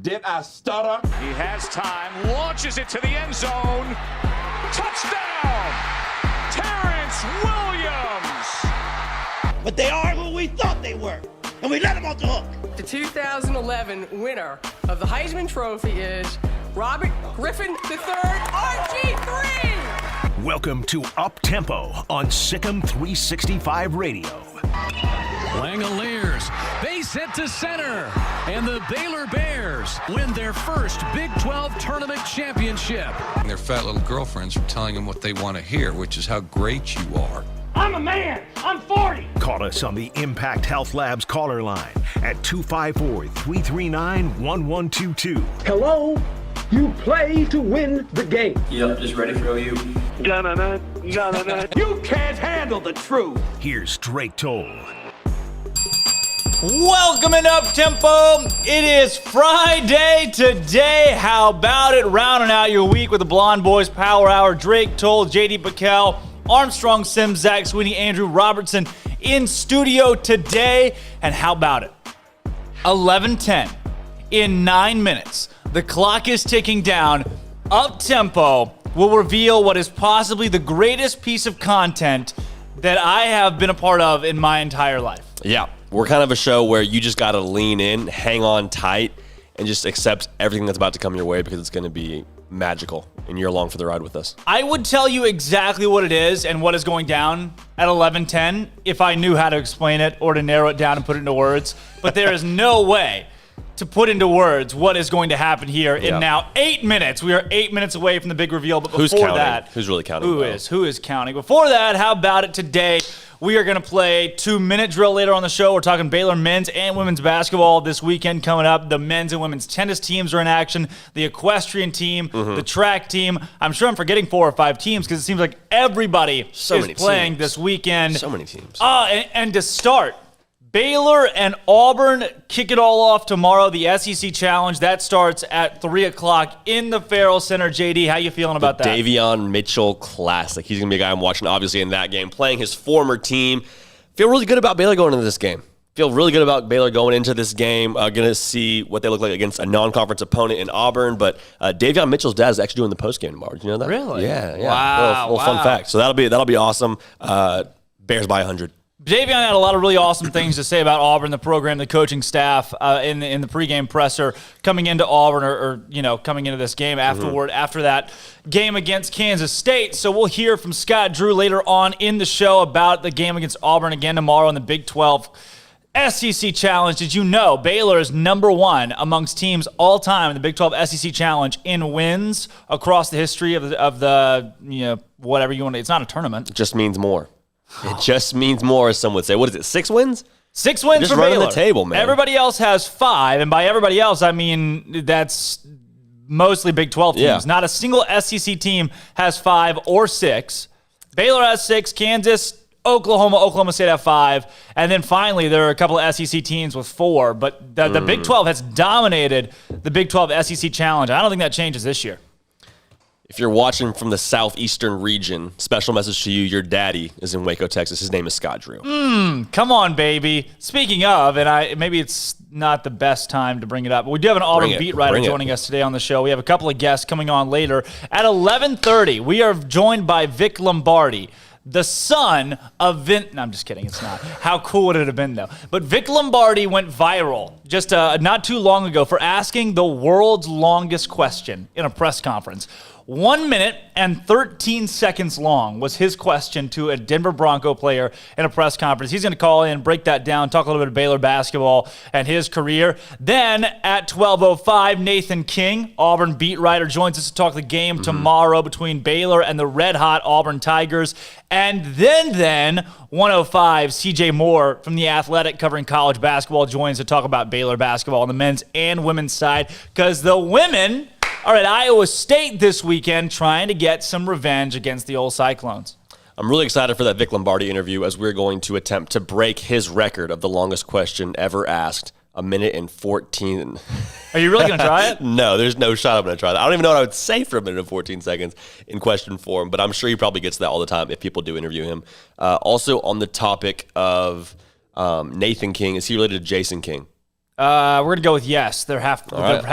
Did I stutter? He has time, launches it to the end zone. Touchdown! Terrence Williams! But they are who we thought they were, and we let them off the hook. The 2011 winner of the Heisman Trophy is Robert Griffin III, RG3! Welcome to Up Tempo on SicEm365 Radio. Langoliers, base hit to center, and the Baylor Bears win their first Big 12 tournament championship. Their fat little girlfriends are telling them what they want to hear, which is how great you are. I'm a man. I'm 40. Call us on the Impact Health Labs caller line at 254-339-1122. Hello? You play to win the game. Yep, just ready for OU. You can't handle the truth. Here's Drake Toll. Welcome in Up Tempo. It is Friday today. How about it? Rounding out your week with the Blonde Boys Power Hour. Drake Toll, J.D. Pickell, Armstrong Sims, Zach Sweeney, Andrew Robertson in studio today. And how about it? 11:10 in 9 minutes. The clock is ticking down. Up Tempo will reveal what is possibly the greatest piece of content that I have been a part of in my entire life. Yeah. We're kind of a show where you just got to lean in, hang on tight, and just accept everything that's about to come your way because it's going to be magical, and you're along for the ride with us. I would tell you exactly what it is and what is going down at 11:10 if I knew how to explain it or to narrow it down and put it into words, but there is no way to put into words what is going to happen here in now 8 minutes. We are 8 minutes away from the big reveal, but before Who's counting? that... Who's really counting? Who is counting? Before that, how about it today? We are going to play 2-minute drill later on the show. We're talking Baylor men's and women's basketball this weekend coming up. The men's and women's tennis teams are in action. The equestrian team, the track team. I'm sure I'm forgetting 4 or 5 teams because it seems like everybody is playing this weekend. So many teams. And to start, Baylor and Auburn kick it all off tomorrow. The SEC Challenge, that starts at 3 o'clock in the Farrell Center. JD, how you feeling about that? Davion Mitchell Classic. He's going to be a guy I'm watching, obviously, in that game, playing his former team. Feel really good about Baylor going into this game. Feel really good about Baylor going into this game. Going to see what they look like against a non-conference opponent in Auburn. But Davion Mitchell's dad is actually doing the postgame tomorrow. Did you know that? Really? Yeah. Wow. Little fun fact. So that'll be awesome. Bears by 100. Davion had a lot of really awesome things to say about Auburn, the program, the coaching staff in the pregame presser coming into Auburn or coming into this game after that game against Kansas State. So we'll hear from Scott Drew later on in the show about the game against Auburn again tomorrow in the Big 12 SEC Challenge. Did you know Baylor is number 1 amongst teams all time in the Big 12 SEC Challenge in wins across the history of the whatever you want to. It's not a tournament. It just means more. It just means more, as some would say. What is it, 6 wins? 6 wins just for Baylor. Just running the table, man. Everybody else has 5, and by everybody else, I mean that's mostly Big 12 teams. Yeah. Not a single SEC team has 5 or 6. Baylor has 6. Kansas Oklahoma State have 5. And then finally, there are a couple of SEC teams with 4. But the Big 12 has dominated the Big 12 SEC Challenge. I don't think that changes this year. If you're watching from the southeastern region, special message to you, your daddy is in Waco, Texas. His name is Scott Drew. Come on, baby. Speaking of, and maybe it's not the best time to bring it up, but we do have an Auburn beat writer joining us today on the show. We have a couple of guests coming on later. At 11:30, we are joined by Vic Lombardi, the son of No, I'm just kidding. It's not. How cool would it have been, though? But Vic Lombardi went viral just not too long ago for asking the world's longest question in a press conference. 1 minute and 13 seconds long was his question to a Denver Bronco player in a press conference. He's going to call in, break that down, talk a little bit of Baylor basketball and his career. Then at 12:05, Nathan King, Auburn beat writer, joins us to talk the game tomorrow between Baylor and the red-hot Auburn Tigers. And then 1:05, CJ Moore from The Athletic covering college basketball joins to talk about Baylor basketball on the men's and women's side, because the women are at Iowa State this weekend trying to get some revenge against the old Cyclones. I'm really excited for that Vic Lombardi interview, as we're going to attempt to break his record of the longest question ever asked, 1 minute and 14. Are you really going to try it? No, there's no shot I'm going to try that. I don't even know what I would say for 1 minute and 14 seconds in question form, but I'm sure he probably gets that all the time if people do interview him. Also on the topic of Nathan King, is he related to Jason King? We're going to go with yes. They're half brothers.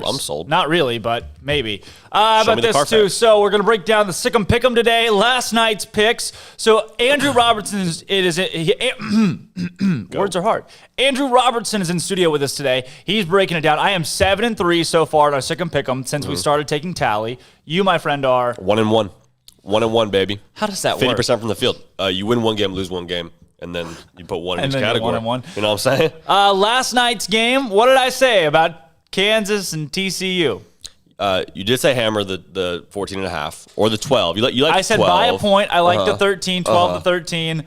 I'm sold. Not really, but maybe. But this too. So we're going to break down the SicEm Pick'em today. Last night's picks. So Andrew Robertson words are hard. Andrew Robertson is in studio with us today. He's breaking it down. I am 7-3 so far at our SicEm Pick'em since we started taking tally. You, my friend, are 1-1. 1-1, baby. How does that work? 50% from the field. You win one game, lose one game. And then you put one in each category. 1-1. You know what I'm saying? Last night's game, what did I say about Kansas and TCU? You did say hammer the 14.5 or the 12. You like I said 12. by a point. I like the 13, 12 to 13.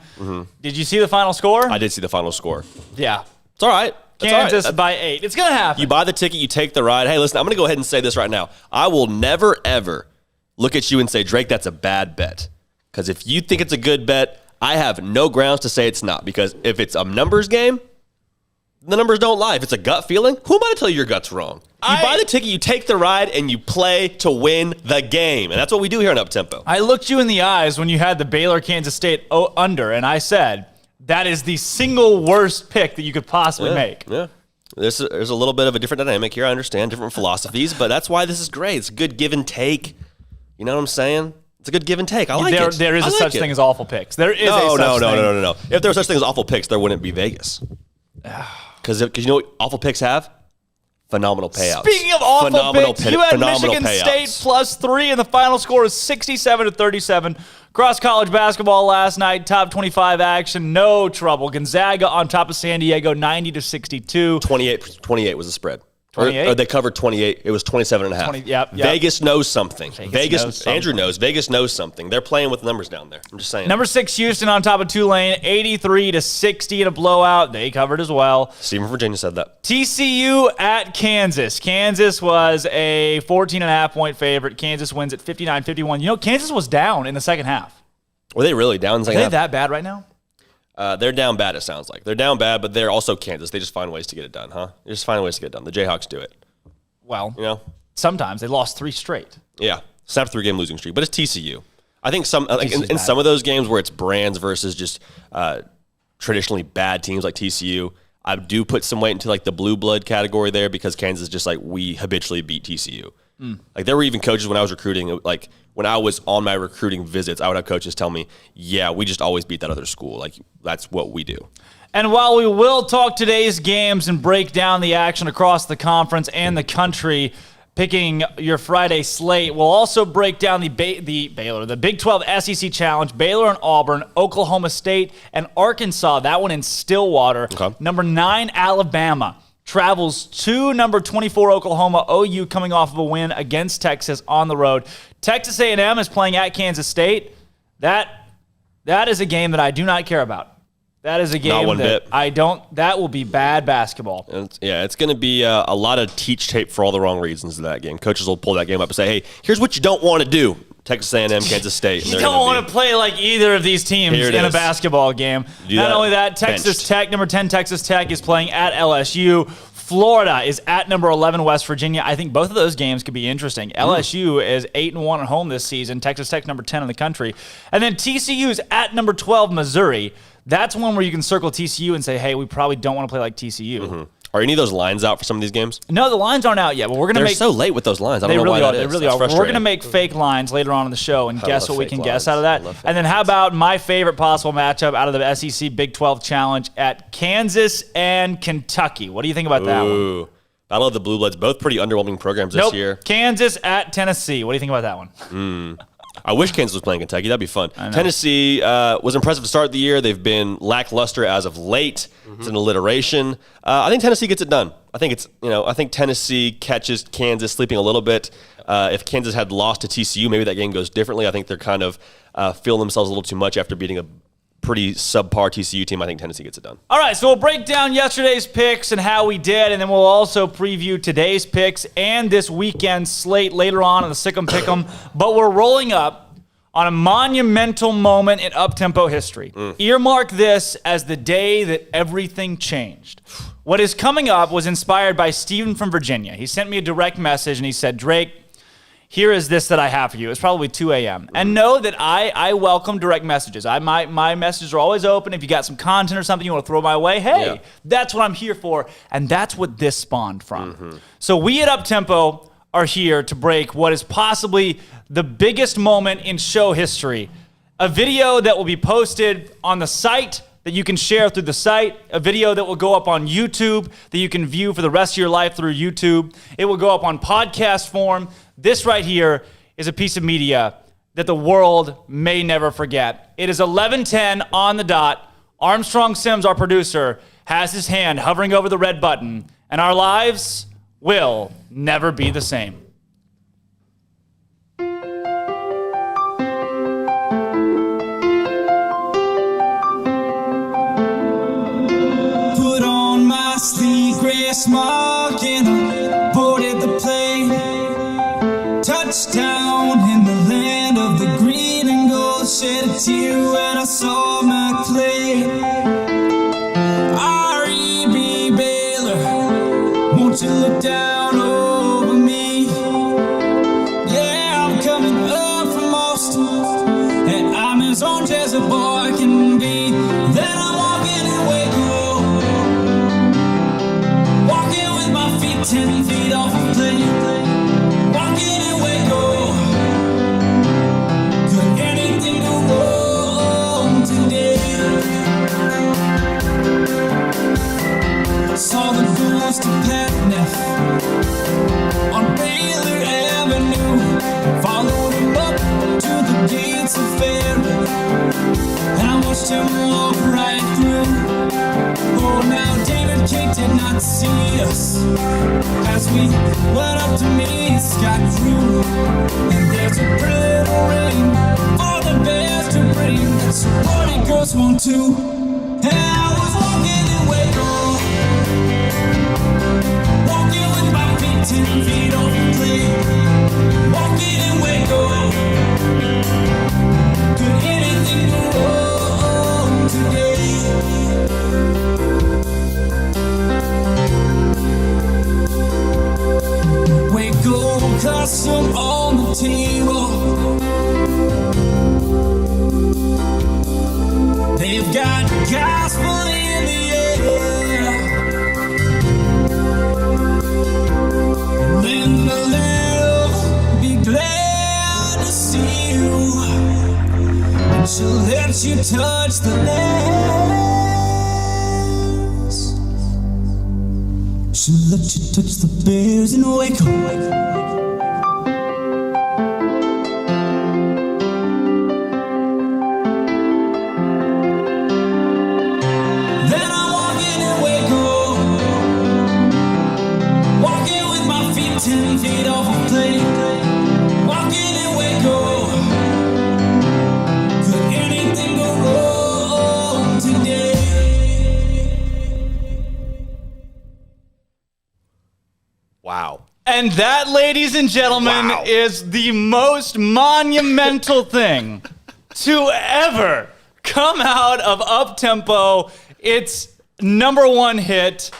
Did you see the final score? I did see the final score. Yeah. It's all right. Kansas by 8. It's going to happen. You buy the ticket, you take the ride. Hey, listen, I'm going to go ahead and say this right now. I will never, ever look at you and say, Drake, that's a bad bet. Because if you think it's a good bet, I have no grounds to say it's not, because if it's a numbers game, the numbers don't lie. If it's a gut feeling, who am I to tell you your gut's wrong? You buy the ticket, you take the ride, and you play to win the game. And that's what we do here in Uptempo. I looked you in the eyes when you had the Baylor-Kansas State under, and I said, that is the single worst pick that you could possibly make. Yeah. There's a little bit of a different dynamic here. I understand different philosophies, but that's why this is great. It's a good give and take. You know what I'm saying? It's a good give and take. I like it. There is such thing as awful picks. There is no. thing. If there was such thing as awful picks, there wouldn't be Vegas. Because you know what awful picks have? Phenomenal payouts. Speaking of awful picks, you had Michigan State +3, and the final score is 67-37. Cross college basketball last night, top 25 action, no trouble. Gonzaga on top of San Diego, 90-62. 28 was the spread. 28? Or they covered 28. It was 27.5. Yep. Vegas knows something. Vegas knows something. Andrew knows. Vegas knows something. They're playing with numbers down there. I'm just saying. Number 6, Houston on top of Tulane, 83-60 in a blowout. They covered as well. Steve from Virginia said that. TCU at Kansas. Kansas was a 14.5-point favorite. Kansas wins at 59-51. You know, Kansas was down in the second half. Were they really down in the second half? Are they that bad right now? They're down bad, it sounds like. They're down bad, but they're also Kansas. They just find ways to get it done, huh? They just find ways to get it done. The Jayhawks do it. Well, you know, sometimes they lost 3 straight. Yeah, snap 3-game losing streak, but it's TCU. I think in some of those games where it's brands versus just traditionally bad teams like TCU, I do put some weight into like the blue blood category there, because Kansas just like we habitually beat TCU. Like there were even coaches when I was recruiting, like when I was on my recruiting visits, I would have coaches tell me, yeah, we just always beat that other school. Like that's what we do. And while we will talk today's games and break down the action across the conference and the country, picking your Friday slate, we'll also break down the Baylor, the Big 12 SEC Challenge, Baylor and Auburn, Oklahoma State, and Arkansas, that one in Stillwater. Okay. Number 9, Alabama travels to number 24, Oklahoma. OU coming off of a win against Texas on the road. Texas A&M is playing at Kansas State. That is a game that I do not care about. That is a game that will be bad basketball. It's going to be a lot of teach tape for all the wrong reasons in that game. Coaches will pull that game up and say, hey, here's what you don't want to do. Texas A&M, Kansas State. You don't want to play like either of these teams in a basketball game. Not only that, Texas Tech, number 10 Texas Tech is playing at LSU. Florida is at number 11 West Virginia. I think both of those games could be interesting. LSU is 8-1 at home this season. Texas Tech number 10 in the country. And then TCU is at number 12 Missouri. That's one where you can circle TCU and say, hey, we probably don't want to play like TCU. Are any of those lines out for some of these games? No, the lines aren't out yet, but we're going to make... They're so late with those lines. I don't know why that is. They really are. We're going to make fake lines later on in the show and guess what we can guess out of that. And then how about my favorite possible matchup out of the SEC Big 12 Challenge at Kansas and Kentucky? What do you think about that one? Battle of the Blue Bloods, both pretty underwhelming programs this year. Kansas at Tennessee. What do you think about that one? I wish Kansas was playing Kentucky. That'd be fun. Tennessee was impressive to start the year. They've been lackluster as of late. It's an alliteration. I think Tennessee gets it done. I think Tennessee catches Kansas sleeping a little bit. If Kansas had lost to TCU, maybe that game goes differently. I think they're kind of feeling themselves a little too much after beating a pretty subpar TCU team. I think Tennessee gets it done. All right, so we'll break down yesterday's picks and how we did, and then we'll also preview today's picks and this weekend slate later on in the SicEm Pick'em. But we're rolling up on a monumental moment in up-tempo history. Earmark this as the day that everything changed. What is coming up was inspired by Steven from Virginia. He sent me a direct message, and he said, Drake, here is this that I have for you. It's probably 2 a.m. And know that I welcome direct messages. My messages are always open. If you got some content or something you want to throw my way, hey, that's what I'm here for. And that's what this spawned from. So we at Uptempo are here to break what is possibly the biggest moment in show history. A video that will be posted on the site that you can share through the site, a video that will go up on YouTube that you can view for the rest of your life through YouTube. It will go up on podcast form. This right here is a piece of media that the world may never forget. It is 11:10 on the dot. Armstrong Sims, our producer, has his hand hovering over the red button, and our lives will never be the same. Put on my sleek gray smock and I boarded the plane. Touchdown in the land of the green and gold. Shed a tear when I saw my play. R.E.B. Baylor, won't you look down over me? Yeah, I'm coming up from Austin, and I'm as orange as a boy can be. Then I'm walking in Waco, walking with my feet 10 feet off the plane. Walking in Waco, could anything go wrong today? Saw the ghost of Pat Neff on Baylor Avenue. Followed him up to the gates of Fairville, and I watched him walk right through. Oh, now David King did not see us as we went up to meet Scott Drew. And there's a pretty little ring for the bears to bring. That's what it goes on to. And I was walking in Waco, walking with my feet 10 feet off the plane. Walking in Waco, could anything go wrong today? Waco custom on the table. They've got gospel in the air. Then the Lord be glad to see you, and she'll let you touch the lambs. She'll let you touch the bears in Waco. Wow. And that, ladies and gentlemen, is the most monumental thing to ever come out of Up-Tempo. It's number one hit,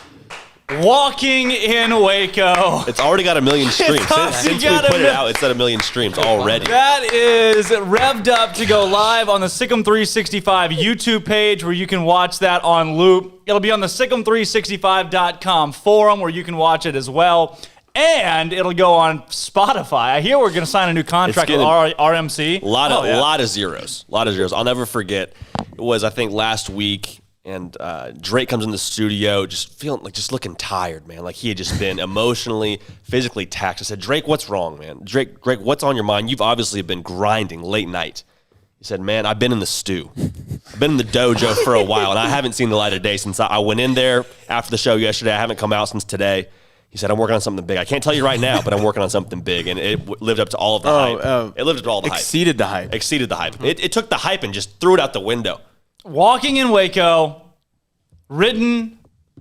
Walking in Waco. It's already got 1 million streams. Since we put it out, it's at 1 million streams already. That is revved up to go live on the SicEm365 YouTube page where you can watch that on loop. It'll be on the SicEm365.com forum where you can watch it as well. And it'll go on Spotify. I hear we're going to sign a new contract with RMC. A lot of zeros. I'll never forget. It was, I think, last week, and Drake comes in the studio just looking tired, man. Like he had just been emotionally, physically taxed. I said, Drake, what's wrong, man? Drake, what's on your mind? You've obviously been grinding late night. He said, man, I've been in the stew. I've been in the dojo for a while, and I haven't seen the light of day since I went in there after the show yesterday. I haven't come out since today. He said, I'm working on something big. I can't tell you right now, but I'm working on something big. And it lived up to all of the hype. It lived up to all the hype. Exceeded the hype. Mm-hmm. It took the hype and just threw it out the window. Walking in Waco, written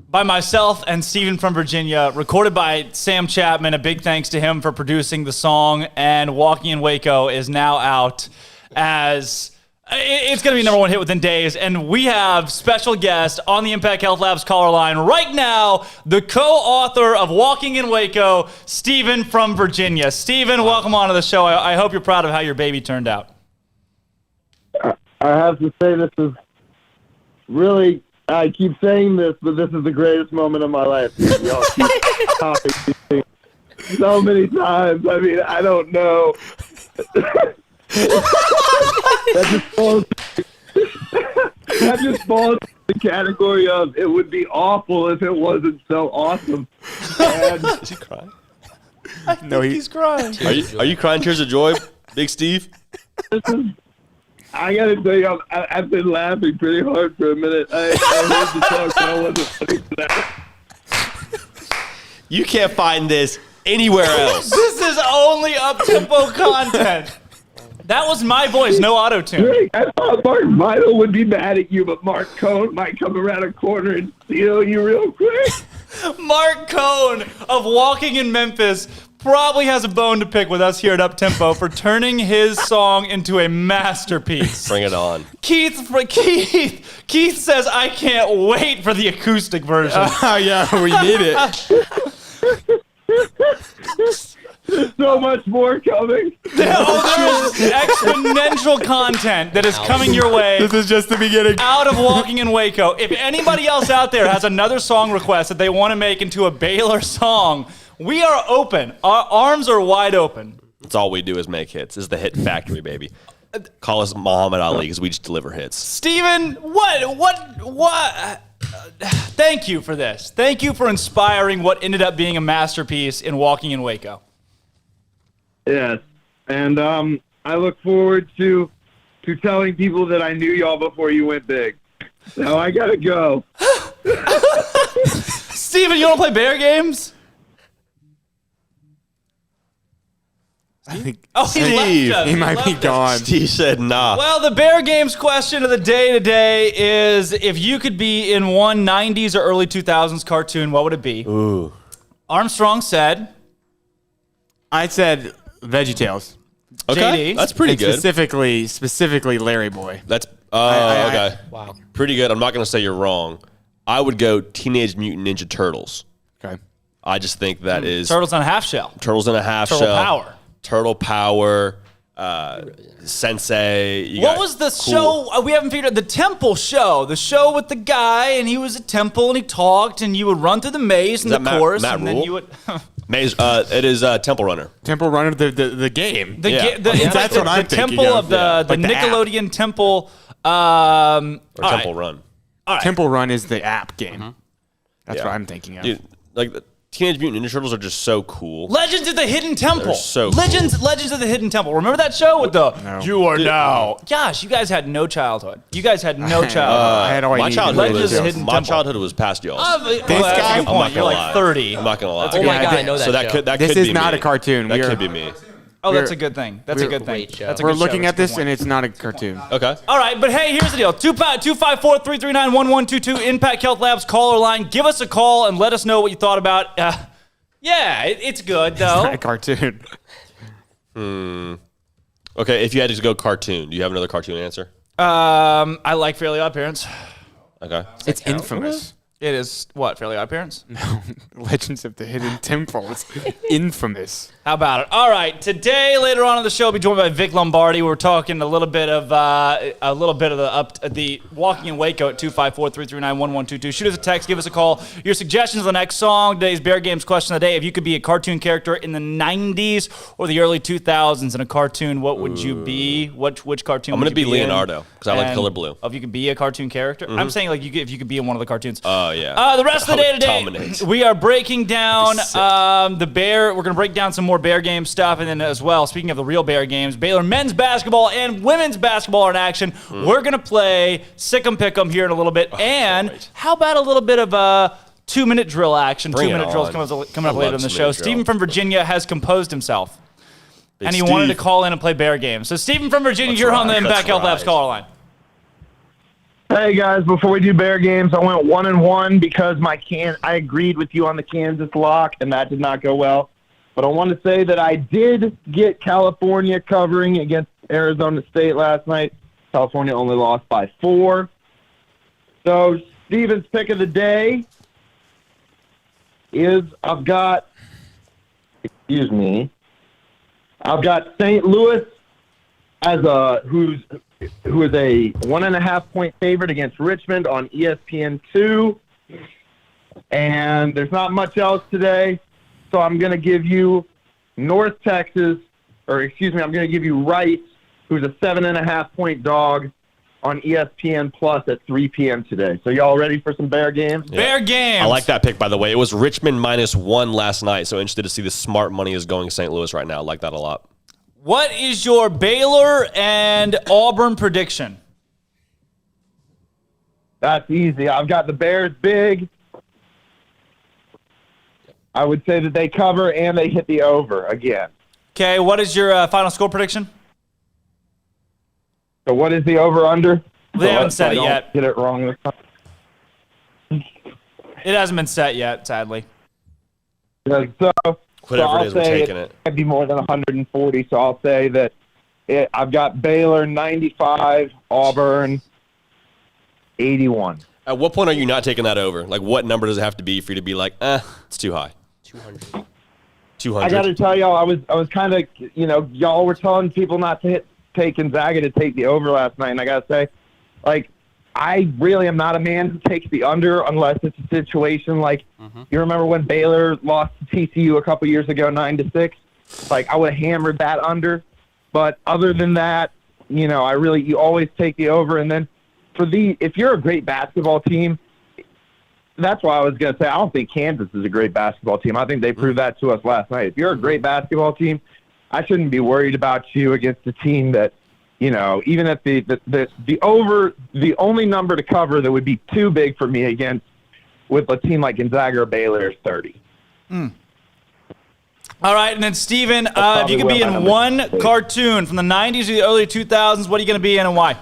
by myself and Steven from Virginia, recorded by Sam Chapman. A big thanks to him for producing the song. And Walking in Waco is now out as... It's going to be number one hit within days, and we have special guest on the Impact Health Labs caller line right now, the co-author of Walking in Waco, Steven from Virginia. Steven, welcome onto the show. I hope you're proud of how your baby turned out. I have to say this is really, I keep saying this, but this is the greatest moment of my life. Y'all keep talking so many times. I mean, I don't know. That just falls in the category of it would be awful if it wasn't so awesome. And is he crying? No, he's crying. Are you crying tears of joy, Big Steve? I gotta tell you, I've been laughing pretty hard for a minute. I heard the talk, but I wasn't ready for that. You can't find this anywhere else. This is only up-tempo content. That was my voice, no auto-tune. Drake, I thought Mark Vital would be mad at you, but Mark Cohn might come around a corner and steal you real quick. Mark Cohn of Walking in Memphis probably has a bone to pick with us here at Up-Tempo for turning his song into a masterpiece. Bring it on. Keith says, I can't wait for the acoustic version. Yeah, we need it. So much more coming. There's exponential content that is coming your way. This is just the beginning. Out of Walking in Waco. If anybody else out there has another song request that they want to make into a Baylor song, we are open. Our arms are wide open. That's all we do is make hits. This is the hit factory, baby. Call us Muhammad Ali because we just deliver hits. Steven, what? Thank you for this. Thank you for inspiring what ended up being a masterpiece in Walking in Waco. Yes, and I look forward to telling people that I knew y'all before you went big. Now I gotta go. Steven, you want to play Bear games? Steve, He might be gone. Steve said nah. Well, the Bear Games question of the day today is, if you could be in one 90s or early 2000s cartoon, what would it be? Ooh. Armstrong said... I said VeggieTales. Okay, JD. that's pretty And good. Specifically Larry Boy. That's okay. Wow. Pretty good. I'm not going to say you're wrong. I would go Teenage Mutant Ninja Turtles. Okay. I just think that is... Turtles on a half shell. Turtles in a half Turtle shell. Power. Turtle Power. Sensei. What was the show? We haven't figured out. The temple show. The show with the guy, and he was a temple, and he talked, and you would run through the maze and the course, Matt and Rule? then you would... Maze, it is Temple Runner. Temple Runner, the game. That's what I'm thinking temple of the Nickelodeon app. Temple. Or Temple Run. Right. Temple Run is the app game. That's what I'm thinking of. Dude, like the Teenage Mutant Ninja Turtles are just so cool. Legends of the Hidden Temple. They're so Legends of the Hidden Temple. Remember that show with the No. You are now. Gosh, you guys had no childhood. I had all my childhood. childhood was past y'all's. This guy, I'm not you're gonna like lie. 30. I'm not gonna lie. Oh my God, I know that So that show. could This be is not me. a cartoon. That could be me. Oh, that's a good thing. That's a good thing. great show. That's a We're good looking show. at this, and it's not a cartoon. Okay. All right, but hey, here's the deal. 254-339-1122 Impact Health Labs caller line. Give us a call and let us know what you thought about Yeah, it's good, though. It's not a cartoon. Okay, if you had to go cartoon, do you have another cartoon answer? I like Fairly Odd Parents. Okay. It's infamous. It is what, Fairly Odd Parents? No, Legends of the Hidden Temple. It's infamous. How about it? All right, today later on in the show, we'll be joined by Vic Lombardi. We're talking a little bit of the walking in Waco at 254-339-1122. Shoot us a text, give us a call. Your suggestions for the next song. Today's Bear Games question of the day: if you could be a cartoon character in the '90s or the early 2000s in a cartoon, what would you be? Which cartoon? I'm going to be Leonardo because I like color blue. If you could be a cartoon character, I'm saying like if you could be in one of the cartoons. Oh yeah. The rest of the day today, we are breaking down the Bear. We're going to break down some more Bear game stuff, and then as well, speaking of the real Bear games, Baylor men's basketball and women's basketball are in action. We're going to play SicEm Pick'em here in a little bit, how about a little bit of a 2-minute drill action? Bring 2-minute drills coming up later in the show. Stephen from Virginia has composed himself, and he wanted to call in and play Bear games. So Stephen from Virginia, you're on the Impact Health Labs caller line. Hey guys, before we do Bear games, I went 1-1 because I agreed with you on the Kansas lock, and that did not go well. But I want to say that I did get California covering against Arizona State last night. California only lost by 4. So Steven's pick of the day is I've got St. Louis as who is a 1.5-point favorite against Richmond on ESPN2. And there's not much else today. So I'm going to give you I'm going to give you Rice, who's a 7.5-point dog on ESPN Plus at 3 p.m. today. So y'all ready for some Bear games? Yeah. Bear games. I like that pick, by the way. It was Richmond -1 last night, so interested to see the smart money is going St. Louis right now. I like that a lot. What is your Baylor and Auburn prediction? That's easy. I've got the Bears big. I would say that they cover and they hit the over again. Okay, what is your final score prediction? So what is the over-under? They haven't said it yet. Get it wrong this time. It hasn't been set yet, sadly. So whatever it is, we're taking it. It'd be more than 140, so I'll say that I've got Baylor 95, Auburn 81. At what point are you not taking that over? Like, what number does it have to be for you to be like, it's too high? 200. I got to tell y'all, I was kind of, y'all were telling people not to take Gonzaga to take the over last night, and I got to say, like, I really am not a man who takes the under unless it's a situation like, you remember when Baylor lost to TCU a couple years ago, 9-6? Like, I would have hammered that under. But other than that, you always take the over. And then if you're a great basketball team, that's why I was going to say I don't think Kansas is a great basketball team. I think they proved that to us last night. If you're a great basketball team, I shouldn't be worried about you against a team that, even if the over, the only number to cover that would be too big for me against with a team like Gonzaga or Baylor is 30. All right, and then Steven, if you could be in one cartoon from the 90s to the early 2000s, what are you going to be in and why?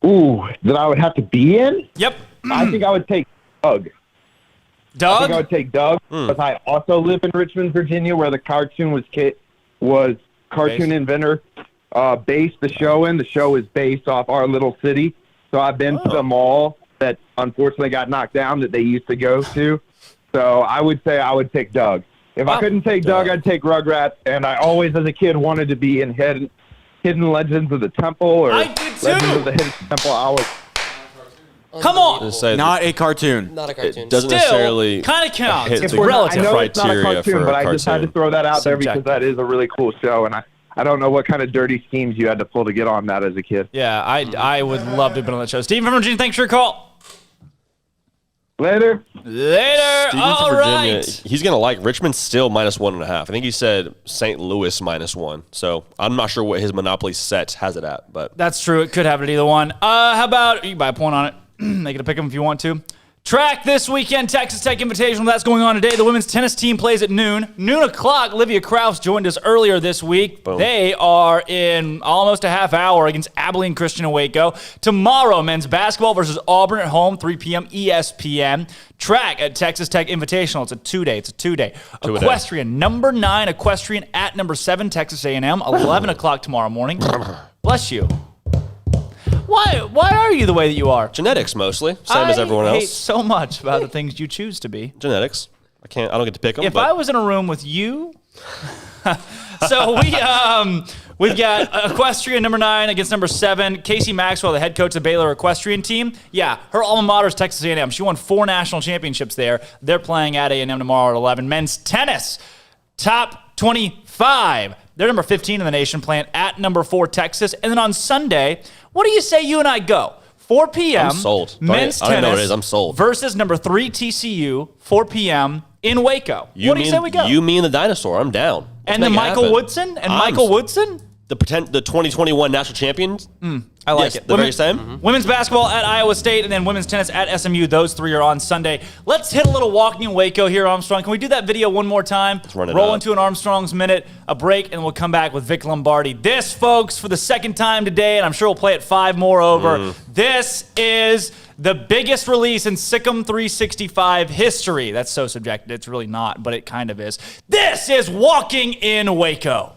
Ooh, that I would have to be in? Yep. I think I would take Doug. Doug? I think I would take Doug because I also live in Richmond, Virginia, where the cartoon was cartoon inventor based the show in. The show is based off our little city. So I've been to the mall that unfortunately got knocked down that they used to go to. So I would say I would take Doug. If I couldn't take Doug, I'd take Rugrats. And I always, as a kid, wanted to be in Hidden Legends of the Temple or I did too. Legends of the Hidden Temple. Come on. Not a cartoon. Not a cartoon. It doesn't necessarily kind of counts. hit It's the relative. I know it's not a criteria cartoon, for but a I just had to cartoon. throw that out there because Subjective. that is a really cool show. And I don't know what kind of dirty schemes you had to pull to get on that as a kid. Yeah, I would love to have been on that show. Steven from Virginia, thanks for your call. Later. Steven All from Virginia, right. he's going to like Richmond still -1.5. I think he said St. Louis -1. So I'm not sure what his Monopoly set has it at. But That's true. It could have it either one. How about, you can buy a point on it. Make it a pick 'em if you want to. Track this weekend, Texas Tech Invitational. That's going on today. The women's tennis team plays at noon. Noon o'clock, Olivia Krause joined us earlier this week. Boom. They are in almost a half hour against Abilene Christian in Waco. Tomorrow, men's basketball versus Auburn at home, 3 p.m. ESPN. Track at Texas Tech Invitational. It's a two-day. Equestrian, number 9, Equestrian at number 7, Texas A&M, 11 o'clock tomorrow morning. Bless you. Why are you the way that you are? Genetics, mostly. Same as everyone else. I hate so much about the things you choose to be. Genetics. I don't get to pick them. If I was in a room with you... So we've got Equestrian number 9 against number 7. Casey Maxwell, the head coach of the Baylor Equestrian team. Yeah, her alma mater is Texas A&M. She won 4 national championships there. They're playing at A&M tomorrow at 11. Men's tennis, top 25. They're number 15 in the nation, playing at number 4 Texas. And then on Sunday, what do you say you and I go? 4 p.m. I'm sold. Men's I don't know what it tennis is. I'm sold. Versus number 3 TCU, 4 p.m. in Waco. What do you say we go? You, me, and the dinosaur. I'm down. And then Michael Woodson? The 2021 national champions? I like it. The very same? Women's basketball at Iowa State, and then women's tennis at SMU. Those 3 are on Sunday. Let's hit a little walking in Waco here, Armstrong. Can we do that video one more time? Let's run it Roll up. into an Armstrong's Minute, a break, and we'll come back with Vic Lombardi. This, folks, for the second time today, and I'm sure we'll play it 5 more over. This is the biggest release in SicEm365 history. That's so subjective. It's really not, but it kind of is. This is Walking in Waco.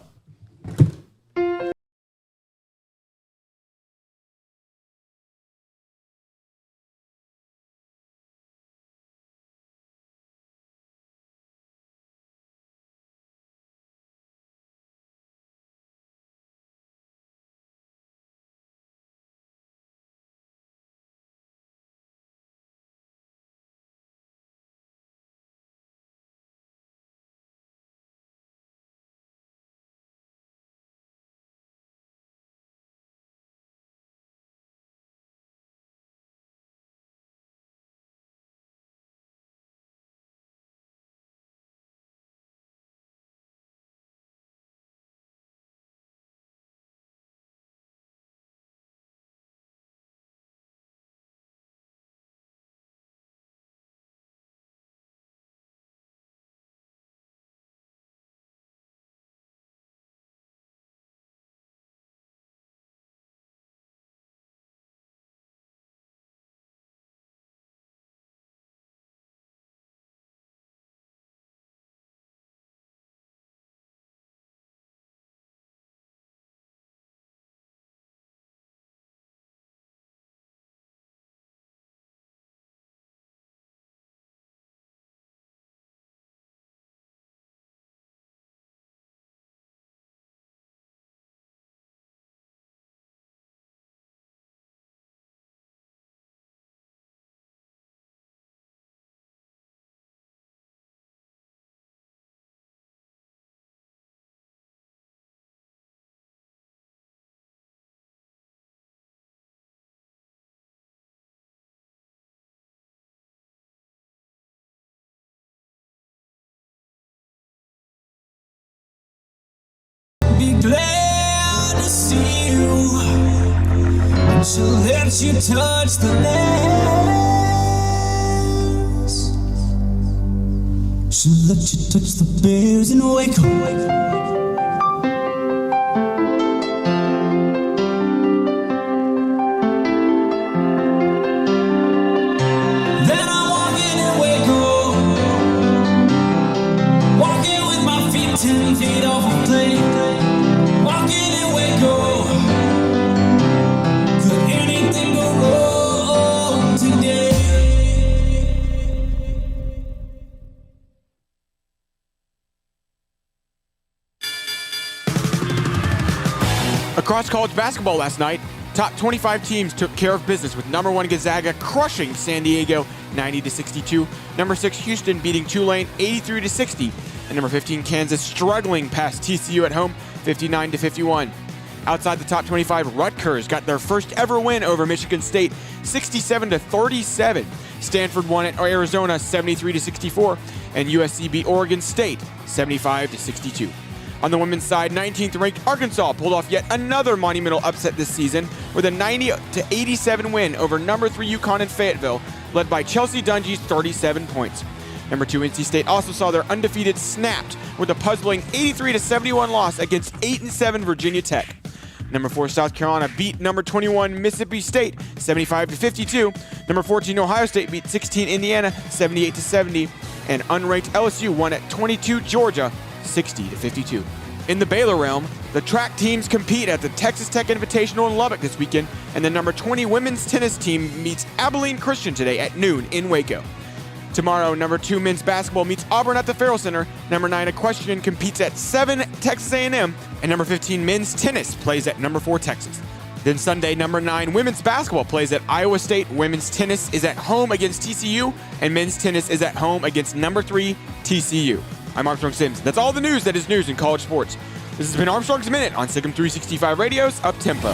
Be glad to see you, and she'll let you touch the lands. She'll let you touch the bears in Waco. Then I'm walking in Waco, walking with my feet 10 feet off the plane. Walking in Waco, could anything go wrong today? Across college basketball last night, top 25 teams took care of business with number 1 Gonzaga crushing San Diego 90-62, number 6 Houston beating Tulane 83-60, and number 15 Kansas struggling past TCU at home 59-51. Outside the top 25, Rutgers got their first ever win over Michigan State 67-37. Stanford won at Arizona 73-64, and USC beat Oregon State 75-62. On the women's side, 19th ranked Arkansas pulled off yet another monumental upset this season with a 90-87 win over number 3 UConn in Fayetteville led by Chelsea Dungy's 37 points. Number 2, NC State also saw their undefeated snapped with a puzzling 83-71 loss against 8-7 Virginia Tech. Number 4, South Carolina beat number 21 Mississippi State 75-52. Number 14, Ohio State beat 16 Indiana 78-70. And unranked LSU won at 22 Georgia 60-52. In the Baylor realm, the track teams compete at the Texas Tech Invitational in Lubbock this weekend, and the number 20 women's tennis team meets Abilene Christian today at noon in Waco. Tomorrow, number 2 men's basketball meets Auburn at the Farrell Center. Number 9 equestrian competes at 7 Texas A&M, and number 15 men's tennis plays at number 4 Texas. Then Sunday, number 9 women's basketball plays at Iowa State. Women's tennis is at home against TCU, and men's tennis is at home against number 3 TCU. I'm Armstrong Sims. That's all the news that is news in college sports. This has been Armstrong's Minute on SicEm365 Radio's Up Tempo.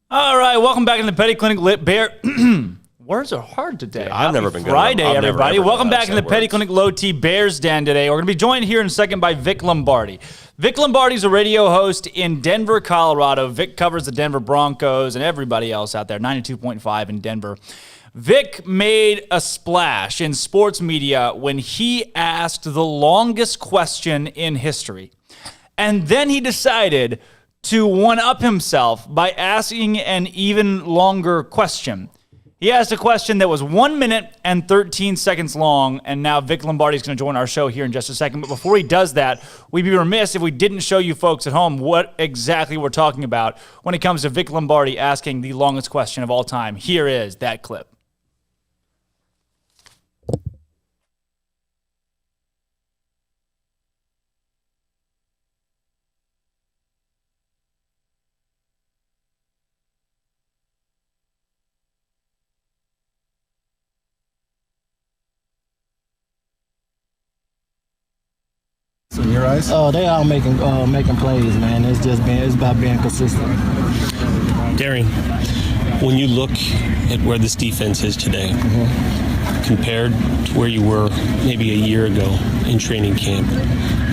All right, welcome back in the Petty Clinic Lit Bear. Words are hard today. Yeah, I've never been good. Friday, I've never everybody. Welcome back in the words. Petty Clinic Low T Bears Den today. We're going to be joined here in a second by Vic Lombardi. Vic Lombardi's a radio host in Denver, Colorado. Vic covers the Denver Broncos and everybody else out there, 92.5 in Denver. Vic made a splash in sports media when he asked the longest question in history. And then he decided to one-up himself by asking an even longer question. He asked a question that was 1 minute and 13 seconds long, and now Vic Lombardi is going to join our show here in just a second. But before he does that, we'd be remiss if we didn't show you folks at home what exactly we're talking about when it comes to Vic Lombardi asking the longest question of all time. Here is that clip. In your eyes? Oh, they all making plays, man. It's about being consistent. Darren, when you look at where this defense is today, compared to where you were maybe a year ago in training camp,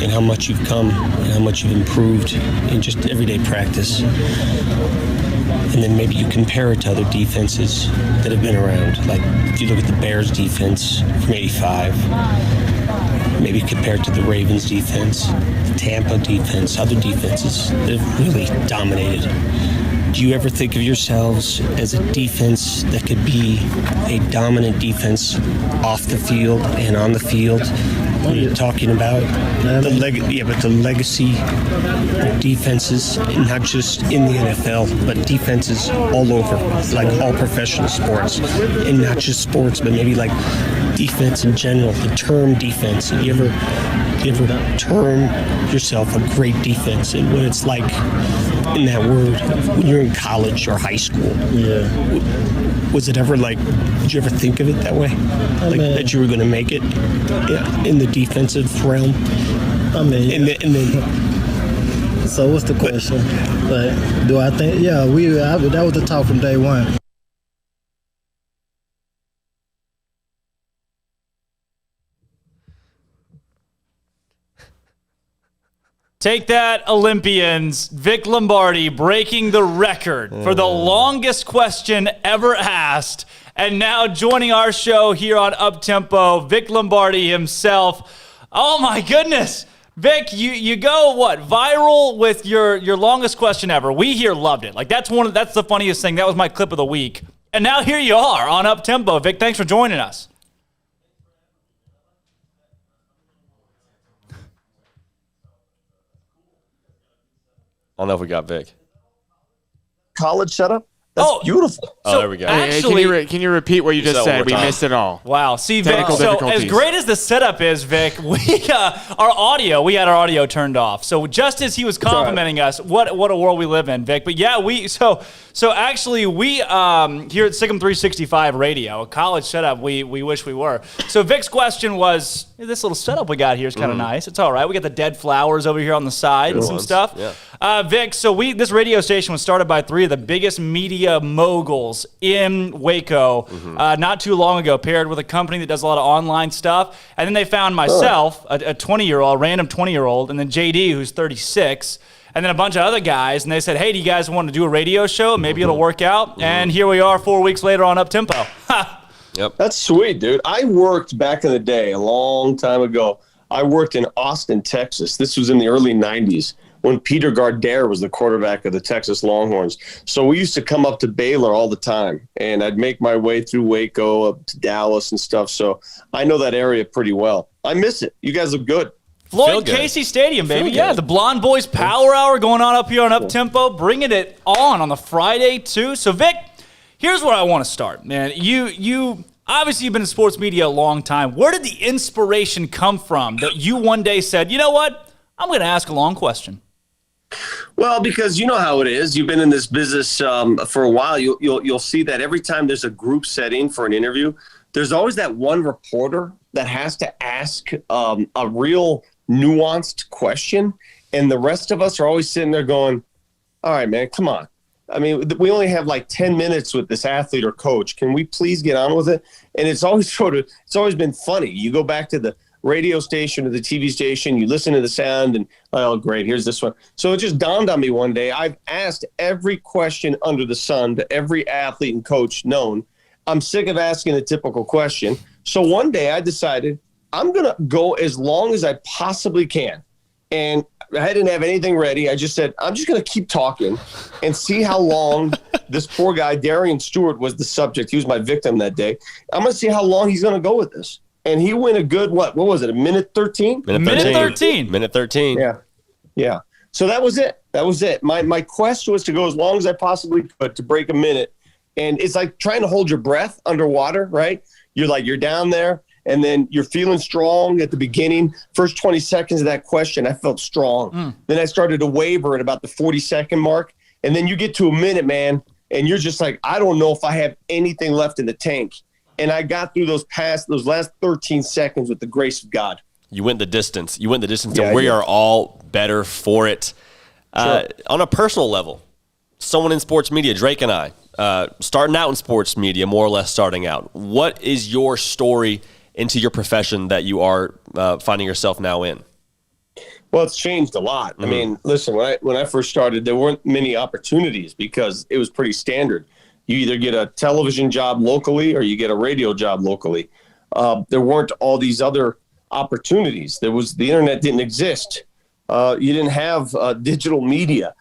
and how much you've come and how much you've improved in just everyday practice, and then maybe you compare it to other defenses that have been around, like if you look at the Bears defense from '85, maybe compared to the Ravens defense, the Tampa defense, other defenses that have really dominated. Do you ever think of yourselves as a defense that could be a dominant defense off the field and on the field? When you're talking about the legacy of defenses, not just in the NFL, but defenses all over, like all professional sports, and not just sports, but maybe like defense in general, the term defense. You ever term yourself a great defense and what it's like in that word when you're in college or high school? Yeah. Was it ever like, did you ever think of it that way? That you were going to make it in the defensive realm? So what's the question? Do I think, that was the talk from day one. Take that, Olympians. Vic Lombardi breaking the record for the longest question ever asked. And now joining our show here on Uptempo, Vic Lombardi himself. Oh my goodness. Vic, you go viral with your longest question ever. We here loved it. Like that's the funniest thing. That was my clip of the week. And now here you are on Uptempo. Vic, thanks for joining us. I don't know if we got Vic. College setup? That's beautiful. So there we go. Actually, can you repeat what you just said? We missed it all. Wow. See, Vic, Technical so difficulties. as great as the setup is, Vic, we had our audio turned off. So just as he was complimenting us, what a world we live in, Vic. But yeah, so actually we here at SicEm365 Radio, a college setup we wish we were. So Vic's question was, hey, this little setup we got here is kind of nice. It's all right. We got the dead flowers over here on the side and some stuff. Yeah. Vic, so this radio station was started by three of the biggest media moguls in Waco not too long ago, paired with a company that does a lot of online stuff. And then they found myself, a 20-year-old, random 20-year-old, and then J.D., who's 36. and then a bunch of other guys, and they said, hey, do you guys want to do a radio show? Maybe it'll work out. And here we are 4 weeks later on Up Tempo. Yep. That's sweet, dude. I worked back in the day, a long time ago. I worked in Austin, Texas. This was in the early 90s when Peter Gardere was the quarterback of the Texas Longhorns. So we used to come up to Baylor all the time, and I'd make my way through Waco up to Dallas and stuff. So I know that area pretty well. I miss it. You guys look good. Floyd Casey Stadium, baby. Yeah, the Blonde Boys Power Hour going on up here on Up Tempo, bringing it on the Friday, too. So, Vic, here's where I want to start, man. You obviously, you've been in sports media a long time. Where did the inspiration come from that you one day said, you know what, I'm going to ask a long question? Well, because you know how it is. You've been in this business for a while. You'll see that every time there's a group setting for an interview, there's always that one reporter that has to ask a real nuanced question, and the rest of us are always sitting there going, all right, man, come on. I mean, we only have like 10 minutes with this athlete or coach. Can we please get on with it? And it's always been funny. You go back to the radio station or the TV station, you listen to the sound, and, oh, great, here's this one. So it just dawned on me one day. I've asked every question under the sun to every athlete and coach known. I'm sick of asking a typical question. So one day I decided I'm going to go as long as I possibly can. And I didn't have anything ready. I just said, I'm just going to keep talking and see how long this poor guy, Darian Stewart, was the subject. He was my victim that day. I'm going to see how long he's going to go with this. And he went a good, what was it, a minute 13? Minute 13. Minute 13. Yeah. So that was it. My quest was to go as long as I possibly could to break a minute. And it's like trying to hold your breath underwater, right? You're down there. And then you're feeling strong at the beginning. First 20 seconds of that question, I felt strong. Then I started to waver at about the 40-second mark. And then you get to a minute, man, and you're just like, I don't know if I have anything left in the tank. And I got through those last 13 seconds with the grace of God. You went the distance. And we are all better for it. Sure. On a personal level, someone in sports media, Drake and I, starting out in sports media, more or less starting out. What is your story into your profession that you are finding yourself now in? Well, it's changed a lot. I mean, listen, when I first started, there weren't many opportunities because it was pretty standard. You either get a television job locally or you get a radio job locally. There weren't all these other opportunities. The internet didn't exist. You didn't have digital media.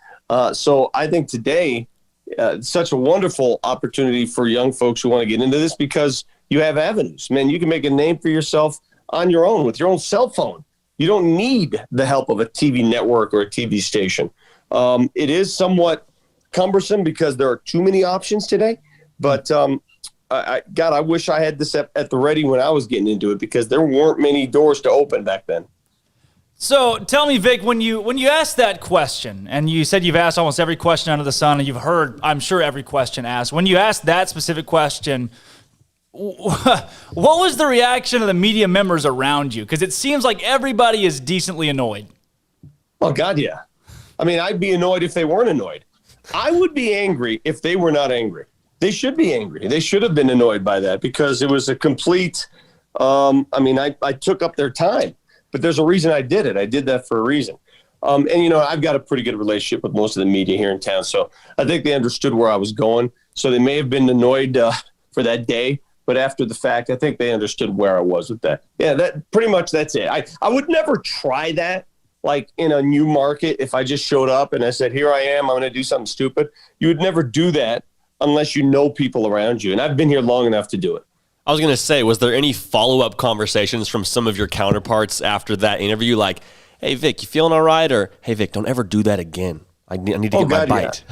So I think today, it's such a wonderful opportunity for young folks who want to get into this because you have avenues. Man, you can make a name for yourself on your own with your own cell phone. You don't need the help of a TV network or a TV station. It is somewhat cumbersome because there are too many options today. But I wish I had this at the ready when I was getting into it because there weren't many doors to open back then. So tell me, Vic, when you asked that question, and you said you've asked almost every question under the sun, and you've heard, I'm sure, every question asked. When you asked that specific question, what was the reaction of the media members around you? Because it seems like everybody is decently annoyed. Oh, God, yeah. I mean, I'd be annoyed if they weren't annoyed. I would be angry if they were not angry. They should be angry. They should have been annoyed by that because it was a complete I took up their time. But there's a reason I did it. I did that for a reason. And, I've got a pretty good relationship with most of the media here in town. So I think they understood where I was going. So they may have been annoyed for that day. But after the fact, I think they understood where I was with that. Yeah, that's it. I would never try that, like in a new market. If I just showed up and I said, here I am, I'm going to do something stupid. You would never do that unless you know people around you. And I've been here long enough to do it. I was going to say, was there any follow-up conversations from some of your counterparts after that interview? Like, hey, Vic, you feeling all right? Or, hey, Vic, don't ever do that again. I need to get my bite.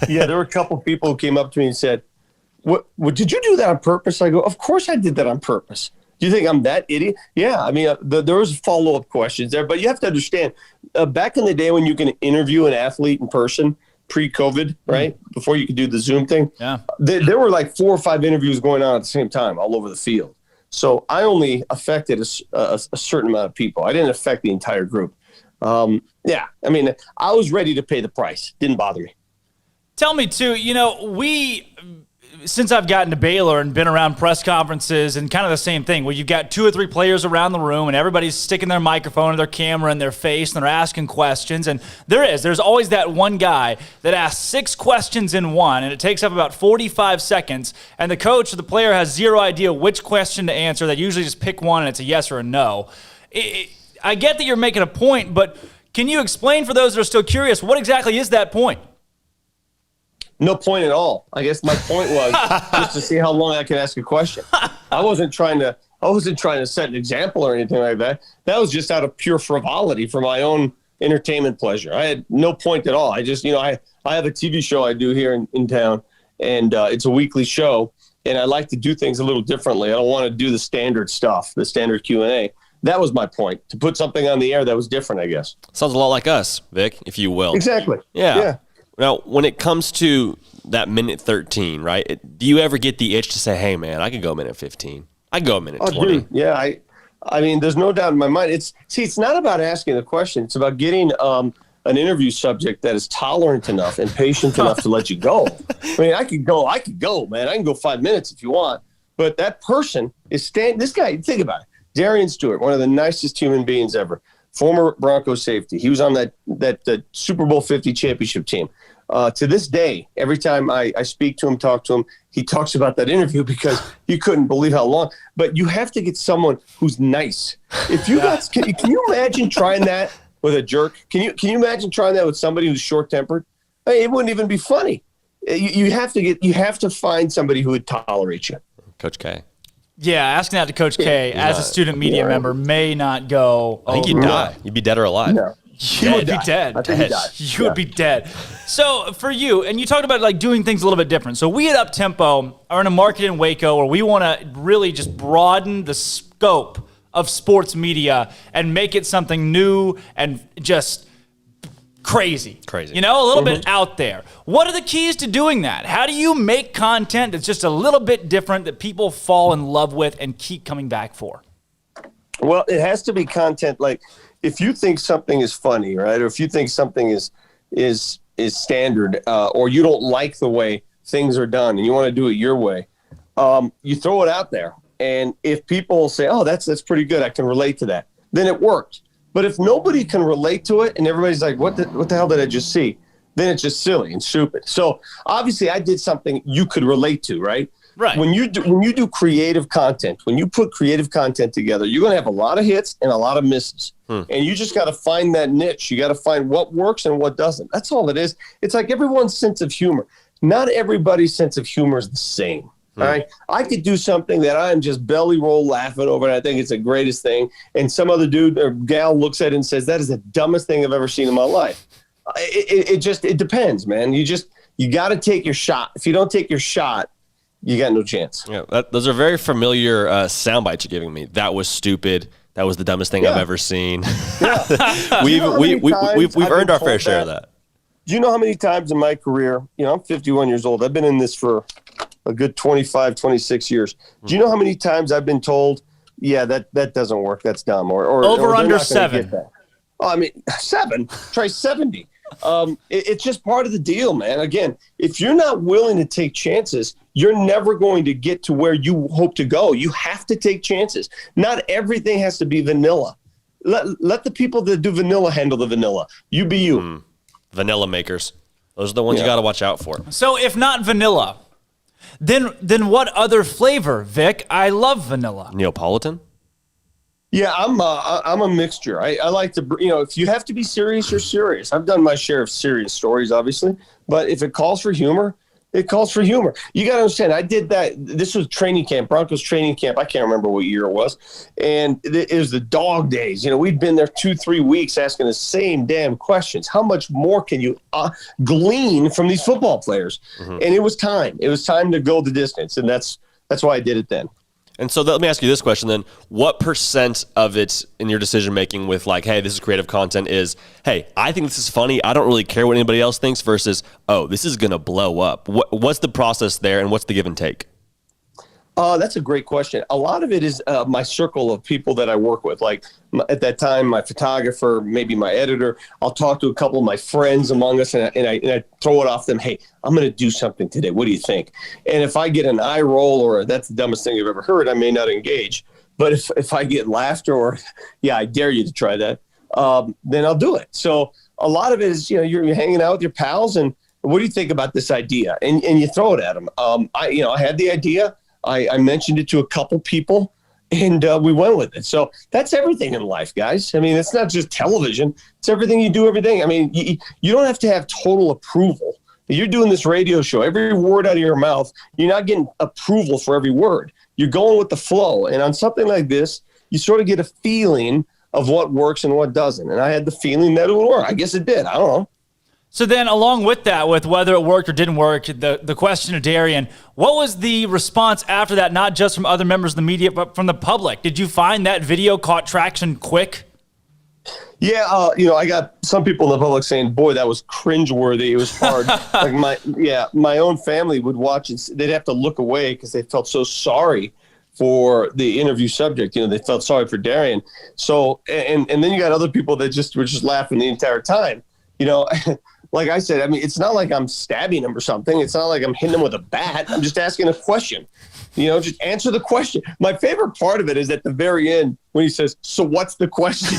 Yeah, there were a couple of people who came up to me and said, what, did you do that on purpose? I go, of course I did that on purpose. Do you think I'm that idiot? Yeah, I mean, there was follow-up questions there. But you have to understand, back in the day when you can interview an athlete in person, pre-COVID, right? Before you could do the Zoom thing. Yeah. There were like 4 or 5 interviews going on at the same time all over the field. So I only affected a certain amount of people. I didn't affect the entire group. Yeah, I mean, I was ready to pay the price. Didn't bother me. Tell me, too, since I've gotten to Baylor and been around press conferences and kind of the same thing where you've got 2 or 3 players around the room and everybody's sticking their microphone or their camera in their face and they're asking questions. And there's always that one guy that asks 6 questions in one, and it takes up about 45 seconds. And the coach or the player has zero idea which question to answer. They usually just pick one and it's a yes or a no. I get that you're making a point, but can you explain for those that are still curious, what exactly is that point? No point at all. I guess my point was just to see how long I could ask a question. I wasn't trying to set an example or anything like that. That was just out of pure frivolity for my own entertainment pleasure. I had no point at all. I just, I have a TV show I do here in town, and it's a weekly show, and I like to do things a little differently. I don't want to do the standard stuff, the standard Q&A. That was my point, to put something on the air that was different, I guess. Sounds a lot like us, Vic, if you will. Exactly. Yeah. Now, when it comes to that minute 13, right, do you ever get the itch to say, hey, man, I could go minute 15. I could go a minute 20. Dude, yeah, I mean, there's no doubt in my mind. It's not about asking the question. It's about getting an interview subject that is tolerant enough and patient enough to let you go. I mean, I could go, man. I can go 5 minutes if you want. But that person is this guy, think about it. Darian Stewart, one of the nicest human beings ever. Former Broncos safety. He was on that Super Bowl 50 championship team. To this day, every time I speak to him, talk to him, he talks about that interview because he couldn't believe how long. But you have to get someone who's nice. If you can you imagine trying that with a jerk? Can you imagine trying that with somebody who's short-tempered? I mean, it wouldn't even be funny. You have to find somebody who would tolerate you. Coach K. Yeah, asking that to Coach K as a student media member may not go. I think you'd die. You'd be dead or alive. No. You would be dead. You would be dead. So for you, and you talked about like doing things a little bit different. So we at Uptempo are in a market in Waco where we want to really just broaden the scope of sports media and make it something new and just crazy. A little bit out there. What are the keys to doing that? How do you make content that's just a little bit different that people fall in love with and keep coming back for? Well, it has to be content like, if you think something is funny, right, or if you think something is standard, or you don't like the way things are done and you want to do it your way, you throw it out there. And if people say, "Oh, that's pretty good. I can relate to that," then it worked. But if nobody can relate to it and everybody's like, "What the hell did I just see?" then it's just silly and stupid. So obviously, I did something you could relate to, right? Right. When you do creative content, when you put creative content together, you're going to have a lot of hits and a lot of misses. And you just got to find that niche. You got to find what works and what doesn't. That's all it is. It's like everyone's sense of humor. Not everybody's sense of humor is the same. All right. I could do something that I'm just belly roll laughing over, and I think it's the greatest thing. And some other dude or gal looks at it and says, "That is the dumbest thing I've ever seen in my life." It depends, man. You got to take your shot. If you don't take your shot, you got no chance. Yeah, those are very familiar sound bites you're giving me. That was stupid. That was the dumbest thing I've ever seen. Yeah. we've earned our fair share of that. Do you know how many times in my career, I'm 51 years old. I've been in this for a good 25, 26 years. Do you know how many times I've been told, yeah, that doesn't work. That's dumb. Or over under 7. Oh, I mean, 7. Try 70. It's just part of the deal, man. Again, if you're not willing to take chances, you're never going to get to where you hope to go. You have to take chances. Not everything has to be vanilla. Let the people that do vanilla handle the vanilla. You be you. Vanilla makers. Those are the ones you got to watch out for. So if not vanilla, then what other flavor, Vic? I love vanilla. Neapolitan? Yeah, I'm a mixture. I like to, if you have to be serious, you're serious. I've done my share of serious stories, obviously, but if it calls for humor, it calls for humor. You got to understand, I did that. This was training camp, Broncos training camp. I can't remember what year it was. And it was the dog days. We'd been there 2-3 weeks asking the same damn questions. How much more can you glean from these football players? And it was time. It was time to go the distance. And that's why I did it then. And so let me ask you this question then. What % of it in your decision-making with like, hey, this is creative content is, hey, I think this is funny. I don't really care what anybody else thinks versus, oh, this is going to blow up. What's the process there and what's the give and take? That's a great question. A lot of it is my circle of people that I work with. Like at that time, my photographer, maybe my editor. I'll talk to a couple of my friends among us, and I throw it off them. Hey, I'm going to do something today. What do you think? And if I get an eye roll or that's the dumbest thing you've ever heard, I may not engage. But if I get laughter or, yeah, I dare you to try that, then I'll do it. So a lot of it is, you're hanging out with your pals, and what do you think about this idea? And you throw it at them. I had the idea. I mentioned it to a couple people, and we went with it. So that's everything in life, guys. I mean, it's not just television. It's everything you do, everything. I mean, you don't have to have total approval. You're doing this radio show. Every word out of your mouth, you're not getting approval for every word. You're going with the flow. And on something like this, you sort of get a feeling of what works and what doesn't. And I had the feeling that it would work. I guess it did. I don't know. So then along with that, with whether it worked or didn't work, the question of Darian, what was the response after that, not just from other members of the media, but from the public? Did you find that video caught traction quick? Yeah, I got some people in the public saying, boy, that was cringeworthy. It was hard. Like my own family would watch it. They'd have to look away because they felt so sorry for the interview subject. They felt sorry for Darian. So, and then you got other people that were just laughing the entire time. Like I said, I mean, it's not like I'm stabbing him or something. It's not like I'm hitting him with a bat. I'm just asking a question. Just answer the question. My favorite part of it is at the very end when he says, so what's the question?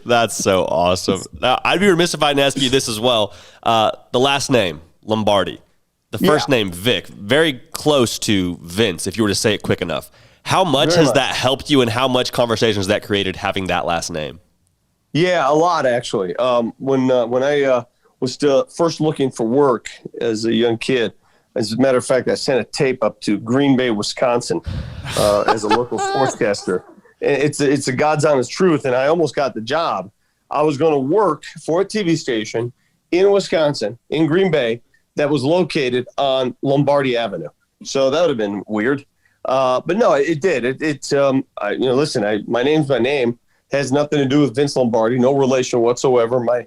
That's so awesome. Now, I'd be remiss if I didn't ask you this as well. The last name, Lombardi. The first name, Vic. Very close to Vince, if you were to say it quick enough. How much has that helped you, and how much conversation has that created having that last name? Yeah, a lot, actually. When I was still first looking for work as a young kid, as a matter of fact, I sent a tape up to Green Bay, Wisconsin, as a local sportscaster. And it's a God's honest truth, and I almost got the job. I was going to work for a TV station in Wisconsin, in Green Bay, that was located on Lombardi Avenue. So that would have been weird. But no, it did. Listen, my name's my name. Has nothing to do with Vince Lombardi, no relation whatsoever. My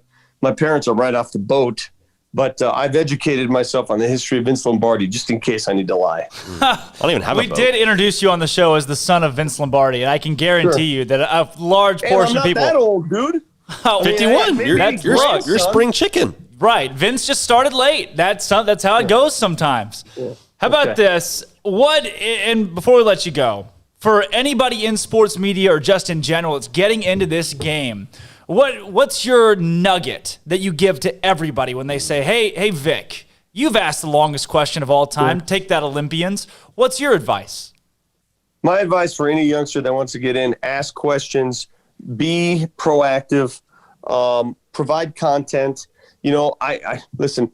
parents are right off the boat, but I've educated myself on the history of Vince Lombardi just in case I need to lie. I don't even have a boat. We did introduce you on the show as the son of Vince Lombardi, and I can guarantee you that a large portion of people. I'm not that old, dude. 51. You're spring chicken. Right. Vince just started late. That's how it goes sometimes. Yeah. How about this? And before we let you go, for anybody in sports media or just in general, it's getting into this game. What's your nugget that you give to everybody when they say, hey, Vic, you've asked the longest question of all time. Take that, Olympians. What's your advice? My advice for any youngster that wants to get in, ask questions, be proactive, provide content. I listen,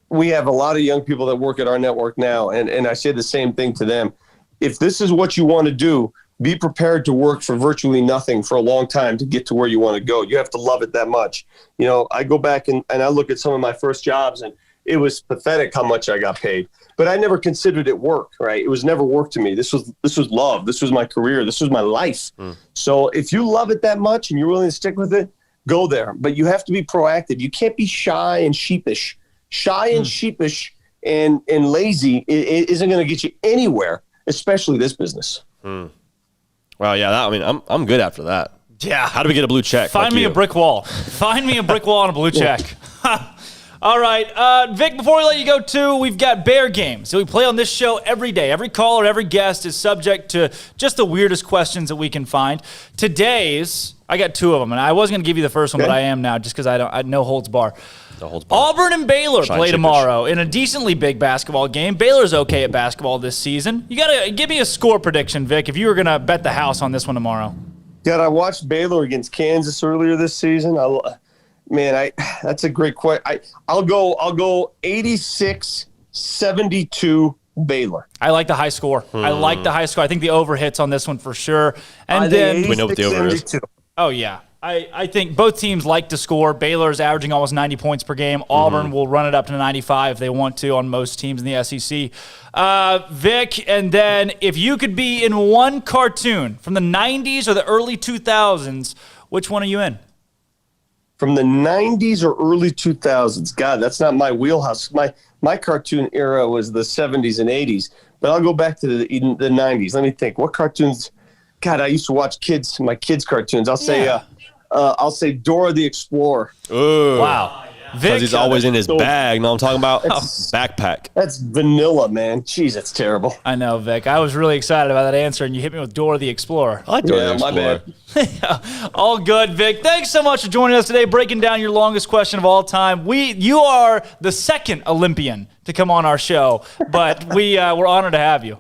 we have a lot of young people that work at our network now, and I say the same thing to them. If this is what you want to do, be prepared to work for virtually nothing for a long time to get to where you want to go. You have to love it that much. I go back and I look at some of my first jobs, and it was pathetic how much I got paid. But I never considered it work, right? It was never work to me. This was love. This was my career. This was my life. So if you love it that much and you're willing to stick with it, go there. But you have to be proactive. You can't be shy and sheepish. Sheepish and lazy isn't going to get you anywhere, especially this business. Well, yeah, I'm good after that. Yeah. How do we get a blue check? Find me a brick wall. Find me a brick wall and a blue check. All right. Vic, before we let you go, too, we've got Bear Games. So we play on this show every day. Every caller, every guest is subject to just the weirdest questions that we can find. Today's, I got two of them, and I was going to give you the first one, but I am now just because I no holds bar. Auburn and Baylor play tomorrow in a decently big basketball game. Baylor's okay at basketball this season. You got to give me a score prediction, Vic, if you were going to bet the house on this one tomorrow. God, I watched Baylor against Kansas earlier this season. That's a great question. I'll go 86-72 Baylor. I like the high score. I think the over hits on this one for sure. And then we know what the over is. Oh, yeah. I think both teams like to score. Baylor's averaging almost 90 points per game. Auburn will run it up to 95 if they want to on most teams in the SEC. Vic, and then if you could be in one cartoon from the 90s or the early 2000s, which one are you in? From the 90s or early 2000s? God, that's not my wheelhouse. My my cartoon era was the 70s and 80s, but I'll go back to the 90s. Let me think. What cartoons? God, I used to watch my kids' cartoons. I'll say Dora the Explorer. Ooh. Wow. Because he's always in his bag. No, I'm talking about backpack. That's vanilla, man. Jeez, that's terrible. I know, Vic. I was really excited about that answer, and you hit me with Dora the Explorer. I like Dora the Explorer. My bad. All good, Vic. Thanks so much for joining us today, breaking down your longest question of all time. You are the second Olympian to come on our show, but we're honored to have you.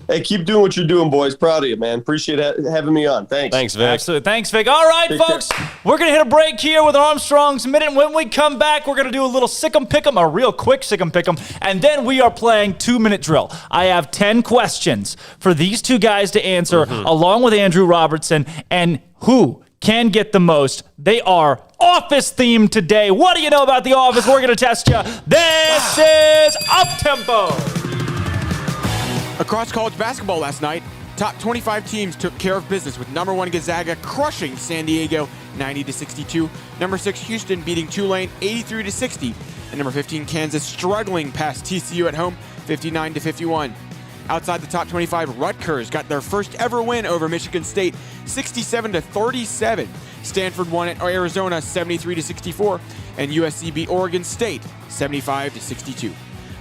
Hey, keep doing what you're doing, boys. Proud of you, man. Appreciate having me on. Thanks. Thanks, Vic. Absolutely. Thanks, Vic. All right, folks. We're going to hit a break here with Armstrong's Minute. When we come back, we're going to do a little SicEm Pick'em, a real quick SicEm Pick'em, and then we are playing 2-minute drill. I have 10 questions for these two guys to answer, along with Andrew Robertson, and who can get the most. They are Office-themed today. What do you know about The Office? We're going to test you. This is Up-Tempo. Across college basketball last night, top 25 teams took care of business with number 1 Gonzaga crushing San Diego 90-62, number 6 Houston beating Tulane 83-60, and number 15 Kansas struggling past TCU at home 59-51. Outside the top 25, Rutgers got their first ever win over Michigan State 67-37. Stanford won at Arizona 73-64, and USC beat Oregon State 75-62.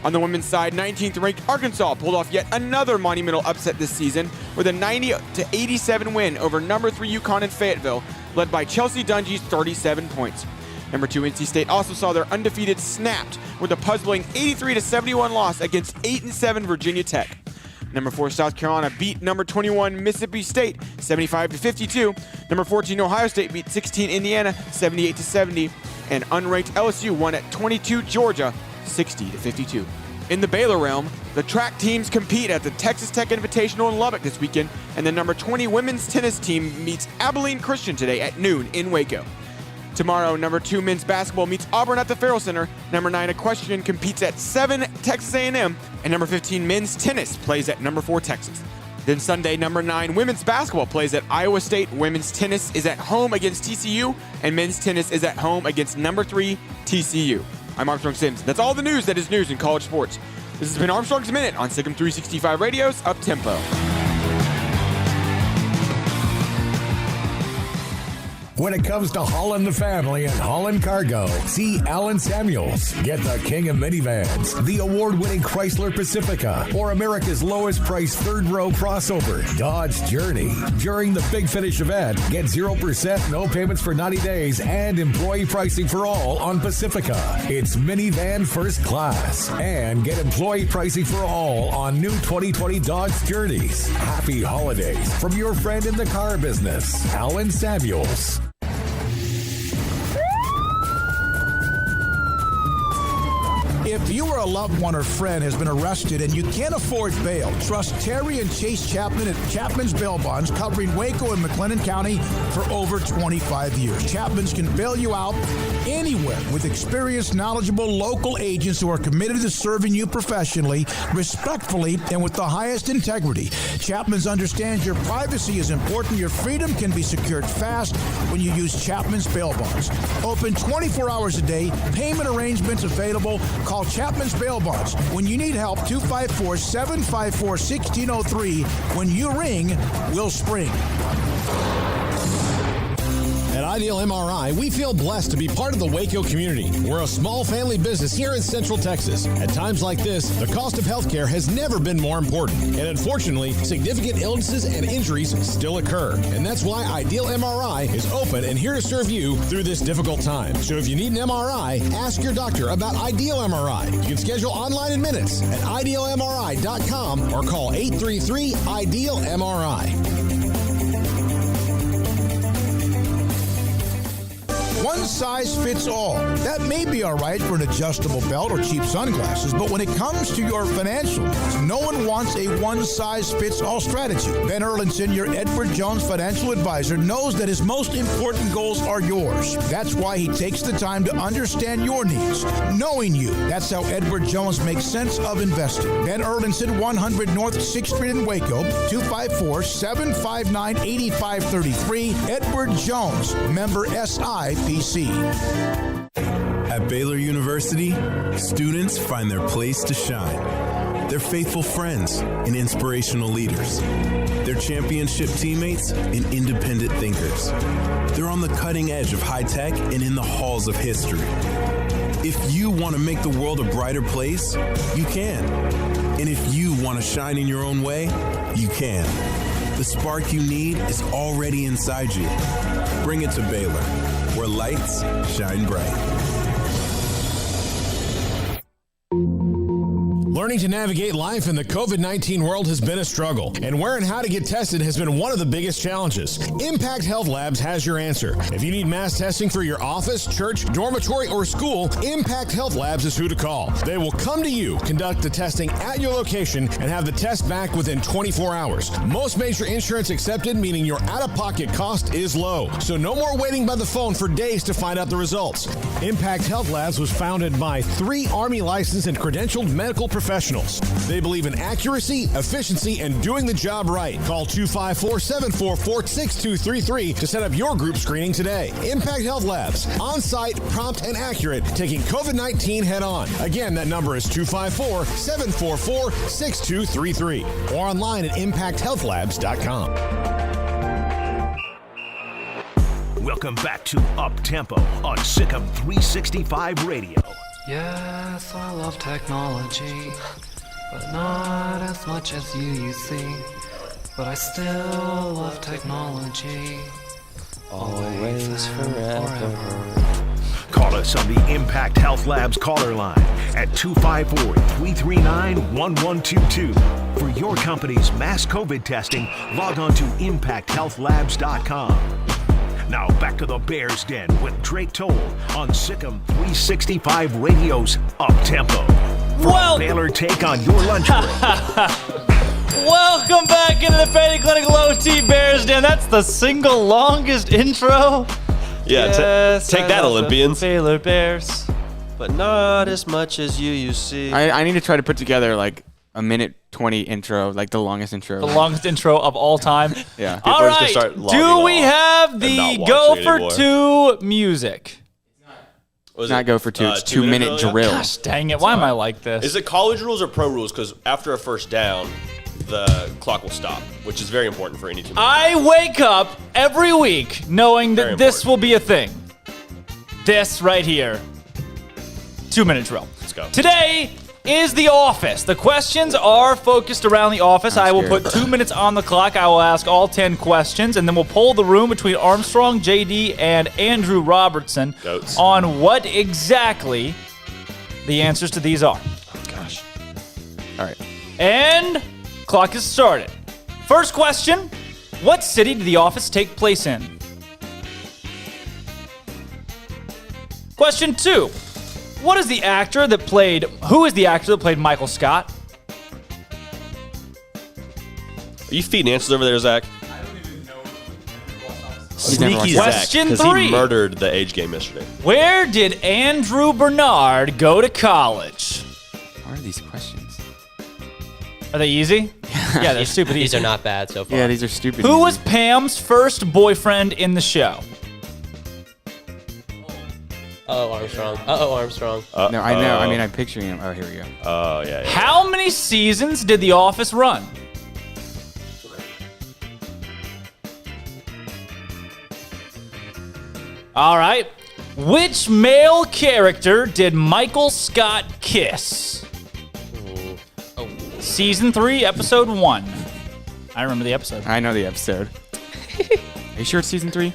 On the women's side, 19th ranked Arkansas pulled off yet another monumental upset this season with a 90-87 win over number 3 UConn in Fayetteville, led by Chelsea Dungy's 37 points. Number 2 NC State also saw their undefeated snapped with a puzzling 83-71 loss against 8-7 Virginia Tech. Number 4 South Carolina beat number 21 Mississippi State 75-52. Number 14 Ohio State beat 16 Indiana 78-70, and unranked LSU won at 22 Georgia 60-52. In the Baylor realm, the track teams compete at the Texas Tech Invitational in Lubbock this weekend, and the number 20 women's tennis team meets Abilene Christian today at noon in Waco. Tomorrow, number 2 men's basketball meets Auburn at the Farrell Center. Number 9 Equestrian competes at 7 Texas A&M, and number 15 men's tennis plays at number 4 Texas. Then Sunday, number 9 women's basketball plays at Iowa State. Women's tennis is at home against TCU, and men's tennis is at home against number 3 TCU. I'm Armstrong Sims. That's all the news that is news in college sports. This has been Armstrong's Minute on SicEm365 Radio's Up Tempo. When it comes to hauling the family and hauling cargo, see Alan Samuels. Get the king of minivans, the award-winning Chrysler Pacifica, or America's lowest price third-row crossover, Dodge Journey. During the Big Finish event, get 0%, no payments for 90 days, and employee pricing for all on Pacifica. It's minivan first class. And get employee pricing for all on new 2020 Dodge Journeys. Happy holidays from your friend in the car business, Alan Samuels. If you or a loved one or friend has been arrested and you can't afford bail, trust Terry and Chase Chapman at Chapman's Bail Bonds, covering Waco and McLennan County for over 25 years. Chapman's can bail you out anywhere with experienced, knowledgeable local agents who are committed to serving you professionally, respectfully, and with the highest integrity. Chapman's understands your privacy is important. Your freedom can be secured fast when you use Chapman's Bail Bonds. Open 24 hours a day. Payment arrangements available. Call Chapman's Bail Bonds. When you need help, 254-754-1603. When you ring, we'll spring. At Ideal MRI, we feel blessed to be part of the Waco community. We're a small family business here in Central Texas. At times like this, the cost of healthcare has never been more important. And unfortunately, significant illnesses and injuries still occur. And that's why Ideal MRI is open and here to serve you through this difficult time. So if you need an MRI, ask your doctor about Ideal MRI. You can schedule online in minutes at idealmri.com or call 833-IDEAL-MRI. One size fits all. That may be all right for an adjustable belt or cheap sunglasses, but when it comes to your financial needs, no one wants a one-size-fits-all strategy. Ben Erlinson, your Edward Jones financial advisor, knows that his most important goals are yours. That's why he takes the time to understand your needs, knowing you. That's how Edward Jones makes sense of investing. Ben Erlinson, 100 North 6th Street in Waco, 254-759-8533. Edward Jones, member SIPC. At At Baylor University, students find their place to shine. They're faithful friends and inspirational leaders. They're championship teammates and independent thinkers. They're on the cutting edge of high tech and in the halls of history. If you want to make the world a brighter place, you can. And if you want to shine in your own way, you can. The spark you need is already inside you. Bring it to Baylor, where lights shine bright. Learning to navigate life in the COVID-19 world has been a struggle, and where and how to get tested has been one of the biggest challenges. Impact Health Labs has your answer. If you need mass testing for your office, church, dormitory, or school, Impact Health Labs is who to call. They will come to you, conduct the testing at your location, and have the test back within 24 hours. Most major insurance accepted, meaning your out-of-pocket cost is low. So no more waiting by the phone for days to find out the results. Impact Health Labs was founded by 3 Army licensed and credentialed medical professionals. They believe in accuracy, efficiency, and doing the job right. Call 254-744-6233 to set up your group screening today. Impact Health Labs, on-site, prompt, and accurate, taking COVID-19 head-on. Again, that number is 254-744-6233 or online at impacthealthlabs.com. Welcome back to Up Tempo on SicEm365 Radio. Yes, I love technology, but not as much as you see. But I still love technology. Always, forever. Call us on the Impact Health Labs caller line at 254-339-1122. For your company's mass COVID testing, log on to impacthealthlabs.com. Now back to the Bears Den with Drake Toll on SicEm365 Radio's Up Tempo. From Baylor Take on your lunch break. Welcome back into the Fanny Clinic Low T Bears Den. That's the single longest intro. Yeah, yes, take that, Olympians. Baylor Bears. But not as much as you see. I need to try to put together like a minute 20 intro, like the longest intro. The longest intro of all time. Yeah. All right. Do we have the Go for 2 music? It's not Go for 2. It's 2-minute drill. Gosh dang it. Why am I like this? Is it college rules or pro rules? Because after a first down, the clock will stop, which is very important for any team. I wake up every week knowing that this will be a thing. This right here. 2-minute drill. Let's go. Today is The Office. The questions are focused around The Office. I will put 2 minutes on the clock. I will ask all 10 questions, and then we'll poll the room between Armstrong, J.D., and Andrew Robertson on what exactly the answers to these are. Oh, gosh. All right. And clock is started. First question, what city did The Office take place in? Question 2. Who is the actor that played Michael Scott? Are you feeding answers over there, Zach? I don't even know. Sneaky Zach. Question 3. Because he murdered the age game yesterday. Where did Andrew Bernard go to college? What are these questions? Are they easy? Yeah, they're stupid easy. These are not bad so far. Yeah, these are stupid Who easy. was Pam's first boyfriend in the show? Armstrong. Armstrong. No, I know. I mean, I'm picturing him. Oh, here we go. Oh, yeah. How many seasons did The Office run? All right. Which male character did Michael Scott kiss? Season 3, episode 1. I remember the episode. I know the episode. Are you sure it's season 3?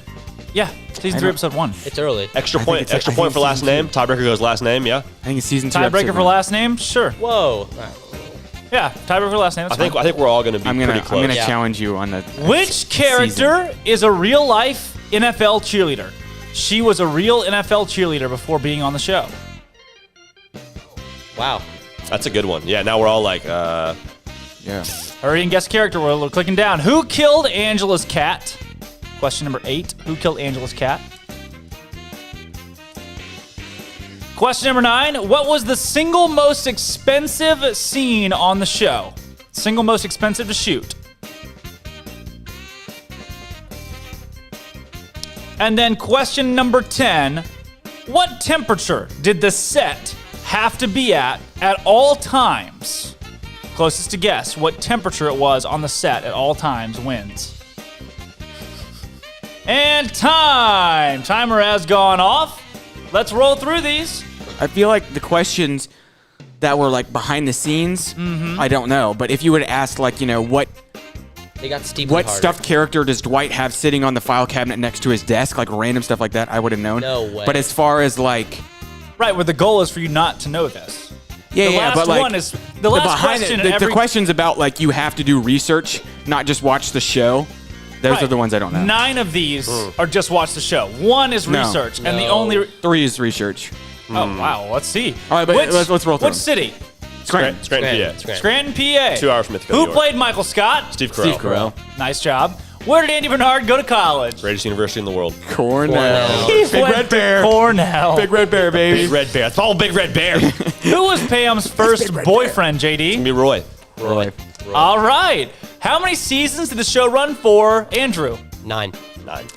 Yeah, season 3, episode 1. It's early. Extra point for last name. Tiebreaker goes last name, yeah? I think it's season 2. Tiebreaker for last name? Sure. Whoa. Yeah, tiebreaker for last name. I think we're all going to be pretty close. I'm going to challenge you on the Which character is a real-life NFL cheerleader? She was a real NFL cheerleader before being on the show. Wow. That's a good one. Yeah, now we're all like, yeah. Hurry and guess character. We're clicking down. Who killed Angela's cat? Question number 8. Who killed Angela's cat? Question number 9. What was the single most expensive scene on the show? Single most expensive to shoot. And then question number 10. What temperature did the set have to be at all times? Closest to guess what temperature it was on the set at all times wins. And time! Timer has gone off. Let's roll through these. I feel like the questions that were like behind the scenes, I don't know. But if you would ask like, what They got steeply what harder. stuffed character does Dwight have sitting on the file cabinet next to his desk, like random stuff like that, I would have known. No way. But as far as like... Right, where the goal is for you not to know this. Yeah, the last but like... one is the last question. The question's about like you have to do research, not just watch the show. Those are the ones I don't know. 9 of these are just watch the show. 1 is research, and the only 3 is research. Oh wow, let's see. All right, but let's roll through Which city? Scranton, PA. Scranton, PA. 2 hours from Ithaca, Who New York. played Michael Scott? Steve Carell. Nice job. Where did Andy Bernard go to college? Greatest university in the world. Cornell. He Big went Red Bear. Cornell. Big Red Bear, baby. Big Red Bear. It's all Big Red Bear. Who was Pam's first boyfriend, JD? It's gonna be Roy. All right. How many seasons did the show run for, Andrew? 9.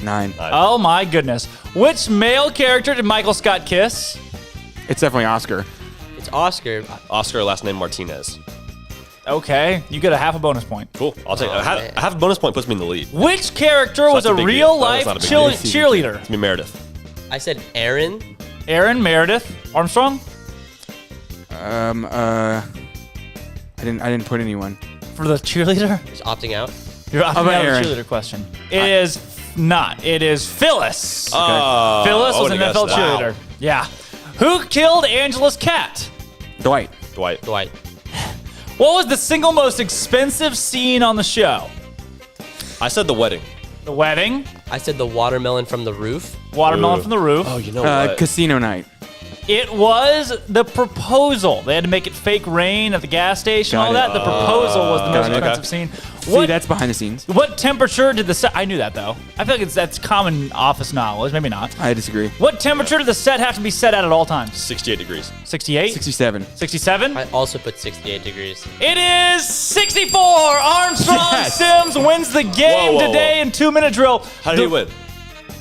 9. Oh my goodness. Which male character did Michael Scott kiss? It's definitely Oscar. It's Oscar. Oscar, last name Martinez. Okay, you get a half a bonus point. Cool. I'll take half a bonus point puts me in the lead. Which character was that's a a big real deal. life That's not a big deal. cheerleader? It's gonna be Meredith. I said Aaron. Aaron Meredith Armstrong? I didn't put anyone. For the cheerleader? Is opting out. You're opting about out of Aaron? the cheerleader question. It is not. It is Phyllis. Oh, Phyllis I was an would've NFL guessed that. cheerleader. Yeah. Who killed Angela's cat? Dwight. Dwight. What was the single most expensive scene on the show? I said the wedding. The wedding. I said the watermelon from the roof. Watermelon from the roof. Oh, you know what? Casino night. It was the proposal. They had to make it fake rain at the gas station. Got All it. that. The proposal was the most Got it. expensive scene. See, that's behind the scenes. What temperature did the set? I knew that though. I feel like that's common office knowledge. Maybe not. I disagree. What temperature did the set have to be set at all times? 68 degrees. 68? 67. 67? I also put 68 degrees. It is 64. Armstrong Sims wins the game Whoa, whoa, today whoa. in 2-minute drill. How did he win?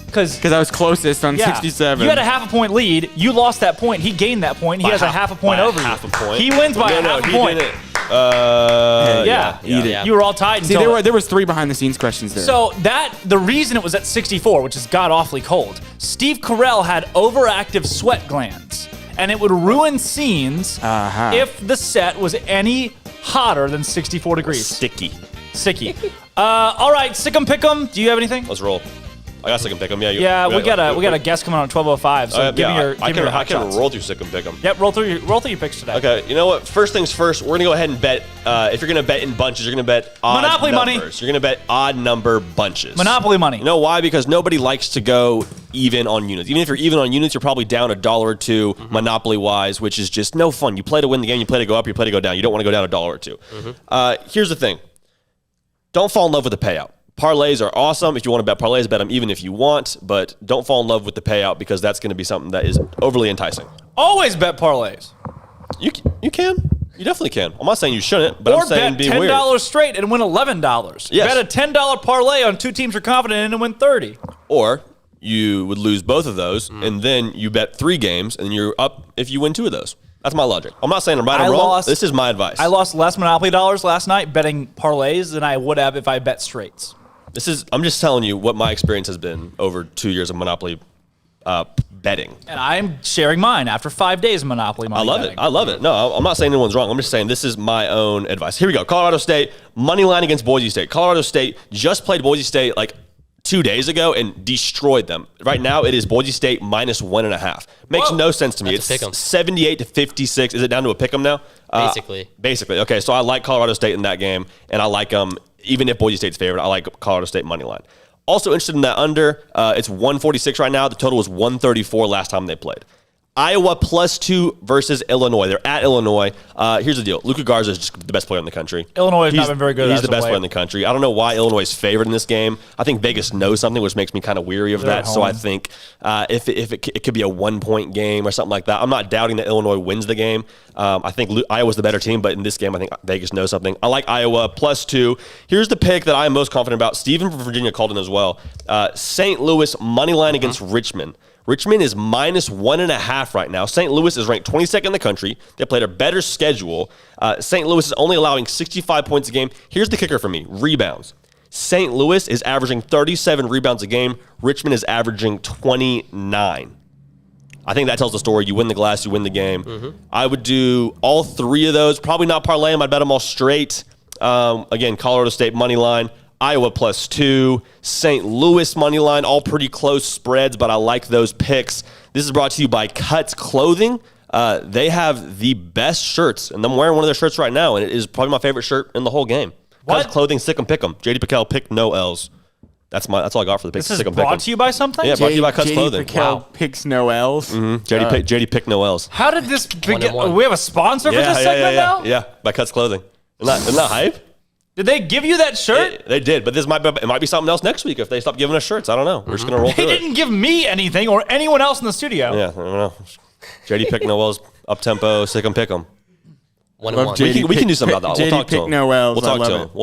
Because I was closest on 67. You had a half a point lead. You lost that point. He gained that point. He has a half a point over you. Half a point. He wins by a half a point. Didn't. Yeah. You were all tied. See, until there was 3 behind the scenes questions there. So the reason it was at 64, which is god awfully cold, Steve Carell had overactive sweat glands, and it would ruin scenes if the set was any hotter than 64 degrees. Sticky. All right, SicEm Pick'em. Do you have anything? Let's roll. I got Sick 'em Pick'em. Yeah, we got a guest coming on at 12:05. So give me your I hot can shots. roll through Sick 'em Pick'em. Yep, roll through your picks today. Okay, you know what? First things first, we're gonna go ahead and bet. If you're gonna bet in bunches, you're gonna bet odd Monopoly money. numbers. You're gonna bet odd number bunches. Monopoly money. You know why? Because nobody likes to go even on units. Even if you're even on units, you're probably down $1 or $2 Monopoly wise, which is just no fun. You play to win the game. You play to go up. You play to go down. You don't want to go down $1 or $2. Here's the thing. Don't fall in love with the payout. Parlays are awesome. If you want to bet parlays, bet them even if you want, but don't fall in love with the payout because that's going to be something that is overly enticing. Always bet parlays. You can. You definitely can. I'm not saying you shouldn't, but Or I'm saying bet be $10 weird. straight and win $11. Yes. Bet a $10 parlay on 2 teams you're confident in and win 30. Or you would lose both of those, and then you bet 3 games, and you're up if you win 2 of those. That's my logic. I'm not saying I'm right or wrong. This is my advice. I lost less Monopoly dollars last night betting parlays than I would have if I bet straights. I'm just telling you what my experience has been over 2 years of Monopoly betting. And I'm sharing mine after 5 days of Monopoly money I love betting. it. I love it. No, I'm not saying anyone's wrong. I'm just saying this is my own advice. Here we go. Colorado State, money line against Boise State. Colorado State just played Boise State like 2 days ago and destroyed them. Right now, it is Boise State minus 1.5. Makes no sense to me. That's a pick'em. It's 78-56. Is it down to a pick'em now? Basically. Okay, so I like Colorado State in that game, and I like them, even if Boise State's favored, I like Colorado State money line. Also interested in that under. It's 146 right now. The total was 134 last time they played. Iowa +2 versus Illinois. They're at Illinois. Here's the deal. Luka Garza is just the best player in the country. Illinois has not been very good. He's the best player in the country. I don't know why Illinois is favored in this game. I think Vegas knows something, which makes me kind of weary of They're that. at So I home. think if it could be a 1-point game or something like that. I'm not doubting that Illinois wins the game. I think Iowa's the better team, but in this game, I think Vegas knows something. I like Iowa +2. Here's the pick that I am most confident about. Steven from Virginia called in as well. St. Louis money line against Richmond. Richmond is -1.5 right now. St. Louis is ranked 22nd in the country. They played a better schedule. St. Louis is only allowing 65 points a game. Here's the kicker for me, rebounds. St. Louis is averaging 37 rebounds a game. Richmond is averaging 29. I think that tells the story. You win the glass, you win the game. I would do all three of those. Probably not parlay them. I'd bet them all straight. Again, Colorado State money line, Iowa +2, St. Louis money line, all pretty close spreads, but I like those picks. This is brought to you by Cuts Clothing. They have the best shirts, and I'm wearing one of their shirts right now, and it is probably my favorite shirt in the whole game. Cuts Clothing, SicEm Pick'em. JD Pickell, pick no L's. That's all I got for the picks. This is brought to you by something? Yeah, brought to you by Cuts Clothing. Pickell picks no L's. JD pick no L's. How did this begin? We have a sponsor for this segment now? Yeah, by Cuts Clothing. Isn't that hype? Did they give you that shirt? They did, but it might be something else next week if they stop giving us shirts. I don't know. We're just going to roll through it. They didn't give me anything or anyone else in the studio. Yeah, I don't know. JD pick no L's, up-tempo, SicEm Pick'em. 1-1. We can do something about that. JD We'll talk to pick him. no L's. We'll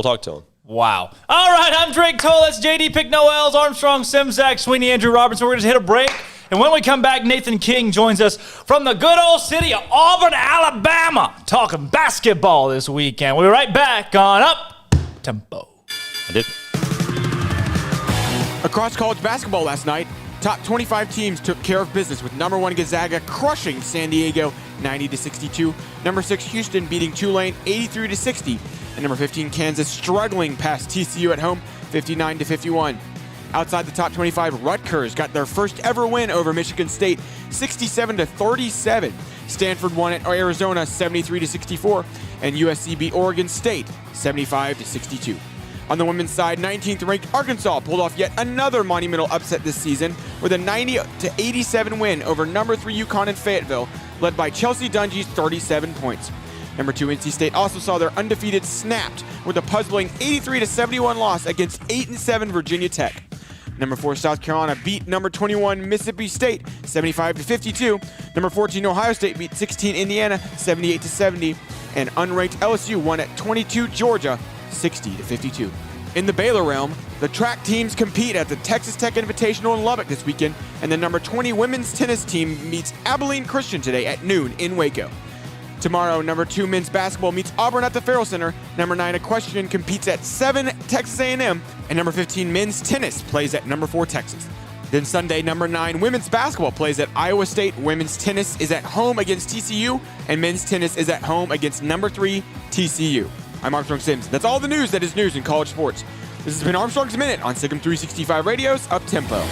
talk to him. Wow. All right, I'm Drake Toll. That's JD Pick Noels, Armstrong Sims, Zach Sweeney, Andrew Robertson. We're going to hit a break. And when we come back, Nathan King joins us from the good old city of Auburn, Alabama, talking basketball this weekend. We'll be right back on Up Tempo. I did. Across college basketball last night, top 25 teams took care of business with number 1 Gonzaga crushing San Diego 90-62, number 6 Houston beating Tulane 83-60, and number 15 Kansas struggling past TCU at home 59-51. Outside the top 25, Rutgers got their first ever win over Michigan State 67-37. Stanford won at Arizona 73-64, and USC beat Oregon State 75-62. On the women's side, 19th ranked Arkansas pulled off yet another monumental upset this season with a 90-87 win over number 3 UConn in Fayetteville, led by Chelsea Dungy's 37 points. Number 2 NC State also saw their undefeated snapped with a puzzling 83-71 loss against 8-7 Virginia Tech. Number 4 South Carolina beat number 21 Mississippi State 75-52. Number 14 Ohio State beat 16 Indiana 78-70, and unranked LSU won at 22 Georgia 60-52. In the Baylor realm, the track teams compete at the Texas Tech Invitational in Lubbock this weekend, and the number 20 women's tennis team meets Abilene Christian today at noon in Waco. Tomorrow, number 2 men's basketball meets Auburn at the Farrell Center. Number 9 Equestrian competes at 7 Texas A&M, and number 15 men's tennis plays at number 4 Texas. Then Sunday, number 9 women's basketball plays at Iowa State. Women's tennis is at home against TCU, and men's tennis is at home against number 3 TCU. I'm Armstrong Sims. That's all the news that is news in college sports. This has been Armstrong's Minute on SicEm365 Radio's Up Tempo.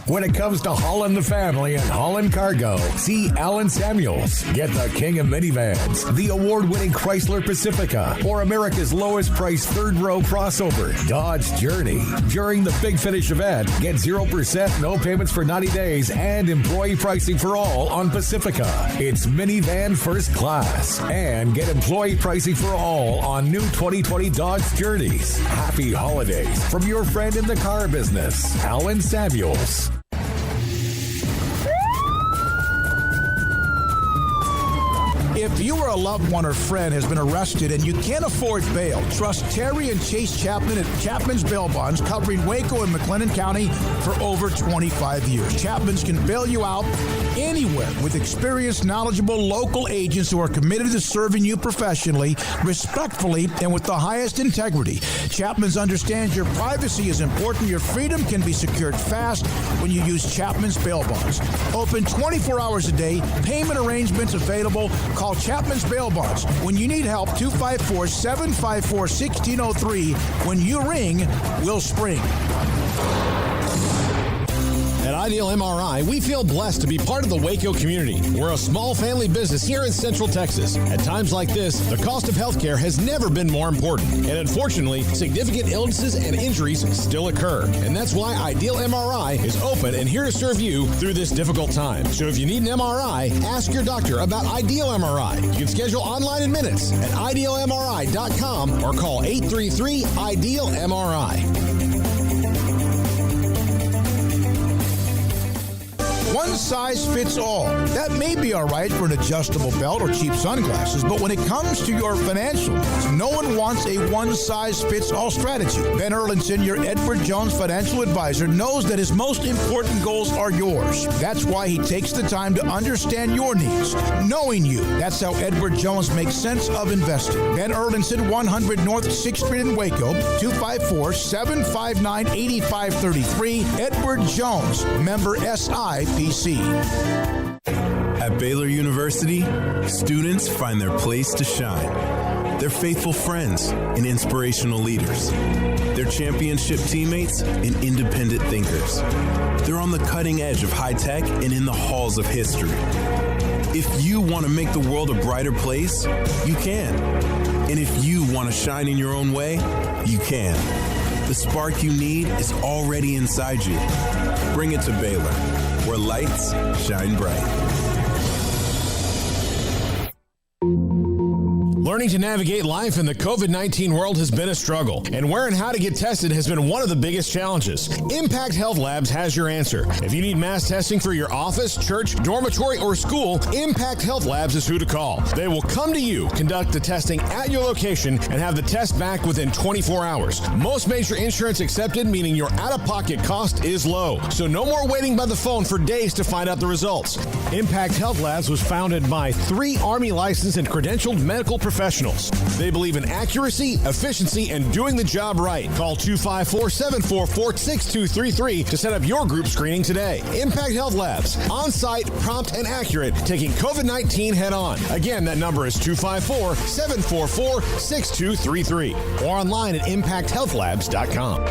When it comes to hauling the family and hauling cargo, see Alan Samuels. Get the king of minivans, the award-winning Chrysler Pacifica, or America's lowest price third-row crossover, Dodge Journey. During the Big Finish event, get 0%, no payments for 90 days, and employee pricing for all on Pacifica. It's minivan first class. And get employee pricing for all on new 2020 Dodge Journeys. Happy holidays from your friend in the car business, Alan Samuels. If you or a loved one or friend has been arrested and you can't afford bail, trust Terry and Chase Chapman at Chapman's Bail Bonds, covering Waco and McLennan County for over 25 years. Chapman's can bail you out anywhere with experienced, knowledgeable local agents who are committed to serving you professionally, respectfully, and with the highest integrity. Chapman's understands your privacy is important. Your freedom can be secured fast when you use Chapman's Bail Bonds. Open 24 hours a day. Payment arrangements available. Call Chapman's Bail Bonds. When you need help, 254-754-1603. When you ring, we'll spring. At Ideal MRI, we feel blessed to be part of the Waco community. We're a small family business here in Central Texas. At times like this, the cost of healthcare has never been more important. And unfortunately, significant illnesses and injuries still occur. And that's why Ideal MRI is open and here to serve you through this difficult time. So if you need an MRI, ask your doctor about Ideal MRI. You can schedule online in minutes at idealmri.com or call 833-IDEAL-MRI. One size fits all. That may be all right for an adjustable belt or cheap sunglasses, but when it comes to your financial needs, no one wants a one-size-fits-all strategy. Ben Erlinson, your Edward Jones financial advisor, knows that his most important goals are yours. That's why he takes the time to understand your needs, knowing you. That's how Edward Jones makes sense of investing. Ben Erlinson, 100 North 6th Street in Waco, 254-759-8533. Edward Jones, member SIPC. At Baylor University, students find their place to shine. They're faithful friends and inspirational leaders. They're championship teammates and independent thinkers. They're on the cutting edge of high tech and in the halls of history. If you want to make the world a brighter place, you can. And if you want to shine in your own way, you can. The spark you need is already inside you. Bring it to Baylor, where lights shine bright. Learning to navigate life in the COVID-19 world has been a struggle, and where and how to get tested has been one of the biggest challenges. Impact Health Labs has your answer. If you need mass testing for your office, church, dormitory, or school, Impact Health Labs is who to call. They will come to you, conduct the testing at your location, and have the test back within 24 hours. Most major insurance accepted, meaning your out-of-pocket cost is low. So no more waiting by the phone for days to find out the results. Impact Health Labs was founded by 3 Army licensed and credentialed medical professionals. They believe in accuracy, efficiency, and doing the job right. Call 254-744-6233 to set up your group screening today. Impact Health Labs, on-site, prompt, and accurate, taking COVID-19 head-on. Again, that number is 254-744-6233 or online at impacthealthlabs.com.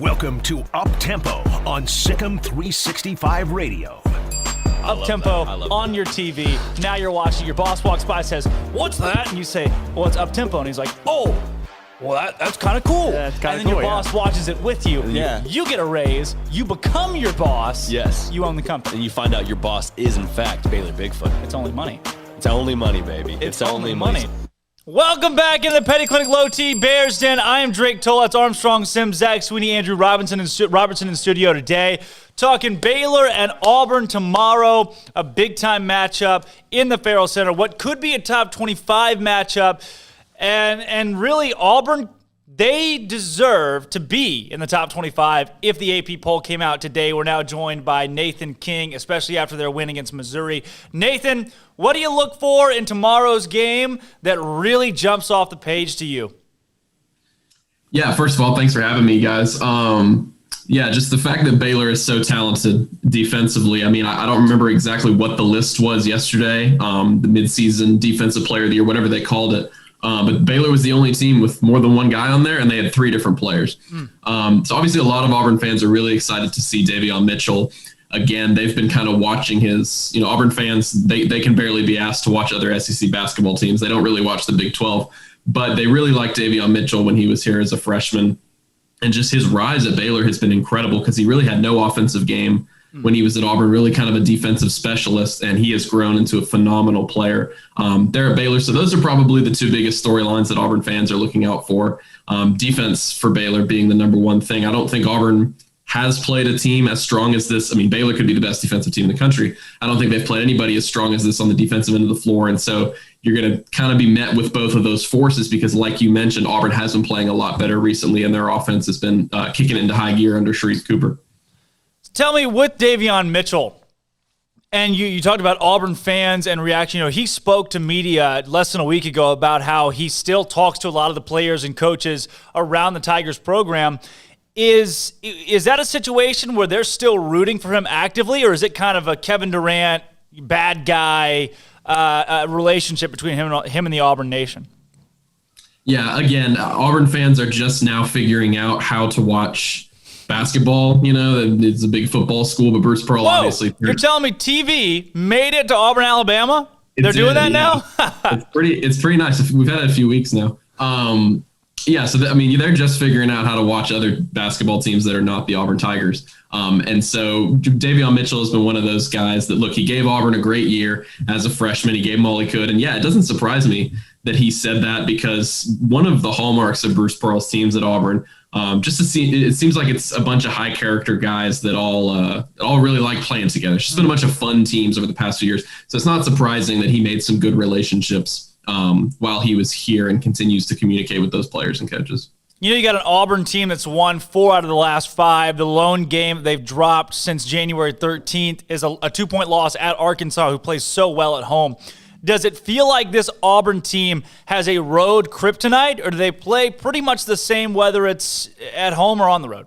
Welcome to Up Tempo on SicEm365 Radio. Up tempo on your TV. Now you're watching. Your boss walks by, says, "What's that?" And you say, "Well, it's up tempo." And he's like, "Oh, well, that's kind of cool." Yeah, it's kinda and then cool, your boss watches it with you. Yeah. You get a raise. You become your boss. Yes. You own the company. And you find out your boss is, in fact, Baylor Bigfoot. It's only money. It's only money, baby. It's only money. Welcome back into the Petty Clinic Low T Bears Den. I am Drake Toll. That's Armstrong, Sims, Zach Sweeney, Andrew Robertson in studio today. Talking Baylor and Auburn tomorrow. A big-time matchup in the Farrell Center. What could be a top 25 matchup. And really, Auburn, they deserve to be in the top 25 if the AP poll came out today. We're now joined by Nathan King, especially after their win against Missouri. Nathan, what do you look for in tomorrow's game that really jumps off the page to you? Yeah, first of all, thanks for having me, guys. Just the fact that Baylor is so talented defensively. I mean, I don't remember exactly what the list was yesterday, the midseason defensive player of the year, whatever they called it. But Baylor was the only team with more than one guy on there, and they had 3 different players. So obviously a lot of Auburn fans are really excited to see Davion Mitchell. Again, they've been kind of watching his, Auburn fans, they can barely be asked to watch other SEC basketball teams. They don't really watch the Big 12, but they really liked Davion Mitchell when he was here as a freshman. And just his rise at Baylor has been incredible because he really had no offensive game when he was at Auburn, really kind of a defensive specialist, and he has grown into a phenomenal player there at Baylor. So those are probably the 2 biggest storylines that Auburn fans are looking out for. Defense for Baylor being the number one thing. I don't think Auburn has played a team as strong as this. I mean, Baylor could be the best defensive team in the country. I don't think they've played anybody as strong as this on the defensive end of the floor. And so you're going to kind of be met with both of those forces because, like you mentioned, Auburn has been playing a lot better recently, and their offense has been kicking into high gear under Sharife Cooper. Tell me, with Davion Mitchell, and you talked about Auburn fans and reaction. He spoke to media less than a week ago about how he still talks to a lot of the players and coaches around the Tigers program. Is that a situation where they're still rooting for him actively, or is it kind of a Kevin Durant bad guy relationship between him and the Auburn Nation? Yeah, again, Auburn fans are just now figuring out how to watch basketball. It's a big football school, but Bruce Pearl obviously. You're telling me TV made it to Auburn, Alabama? They're doing that now? It's pretty nice. We've had it a few weeks now. Yeah, so they're just figuring out how to watch other basketball teams that are not the Auburn Tigers. And so Davion Mitchell has been one of those guys that, look, he gave Auburn a great year as a freshman. He gave them all he could. And yeah, it doesn't surprise me that he said that, because one of the hallmarks of Bruce Pearl's teams at Auburn, it seems like it's a bunch of high character guys that all really like playing together. It's just been a bunch of fun teams over the past few years. So it's not surprising that he made some good relationships while he was here and continues to communicate with those players and coaches. You know, you got an Auburn team that's won 4 out of the last 5. The lone game they've dropped since January 13th is a 2-point loss at Arkansas, who plays so well at home. Does it feel like this Auburn team has a road kryptonite, or do they play pretty much the same whether it's at home or on the road?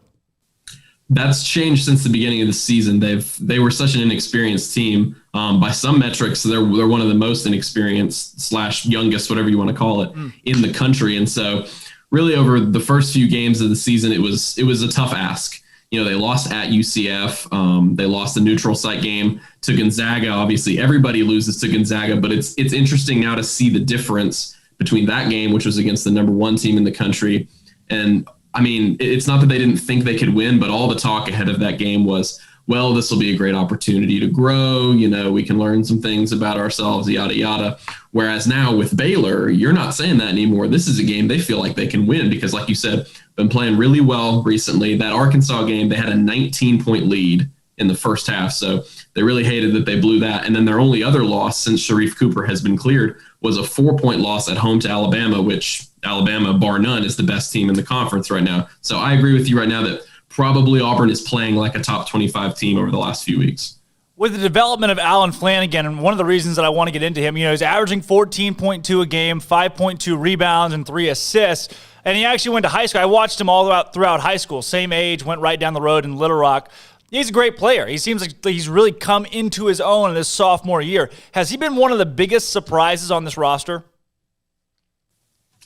That's changed since the beginning of the season. They were such an inexperienced team. By some metrics, they're one of the most inexperienced / youngest, whatever you want to call it, in the country. And so really over the first few games of the season, it was a tough ask. You know, they lost at UCF. They lost the neutral site game to Gonzaga. Obviously, everybody loses to Gonzaga, but it's interesting now to see the difference between that game, which was against the number 1 team in the country. And I mean, it's not that they didn't think they could win, but all the talk ahead of that game was, well, this will be a great opportunity to grow. You know, we can learn some things about ourselves, yada, yada. Whereas now with Baylor, you're not saying that anymore. This is a game they feel like they can win because, like you said, been playing really well recently. That Arkansas game, they had a 19-point lead in the first half. So they really hated that they blew that. And then their only other loss since Sharif Cooper has been cleared was a 4-point loss at home to Alabama, which Alabama, bar none, is the best team in the conference right now. So I agree with you right now that probably Auburn is playing like a top 25 team over the last few weeks. With the development of Alan Flanagan, and one of the reasons that I want to get into him, you know, he's averaging 14.2 a game, 5.2 rebounds, and 3 assists. And he actually went to high school. I watched him all throughout high school. Same age, went right down the road in Little Rock. He's a great player. He seems like he's really come into his own in his sophomore year. Has he been one of the biggest surprises on this roster?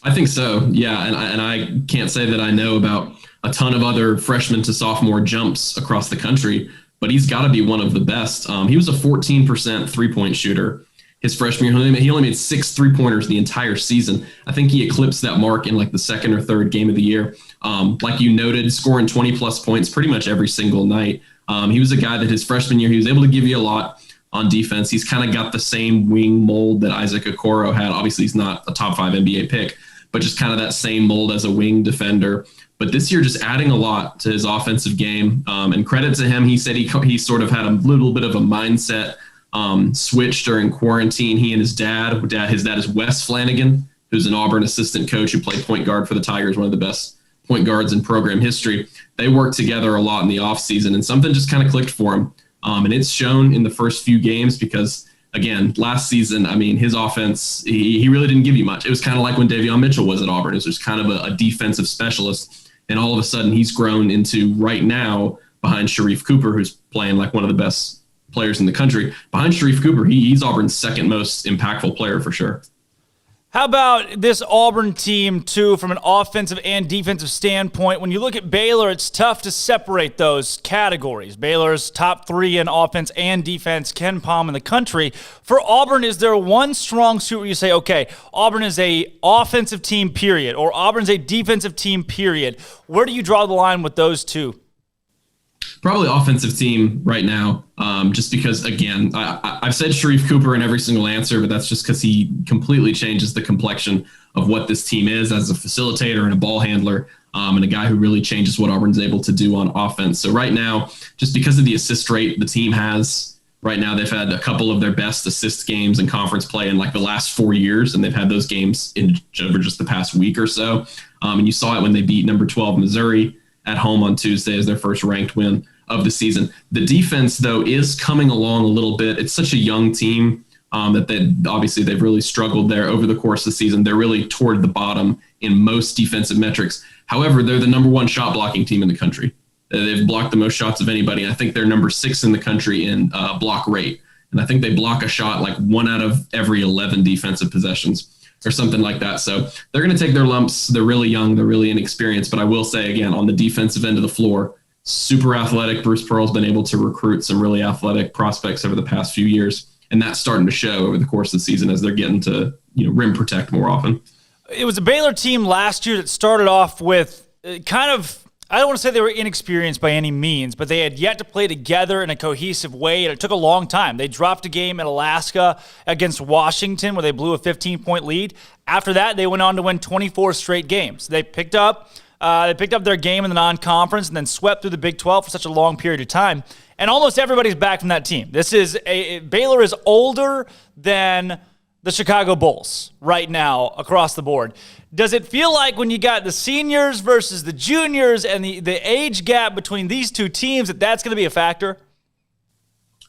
I think so, yeah. And I can't say that I know about a ton of other freshman to sophomore jumps across the country, but he's got to be one of the best. He was a 14% three-point shooter his freshman year. He only made 6 3-pointers the entire season. I think he eclipsed that mark in like the second or third game of the year. Like you noted, scoring 20-plus points pretty much every single night. He was a guy that his freshman year, he was able to give you a lot on defense. He's kind of got the same wing mold that Isaac Okoro had. Obviously, he's not a top 5 NBA pick, but just kind of that same mold as a wing defender. But this year, just adding a lot to his offensive game. And credit to him, he said he sort of had a little bit of a mindset switch during quarantine. He and his dad is Wes Flanagan, who's an Auburn assistant coach who played point guard for the Tigers, one of the best point guards in program history. They worked together a lot in the offseason, and something just kind of clicked for him. And it's shown in the first few games because, again, last season, I mean, his offense, he really didn't give you much. It was kind of like when Davion Mitchell was at Auburn. It was just kind of a defensive specialist. And all of a sudden, he's grown into, right now, behind Sharif Cooper, who's playing like one of the best players in the country. Behind Sharif Cooper, he's Auburn's second most impactful player for sure. How about this Auburn team, too, from an offensive and defensive standpoint? When you look at Baylor, it's tough to separate those categories. Baylor's top 3 in offense and defense, Ken Palm in the country. For Auburn, is there one strong suit where you say, okay, Auburn is a offensive team, period, or Auburn's a defensive team, period? Where do you draw the line with those two? Probably offensive team right now, just because, again, I've said Sharif Cooper in every single answer, but that's just because he completely changes the complexion of what this team is as a facilitator and a ball handler, and a guy who really changes what Auburn's able to do on offense. So right now, just because of the assist rate the team has right now, they've had a couple of their best assist games in conference play in like the last 4 years, and they've had those games over just the past week or so. And you saw it when they beat number 12 Missouri at home on Tuesday as their first ranked win of the season. The defense, though, is coming along a little bit. It's such a young team that they've really struggled there over the course of the season. They're really toward the bottom in most defensive metrics. However, they're the number 1 shot blocking team in the country. They've blocked the most shots of anybody. I think they're number 6 in the country in block rate. And I think they block a shot like 1 out of every 11 defensive possessions or something like that. So they're going to take their lumps. They're really young. They're really inexperienced. But I will say, again, on the defensive end of the floor, super athletic. Bruce Pearl's been able to recruit some really athletic prospects over the past few years, and that's starting to show over the course of the season as they're getting to rim protect more often. It was a Baylor team last year that started off with kind of, I don't want to say they were inexperienced by any means, but they had yet to play together in a cohesive way, and it took a long time. They dropped a game in Alaska against Washington where they blew a 15-point lead. After that, they went on to win 24 straight games. They picked up their game in the non-conference and then swept through the Big 12 for such a long period of time. And almost everybody's back from that team. Baylor is older than the Chicago Bulls right now across the board. Does it feel like when you got the seniors versus the juniors and the age gap between these two teams that's going to be a factor?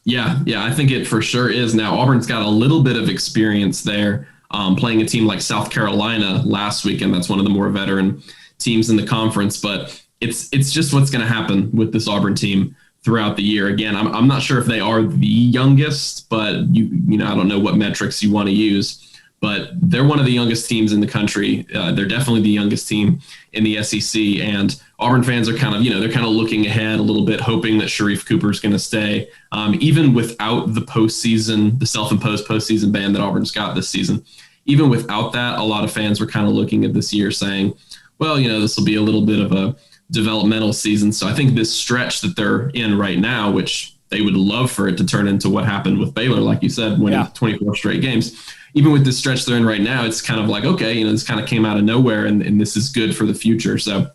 Yeah, I think it for sure is. Now, Auburn's got a little bit of experience there playing a team like South Carolina last week, and that's one of the more veteran teams in the conference. But it's just what's going to happen with this Auburn team throughout the year. Again, I'm not sure if they are the youngest, but I don't know what metrics you want to use. But they're one of the youngest teams in the country. They're definitely the youngest team in the SEC. And Auburn fans are kind of, they're kind of looking ahead a little bit, hoping that Sharif Cooper's going to stay. Even without the postseason, the self-imposed postseason ban that Auburn's got this season, even without that, a lot of fans were kind of looking at this year saying, well, this will be a little bit of a developmental season. So I think this stretch that they're in right now, which they would love for it to turn into what happened with Baylor, like you said, winning 24 straight games. Even with this stretch they're in right now, it's kind of like, okay, this kind of came out of nowhere and this is good for the future. So,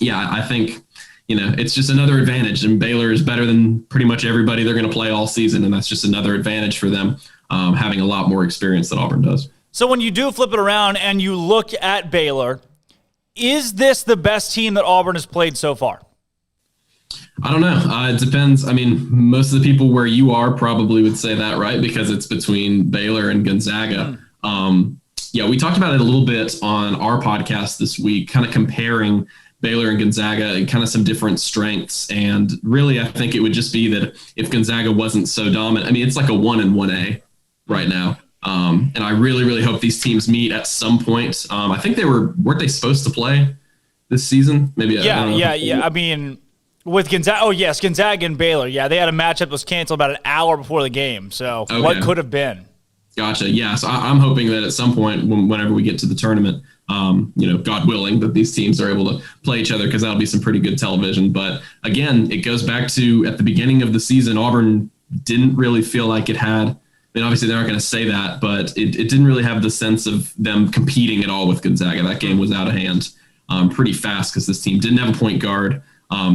yeah, I think, it's just another advantage. And Baylor is better than pretty much everybody they're going to play all season. And that's just another advantage for them, having a lot more experience than Auburn does. So when you do flip it around and you look at Baylor, is this the best team that Auburn has played so far? I don't know. It depends. I mean, most of the people where you are probably would say that, right? Because it's between Baylor and Gonzaga. We talked about it a little bit on our podcast this week, kind of comparing Baylor and Gonzaga and kind of some different strengths. And really, I think it would just be that if Gonzaga wasn't so dominant, it's like a 1 and 1A right now. And I really, really hope these teams meet at some point. I think weren't they supposed to play this season? Maybe. Yeah. With Gonzaga, Gonzaga and Baylor. Yeah, they had a matchup that was canceled about an hour before the game. So What could have been? Gotcha. Yeah, so I'm hoping that at some point, whenever we get to the tournament, God willing, that these teams are able to play each other because that'll be some pretty good television. But again, it goes back to at the beginning of the season, Auburn didn't really feel like it had. Obviously, they're not going to say that, but it didn't really have the sense of them competing at all with Gonzaga. That game was out of hand pretty fast because this team didn't have a point guard.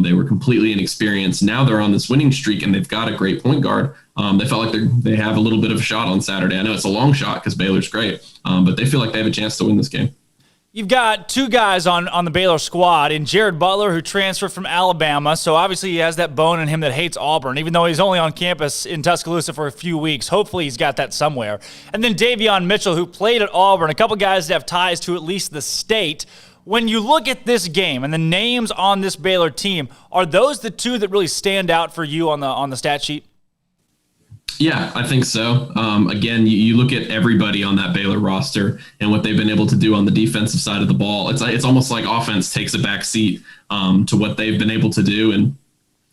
They were completely inexperienced. Now they're on this winning streak, and they've got a great point guard. They felt like they have a little bit of a shot on Saturday. I know it's a long shot because Baylor's great, but they feel like they have a chance to win this game. You've got two guys on the Baylor squad, in Jared Butler, who transferred from Alabama, so obviously he has that bone in him that hates Auburn, even though he's only on campus in Tuscaloosa for a few weeks. Hopefully he's got that somewhere. And then Davion Mitchell, who played at Auburn, a couple guys that have ties to at least the state. When you look at this game and the names on this Baylor team, are those the two that really stand out for you on the stat sheet? Yeah, I think so. Again, you look at everybody on that Baylor roster and what they've been able to do on the defensive side of the ball. It's almost like offense takes a back seat to what they've been able to do. And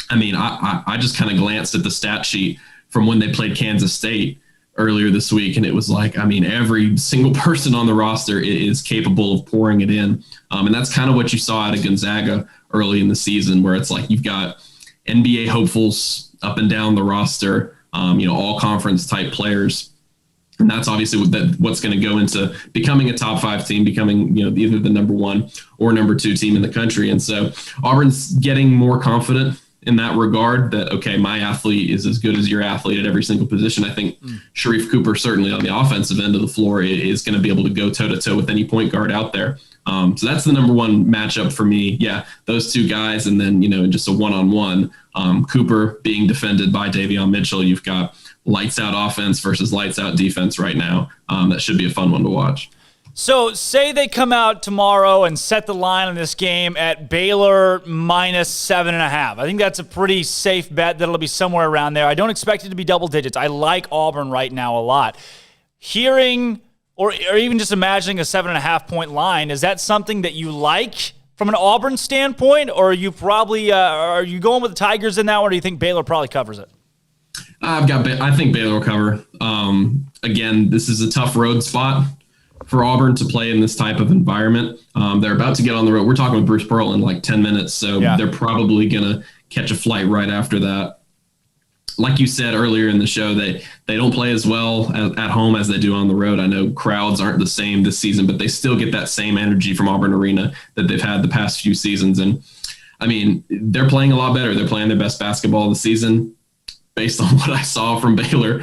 I just kind of glanced at the stat sheet from when they played Kansas State earlier this week, and it was like, every single person on the roster is capable of pouring it in. And that's kind of what you saw out of Gonzaga early in the season, where it's like you've got NBA hopefuls up and down the roster, all conference type players. And that's obviously what's going to go into becoming a top 5 team, becoming, either the number 1 or number 2 team in the country. And so Auburn's getting more confident in that regard, that, okay, my athlete is as good as your athlete at every single position. I think Sharif Cooper, certainly on the offensive end of the floor, is going to be able to go toe-to-toe with any point guard out there. So that's the number 1 matchup for me. Yeah, those two guys, and then, just a one-on-one. Cooper being defended by Davion Mitchell. You've got lights-out offense versus lights-out defense right now. That should be a fun one to watch. So say they come out tomorrow and set the line on this game at Baylor minus 7.5. I think that's a pretty safe bet that it'll be somewhere around there. I don't expect it to be double digits. I like Auburn right now a lot. Hearing or even just imagining a 7.5 point line, is that something that you like from an Auburn standpoint, or are you probably are you going with the Tigers in that one, or do you think Baylor probably covers it? I think Baylor will cover. Again, this is a tough road spot for Auburn to play in this type of environment. They're about to get on the road. We're talking with Bruce Pearl in like 10 minutes, so they're probably going to catch a flight right after that. Like you said earlier in the show, they don't play as well at home as they do on the road. I know crowds aren't the same this season, but they still get that same energy from Auburn Arena that they've had the past few seasons. And I mean, they're playing a lot better. They're playing their best basketball of the season based on what I saw from Baylor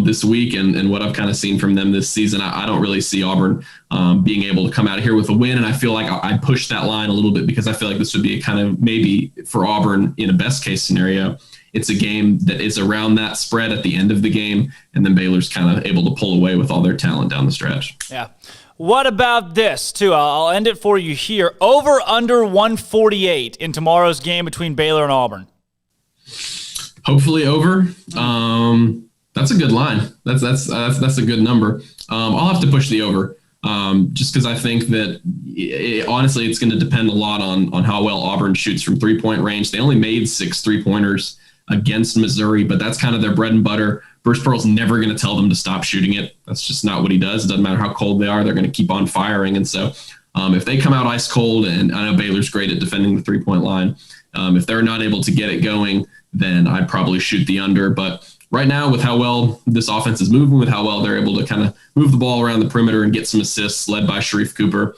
this week and what I've kind of seen from them this season. I don't really see Auburn being able to come out of here with a win. And I feel like I pushed that line a little bit because I feel like this would be a kind of maybe for Auburn in a best case scenario. It's a game that is around that spread at the end of the game, and then Baylor's kind of able to pull away with all their talent down the stretch. Yeah. What about this, too? I'll end it for you here. Over under 148 in tomorrow's game between Baylor and Auburn. Hopefully over. That's a good line. That's a good number. I'll have to push the over. Just because I think that honestly, it's going to depend a lot on how well Auburn shoots from 3-point range. They only made 6 3-pointers against Missouri, but that's kind of their bread and butter. Bruce Pearl's never going to tell them to stop shooting it. That's just not what he does. It doesn't matter how cold they are. They're going to keep on firing. And so if they come out ice cold, and I know Baylor's great at defending the 3-point line, if they're not able to get it going, then I'd probably shoot the under. But right now, with how well this offense is moving, with how well they're able to kind of move the ball around the perimeter and get some assists led by Sharif Cooper,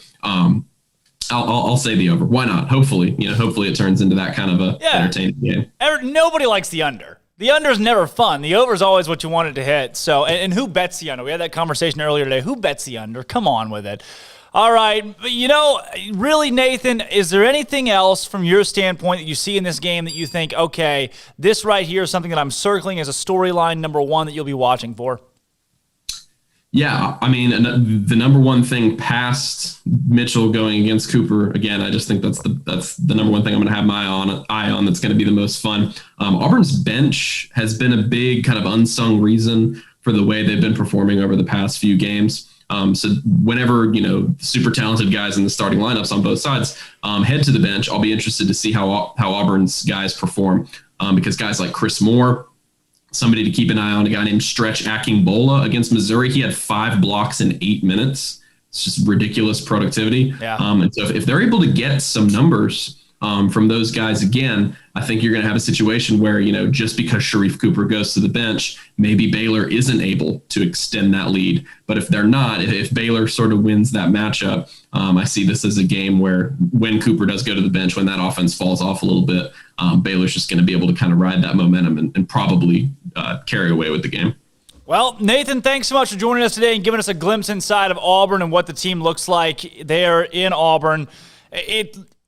I'll say the over. Why not? Hopefully it turns into that kind of a entertaining game. Nobody likes the under. The under is never fun. The over is always what you wanted to hit. So, and who bets the under? We had that conversation earlier today. Who bets the under? Come on with it. All right. But really, Nathan, is there anything else from your standpoint that you see in this game that you think, okay, this right here is something that I'm circling as a storyline number one that you'll be watching for? Yeah, I mean, the number one thing past Mitchell going against Cooper, again, I just think that's the number one thing I'm going to have my eye on that's going to be the most fun. Auburn's bench has been a big kind of unsung reason for the way they've been performing over the past few games. So whenever, super talented guys in the starting lineups on both sides head to the bench, I'll be interested to see how Auburn's guys perform because guys like Chris Moore, somebody to keep an eye on, a guy named Stretch Akingbola against Missouri. He had 5 blocks in 8 minutes. It's just ridiculous productivity. Yeah. And so if they're able to get some numbers from those guys again, I think you're going to have a situation where, just because Sharif Cooper goes to the bench, maybe Baylor isn't able to extend that lead. But if they're not, if Baylor sort of wins that matchup, I see this as a game where when Cooper does go to the bench, when that offense falls off a little bit, Baylor's just going to be able to kind of ride that momentum and probably carry away with the game. Well, Nathan, thanks so much for joining us today and giving us a glimpse inside of Auburn and what the team looks like there in Auburn.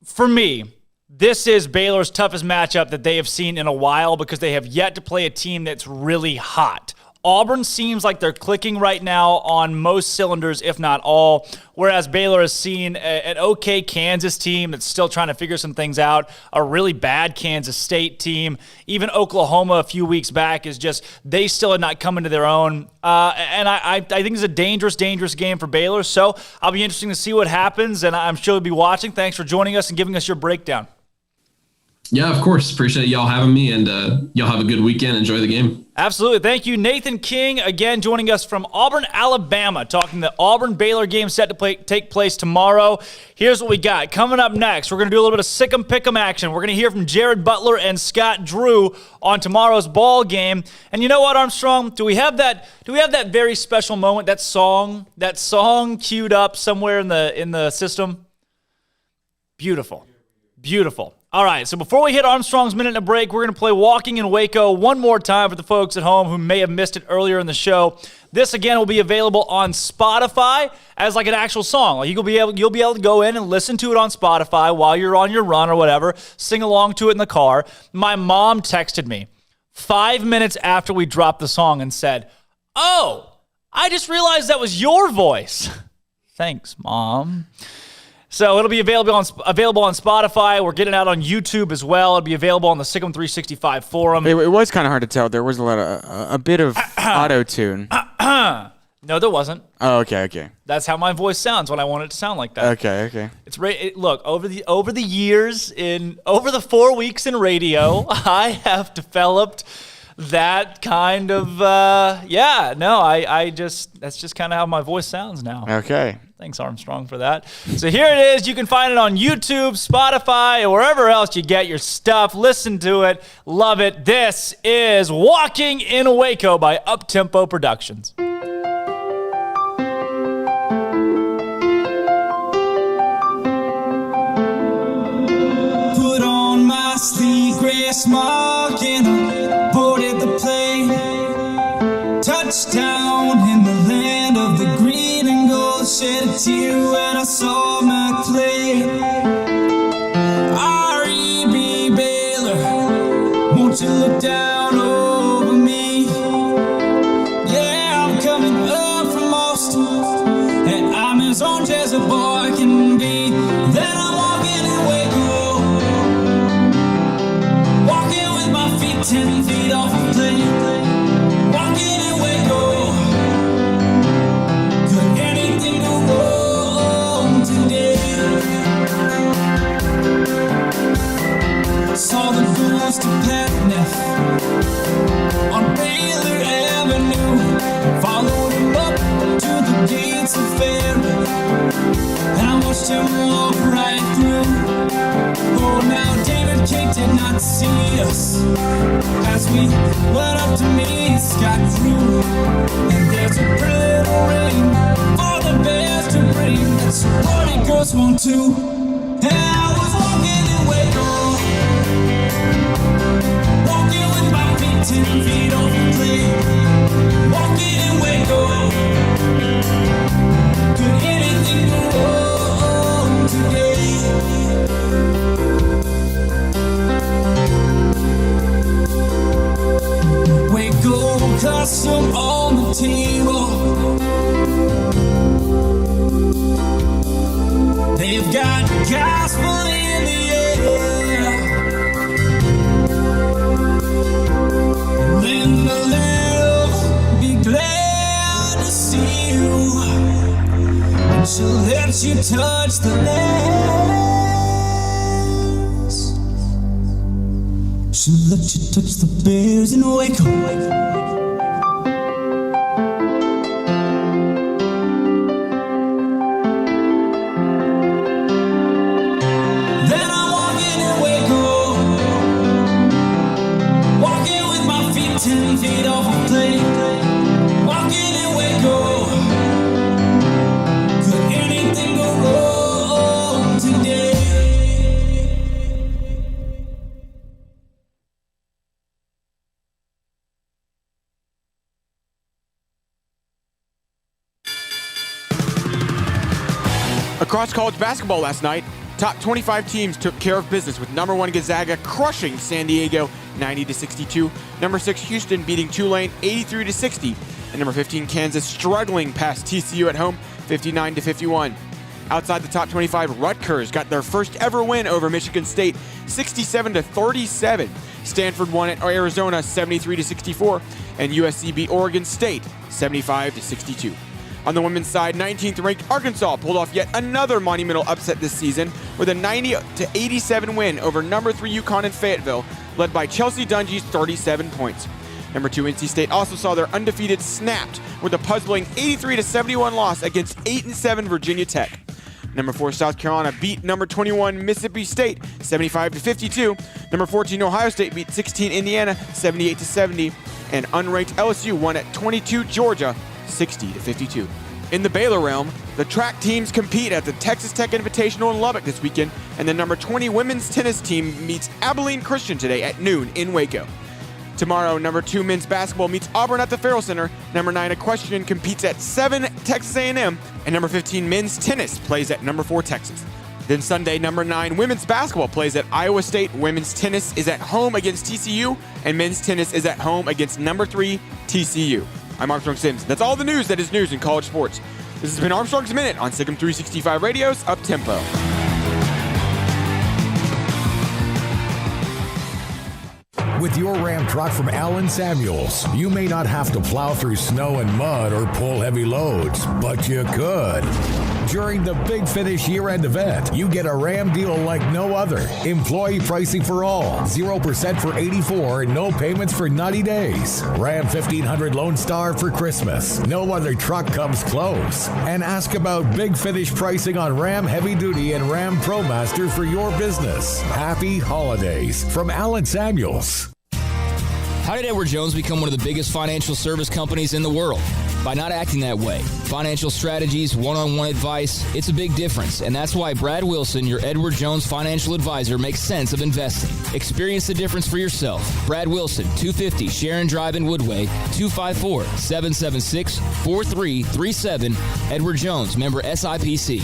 For me, this is Baylor's toughest matchup that they have seen in a while because they have yet to play a team that's really hot. Auburn seems like they're clicking right now on most cylinders, if not all, whereas Baylor has seen an okay Kansas team that's still trying to figure some things out, a really bad Kansas State team. Even Oklahoma a few weeks back is just, they still had not come into their own. And I think it's a dangerous, dangerous game for Baylor. So I'll be interested to see what happens, and I'm sure you'll be watching. Thanks for joining us and giving us your breakdown. Yeah, of course. Appreciate y'all having me, and y'all have a good weekend. Enjoy the game. Absolutely. Thank you. Nathan King, again, joining us from Auburn, Alabama, talking the Auburn-Baylor game set to take place tomorrow. Here's what we got. Coming up next, we're going to do a little bit of SicEm Pick'em action. We're going to hear from Jared Butler and Scott Drew on tomorrow's ball game. And you know what, Armstrong? Do we have that very special moment, that song queued up somewhere in the system? Beautiful. Beautiful. All right, so before we hit Armstrong's Minute and a Break, we're going to play Walking in Waco one more time for the folks at home who may have missed it earlier in the show. This, again, will be available on Spotify as like an actual song. Like you'll be able to go in and listen to it on Spotify while you're on your run or whatever, sing along to it in the car. My mom texted me 5 minutes after we dropped the song and said, "Oh, I just realized that was your voice." Thanks, Mom. So it'll be available on Spotify. We're getting it out on YouTube as well. It'll be available on the SicEm365 forum. It was kind of hard to tell. There was a bit of auto-tune. No, there wasn't. Oh, okay. That's how my voice sounds when I want it to sound like that. Okay. Look, over the years, over the 4 weeks in radio, I have developed that kind of, that's just kind of how my voice sounds now. Okay. Thanks, Armstrong, for that. So here it is. You can find it on YouTube, Spotify, or wherever else you get your stuff. Listen to it. Love it. This is Walking in Waco by Uptempo Productions. Put on my sleek gray smock and I boarded the plane. Touchdown in the land of the green and gold. Shed a tear when I saw my play. R.E.B. Baylor, won't you look down over me? Yeah, I'm coming up from Austin, and I'm as orange as a boy can be. Then I'm walking in Waco, walking with my feet 10 feet off the plane. Walking in Waco, could anything go wrong today? Saw the ghost of Pat Neff on Baylor Avenue. Followed him up to the gates of Fairville, and I watched him walk right through. Oh, now David King did not see us as we went up to meet Scott Drew. And there's a pretty little ring for the Bears to bring. That's what it goes on to. And I was walking in Waco, walking with my feet 10 feet off the plane. Walking in Waco, could anything go wrong today? Waco custom on the table. They've got gospel in the air. Then the Lord be glad to see you, and she'll let you touch the lambs. She'll let you touch the bears in Waco. Across college basketball last night, top 25 teams took care of business with number 1 Gonzaga crushing San Diego 90-62, number 6 Houston beating Tulane 83-60, and number 15 Kansas struggling past TCU at home 59-51. Outside the top 25, Rutgers got their first ever win over Michigan State 67-37. Stanford won at Arizona 73-64, and USC beat Oregon State 75-62. On the women's side, 19th ranked Arkansas pulled off yet another monumental upset this season with a 90-87 win over number 3 UConn in Fayetteville, led by Chelsea Dungy's 37 points. Number 2 NC State also saw their undefeated snapped with a puzzling 83-71 loss against 8-7 Virginia Tech. Number 4 South Carolina beat number 21 Mississippi State 75-52. Number 14 Ohio State beat 16 Indiana 78-70, and unranked LSU won at 22 Georgia 60-52. In the Baylor realm, the track teams compete at the Texas Tech Invitational in Lubbock this weekend, and the number 20 women's tennis team meets Abilene Christian today at noon in Waco. Tomorrow, number 2 men's basketball meets Auburn at the Farrell Center. Number 9 Equestrian competes at 7 Texas A&M, and number 15 men's tennis plays at number 4 Texas. Then Sunday, number 9 women's basketball plays at Iowa State. Women's tennis is at home against TCU, and men's tennis is at home against number 3 TCU. I'm Armstrong Sims. That's all the news that is news in college sports. This has been Armstrong's Minute on SicEm365 Radio's Uptempo. With your Ram truck from Allen Samuels, you may not have to plow through snow and mud or pull heavy loads, but you could. During the Big Finish year-end event, you get a Ram deal like no other. Employee pricing for all, 0% for 84, no payments for 90 days. Ram 1500 Lone Star for Christmas. No other truck comes close. And ask about Big Finish pricing on Ram Heavy Duty and Ram ProMaster for your business. Happy holidays from Alan Samuels. How did Edward Jones become one of the biggest financial service companies in the world? By not acting that way. Financial strategies, one-on-one advice, it's a big difference. And that's why Brad Wilson, your Edward Jones financial advisor, makes sense of investing. Experience the difference for yourself. Brad Wilson, 250 Sharon Drive in Woodway, 254-776-4337. Edward Jones, member SIPC.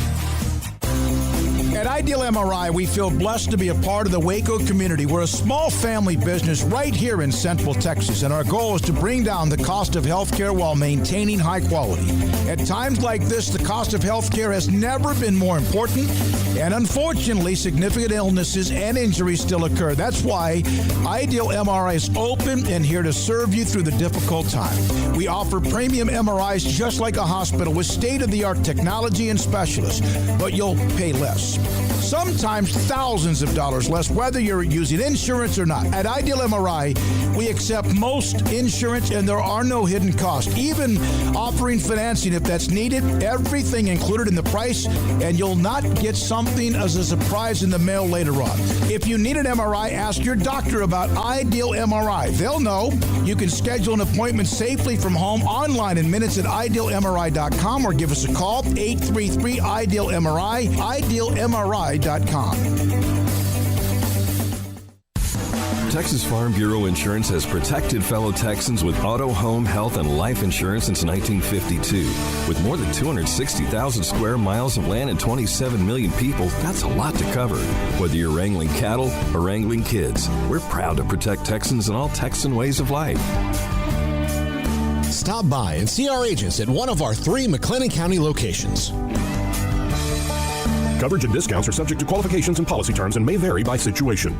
At Ideal MRI, we feel blessed to be a part of the Waco community. We're a small family business right here in Central Texas, and our goal is to bring down the cost of healthcare while maintaining high quality. At times like this, the cost of healthcare has never been more important, and unfortunately, significant illnesses and injuries still occur. That's why Ideal MRI is open and here to serve you through the difficult time. We offer premium MRIs just like a hospital with state-of-the-art technology and specialists, but you'll pay less. Sometimes thousands of dollars less, whether you're using insurance or not. At Ideal MRI, we accept most insurance and there are no hidden costs. Even offering financing if that's needed, everything included in the price, and you'll not get something as a surprise in the mail later on. If you need an MRI, ask your doctor about Ideal MRI. They'll know. You can schedule an appointment safely from home online in minutes at idealmri.com or give us a call, 833-IDEAL-MRI, idealmri.com. Texas Farm Bureau Insurance has protected fellow Texans with auto, home, health, and life insurance since 1952. With more than 260,000 square miles of land and 27 million people, that's a lot to cover. Whether you're wrangling cattle or wrangling kids, we're proud to protect Texans in all Texan ways of life. Stop by and see our agents at one of our 3 McLennan County locations. Coverage and discounts are subject to qualifications and policy terms and may vary by situation.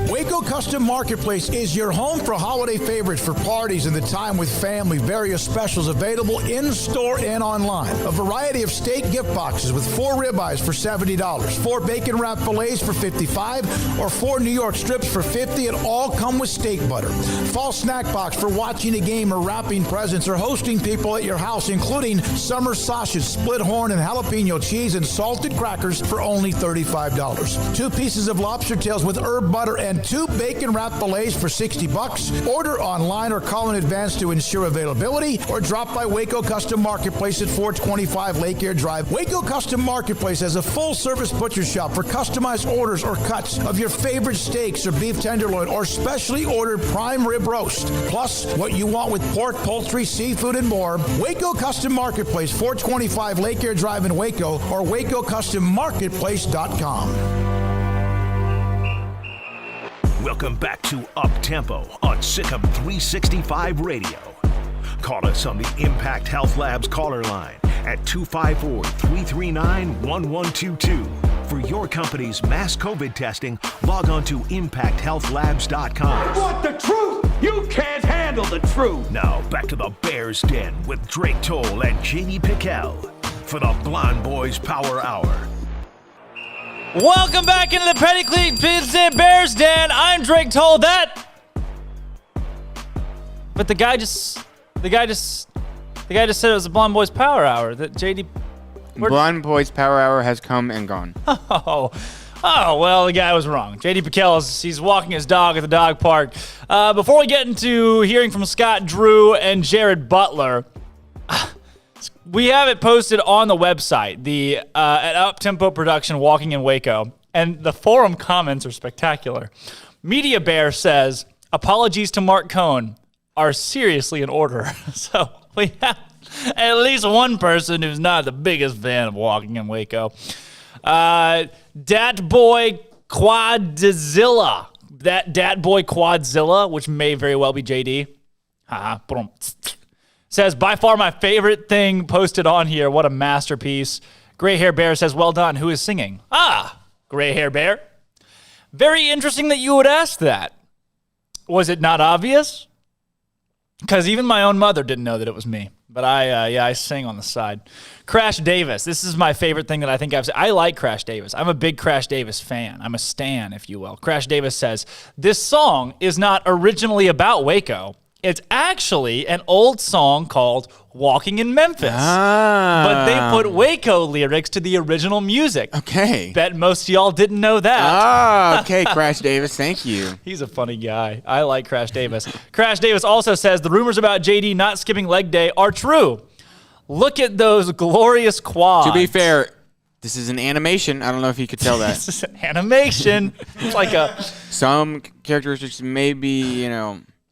Waco Custom Marketplace is your home for holiday favorites for parties and the time with family. Various specials available in-store and online. A variety of steak gift boxes with 4 ribeyes for $70, 4 bacon wrap fillets for $55, or 4 New York strips for $50, and all come with steak butter. Fall snack box for watching a game or wrapping presents or hosting people at your house, including summer sausage, split horn, and jalapeno cheese and salted crackers for only $35. 2 pieces of lobster tails with herb butter and 2 bacon wrap fillets for $60. Order online or call in advance to ensure availability, or drop by Waco Custom Marketplace at 425 Lake Air Drive. Waco Custom Marketplace has a full-service butcher shop for customized orders or cuts of your favorite steaks or beef tenderloin or specially ordered prime rib roast. Plus, what you want with pork, poultry, seafood, and more. Waco Custom Marketplace, 425 Lake Air Drive in Waco, or WacoCustomMarketplace.com. Welcome back to Up Tempo on SicEm365 Radio. Call us on the Impact Health Labs caller line at 254-339-1122. For your company's mass COVID testing, log on to ImpactHealthLabs.com. I want the truth! You can't handle the truth! Now, back to the Bears Den with Drake Toll and J.D. Pickell for the Blonde Boys Power Hour. Welcome back into the Petty Bears Den. I'm Drake Toll. But the guy just said it was a Blonde Boys Power Hour. That JD. Blonde Boys Power Hour has come and gone. Oh, well, the guy was wrong. J.D. Pickell, he's walking his dog at the dog park. Before we get into hearing from Scott Drew and Jared Butler, we have it posted on the website, the at Up Tempo Production Walking in Waco, and the forum comments are spectacular. Media Bear says, apologies to Mark Cohn are seriously in order. So we have at least one person who's not the biggest fan of Walking in Waco. Dat Boy Quadzilla. Dat Boy Quadzilla, which may very well be JD. Says, by far my favorite thing posted on here. What a masterpiece. Gray Hair Bear says, well done. Who is singing? Gray Hair Bear. Very interesting that you would ask that. Was it not obvious? Because even my own mother didn't know that it was me. But I sing on the side. Crash Davis. This is my favorite thing that I think I've said. I like Crash Davis. I'm a big Crash Davis fan. I'm a stan, if you will. Crash Davis says, this song is not originally about Waco. It's actually an old song called Walking in Memphis. But they put Waco lyrics to the original music. Okay. Bet most of y'all didn't know that. Okay, Crash Davis, thank you. He's a funny guy. I like Crash Davis. Crash Davis also says the rumors about JD not skipping leg day are true. Look at those glorious quads. To be fair, this is an animation. I don't know if you could tell that. This is an animation. It's like some characteristics may be,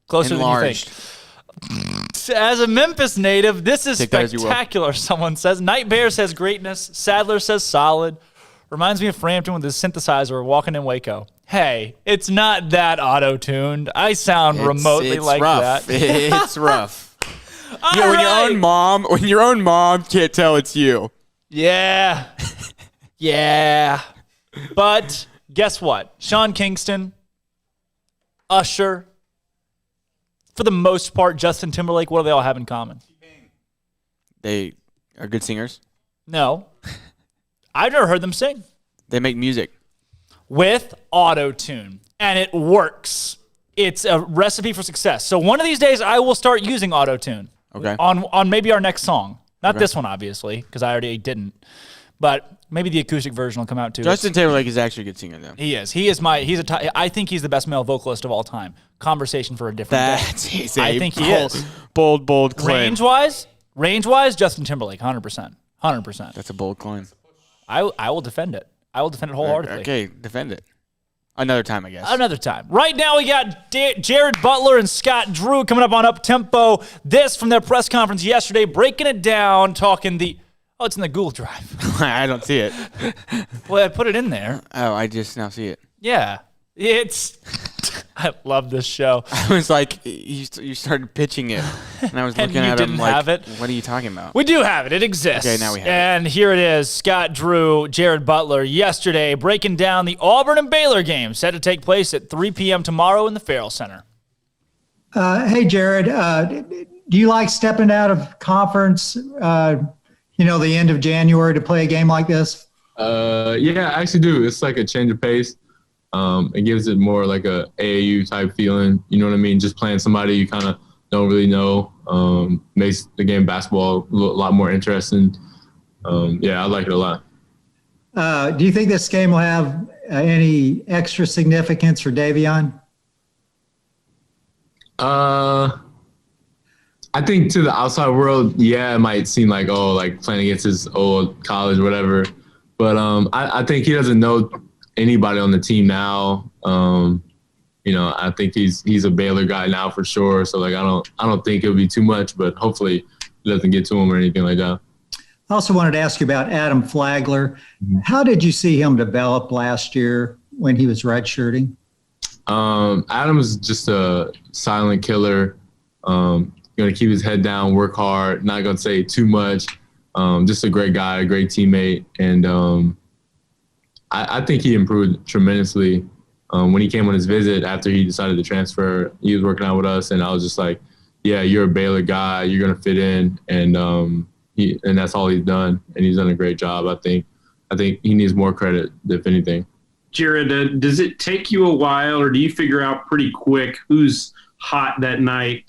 closer enlarged. than you think. As a Memphis native, this is spectacular, someone says. Night Bear says greatness. Sadler says solid. Reminds me of Frampton with his synthesizer walking in Waco. Hey, it's not that auto-tuned. I sound remotely like rough. that. It's rough. When your own mom can't tell it's you. Yeah. Yeah. But guess what? Sean Kingston, Usher, for the most part, Justin Timberlake, what do they all have in common? They are good singers. No. I've never heard them sing. They make music. With auto-tune. And it works. It's a recipe for success. So one of these days, I will start using auto-tune. Okay. On maybe our next song. Not this one, obviously, because I already didn't. But maybe the acoustic version will come out too. Justin Timberlake is actually a good singer, though. He is. I think he's the best male vocalist of all time. Conversation for a different day. I think he is. Bold claim. Range-wise, Justin Timberlake, 100%. 100%. That's a bold claim. I will defend it. I will defend it wholeheartedly. Okay, defend it. Another time, I guess. Another time. Right now, we got Jared Butler and Scott Drew coming up on Up Tempo. This from their press conference yesterday, breaking it down, talking it's in the Google Drive. I don't see it. Well, I put it in there. Oh, I just now see it. Yeah. I love this show. I was like, you started pitching it, and I was looking at him like, what are you talking about? We do have it. It exists. Okay, now we have it. And here it is. Scott Drew, Jared Butler, yesterday breaking down the Auburn and Baylor game set to take place at 3 p.m. tomorrow in the Farrell Center. Hey, Jared, do you like stepping out of conference, the end of January to play a game like this? Yeah, I actually do. It's like a change of pace. It gives it more like a AAU type feeling. You know what I mean? Just playing somebody you kind of don't really know makes the game basketball a lot more interesting. Yeah, I like it a lot. Do you think this game will have any extra significance for Davion? I think to the outside world, yeah, it might seem like, playing against his old college, whatever. But I think he doesn't know anybody on the team now. I think he's a Baylor guy now for sure. So I don't think it'll be too much, but hopefully it doesn't get to him or anything like that. I also wanted to ask you about Adam Flagler. Mm-hmm. How did you see him develop last year when he was redshirting? Adam's just a silent killer. Going to keep his head down, work hard, not going to say too much. Just a great guy, a great teammate. And I think he improved tremendously. When he came on his visit after he decided to transfer, he was working out with us, and I was just like, yeah, you're a Baylor guy. You're going to fit in. And that's all he's done, and he's done a great job. I think he needs more credit, if anything. Jared, does it take you a while, or do you figure out pretty quick who's hot that night?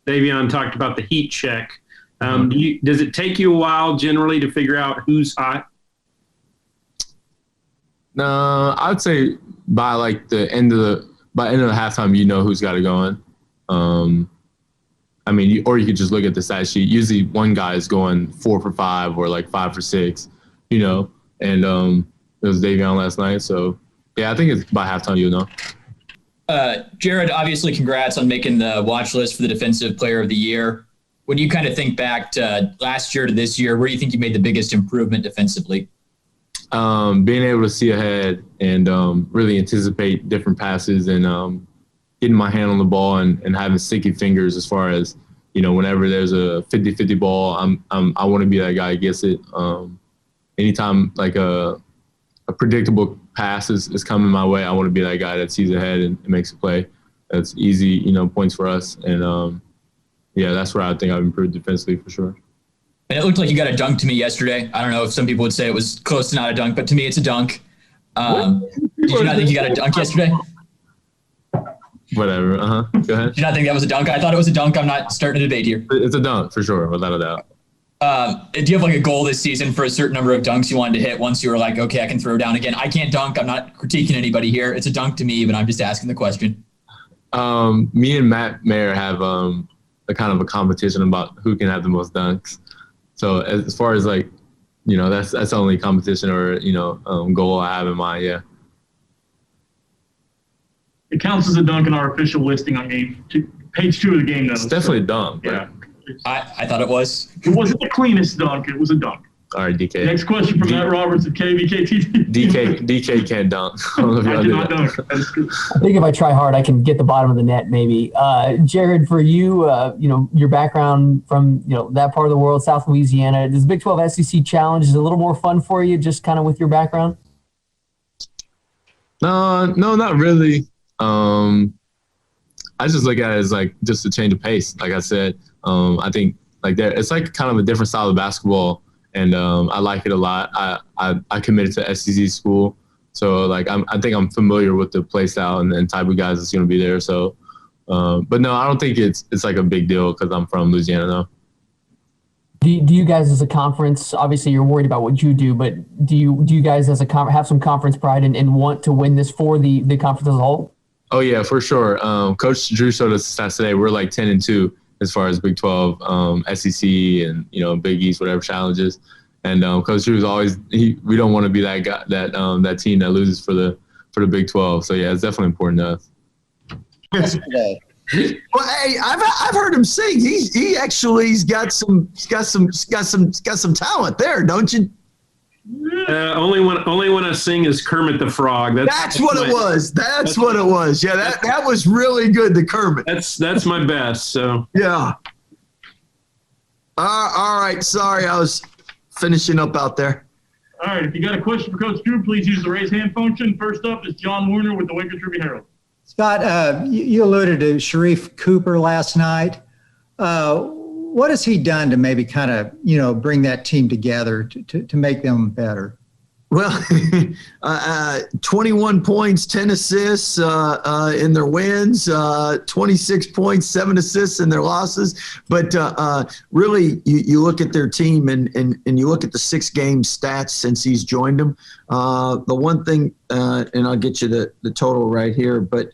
Davion talked about the heat check. Does it take you a while generally to figure out who's hot? No, I'd say by the end of the halftime, you know who's got it going. Or you could just look at the stat sheet. Usually one guy is going 4 for 5 or 5 for 6, and it was Davion last night. So yeah, I think it's by halftime, know. Jared, obviously congrats on making the watch list for the Defensive Player of the Year. When you kind of think back to last year to this year, where do you think you made the biggest improvement defensively? Being able to see ahead and really anticipate different passes and getting my hand on the ball and having sticky fingers as far as, whenever there's a 50-50 ball, I want to be that guy who gets it. Anytime a predictable pass is coming my way, I want to be that guy that sees ahead and makes a play. That's easy, points for us. And yeah, that's where I think I've improved defensively for sure. And it looked like you got a dunk to me yesterday. I don't know if some people would say it was close to not a dunk, but to me it's a dunk. Did you not think you got a dunk yesterday? Whatever. Go ahead. Did you not think that was a dunk? I thought it was a dunk. I'm not starting a debate here. It's a dunk for sure, without a doubt. Do you have like a goal this season for a certain number of dunks you wanted to hit once you were like, okay, I can throw down again? I can't dunk. I'm not critiquing anybody here. It's a dunk to me, but I'm just asking the question. Me and Matt Mayer have a kind of a competition about who can have the most dunks. So as far as like, that's the only competition or, goal I have in mind. Yeah. It counts as a dunk in our official listing on page 2 of the game, though. It's definitely a dunk. Yeah. I thought it was. It wasn't the cleanest dunk. It was a dunk. All right, DK. Next question from Matt Roberts at KVKTV. DK can't dunk. I don't know if y'all do that. I think if I try hard, I can get the bottom of the net maybe. Jared, for you, your background from, that part of the world, South Louisiana, does the Big 12 SEC Challenge is a little more fun for you just kind of with your background? No, not really. I just look at it as like just a change of pace. Like I said, I think like it's like kind of a different style of basketball, and I like it a lot. I committed to SEC school, so like I think I'm familiar with the play style and type of guys that's going to be there. So, but no, I don't think it's like a big deal because I'm from Louisiana though. Do you guys as a conference, obviously you're worried about what you do, but do you guys as a have some conference pride and want to win this for the conference as a whole? Oh yeah, for sure. Coach Drew showed us stats today. We're like 10-2 as far as Big 12, SEC, and Big East, whatever challenges. And Coach Drew's always we don't want to be that guy that team that loses for the Big 12. So yeah, it's definitely important to us. Well, hey, I've heard him sing. He's got some talent there, don't you? Only when I sing is Kermit the Frog. That's what it was. That's what it was. Yeah, that was really good. The Kermit. That's my best. So yeah. All right. Sorry, I was finishing up out there. All right. If you got a question for Coach Drew, please use the raise hand function. First up is John Warner with the Waco Tribune Herald. Scott, you alluded to Sharif Cooper last night. What has he done to maybe kind of, bring that team together to make them better? Well, 21 points, 10 assists in their wins, 26 points, 7 assists in their losses. But really, you look at their team and you look at the 6-game stats since he's joined them. The one thing, and I'll get you the total right here, but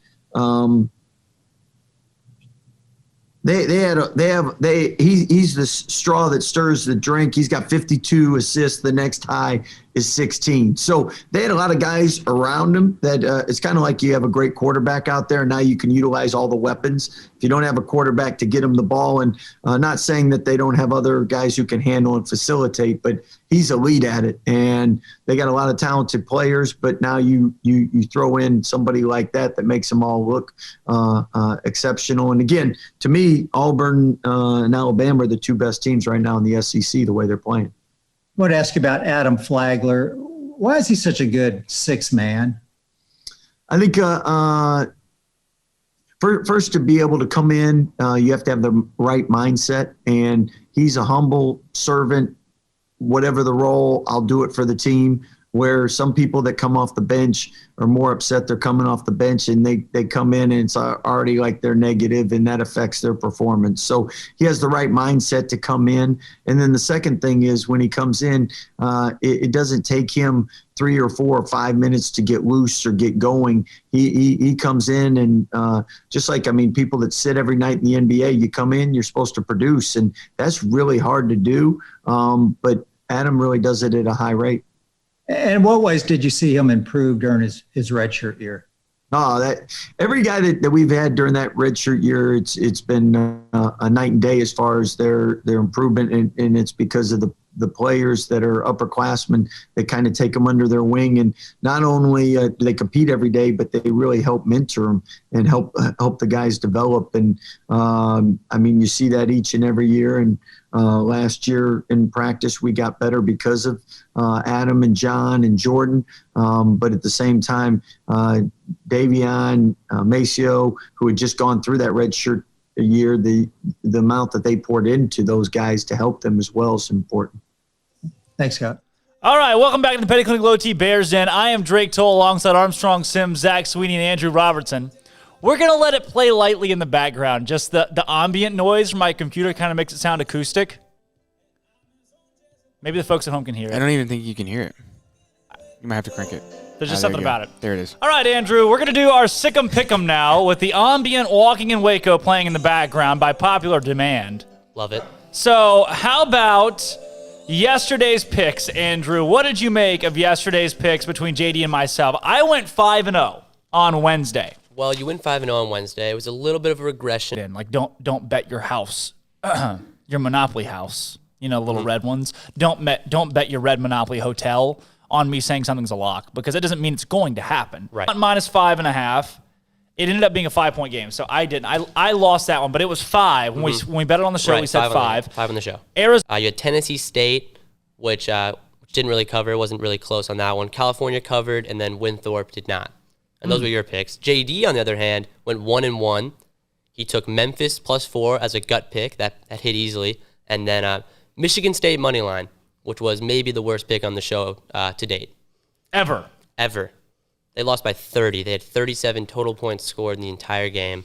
he's the straw that stirs the drink. He's got 52 assists. The next high is 16. So they had a lot of guys around him that it's kind of like you have a great quarterback out there. And now you can utilize all the weapons. If you don't have a quarterback to get him the ball, and not saying that they don't have other guys who can handle and facilitate, but he's elite at it. And they got a lot of talented players, but now you throw in somebody like that makes them all look exceptional. And again, to me, Auburn and Alabama are the 2 best teams right now in the SEC, the way they're playing. I want to ask you about Adam Flagler. Why is he such a good 6th man? I think first to be able to come in, you have to have the right mindset, and he's a humble servant. Whatever the role, I'll do it for the team. Where some people that come off the bench are more upset they're coming off the bench, and they come in and it's already like they're negative, and that affects their performance. So he has the right mindset to come in. And then the second thing is when he comes in, it doesn't take him 3 or 4 or 5 minutes to get loose or get going. He comes in and just like, people that sit every night in the NBA, you come in, you're supposed to produce, and that's really hard to do. But Adam really does it at a high rate. And what ways did you see him improve during his redshirt year? Every guy that we've had during that redshirt year, it's been a night and day as far as their improvement, and it's because of the players that are upperclassmen that kind of take them under their wing, and not only do they compete every day, but they really help mentor them and help the guys develop. And you see that each and every year. And last year in practice, we got better because of Adam and John and Jordan. But at the same time, Davion, Maceo, who had just gone through that redshirt year, the amount that they poured into those guys to help them as well is important. Thanks, Scott. All right, welcome back to the Petty Clinic Low T Bears Den. I am Drake Toll alongside Armstrong Sims, Zach Sweeney, and Andrew Robertson. We're going to let it play lightly in the background. Just the ambient noise from my computer kind of makes it sound acoustic. Maybe the folks at home can hear it. I don't even think you can hear it. You might have to crank it. There's just something about it. There it is. All right, Andrew, we're going to do our SicEm Pick'em now with the ambient Walking in Waco playing in the background by popular demand. Love it. So how about yesterday's picks, Andrew? What did you make of yesterday's picks between JD and myself? I went 5-0 on Wednesday. Well, you went 5-0 on Wednesday. It was a little bit of a regression. Like, don't bet your house, your Monopoly house. You know, little red ones. Don't bet your red Monopoly hotel on me saying something's a lock, because it doesn't mean it's going to happen. Right. Minus 5.5. It ended up being a 5-point game, so I didn't. I lost that one, but it was 5 when we bet it on the show. Right, we said 5. 5 on the show. Arizona. You had Tennessee State, which didn't really cover. It wasn't really close on that one. California covered, and then Winthrop did not. And those were your picks. JD, on the other hand, went 1-1. He took Memphis +4 as a gut pick that hit easily, and then Michigan State money line, which was maybe the worst pick on the show to date. Ever. They lost by 30. They had 37 total points scored in the entire game,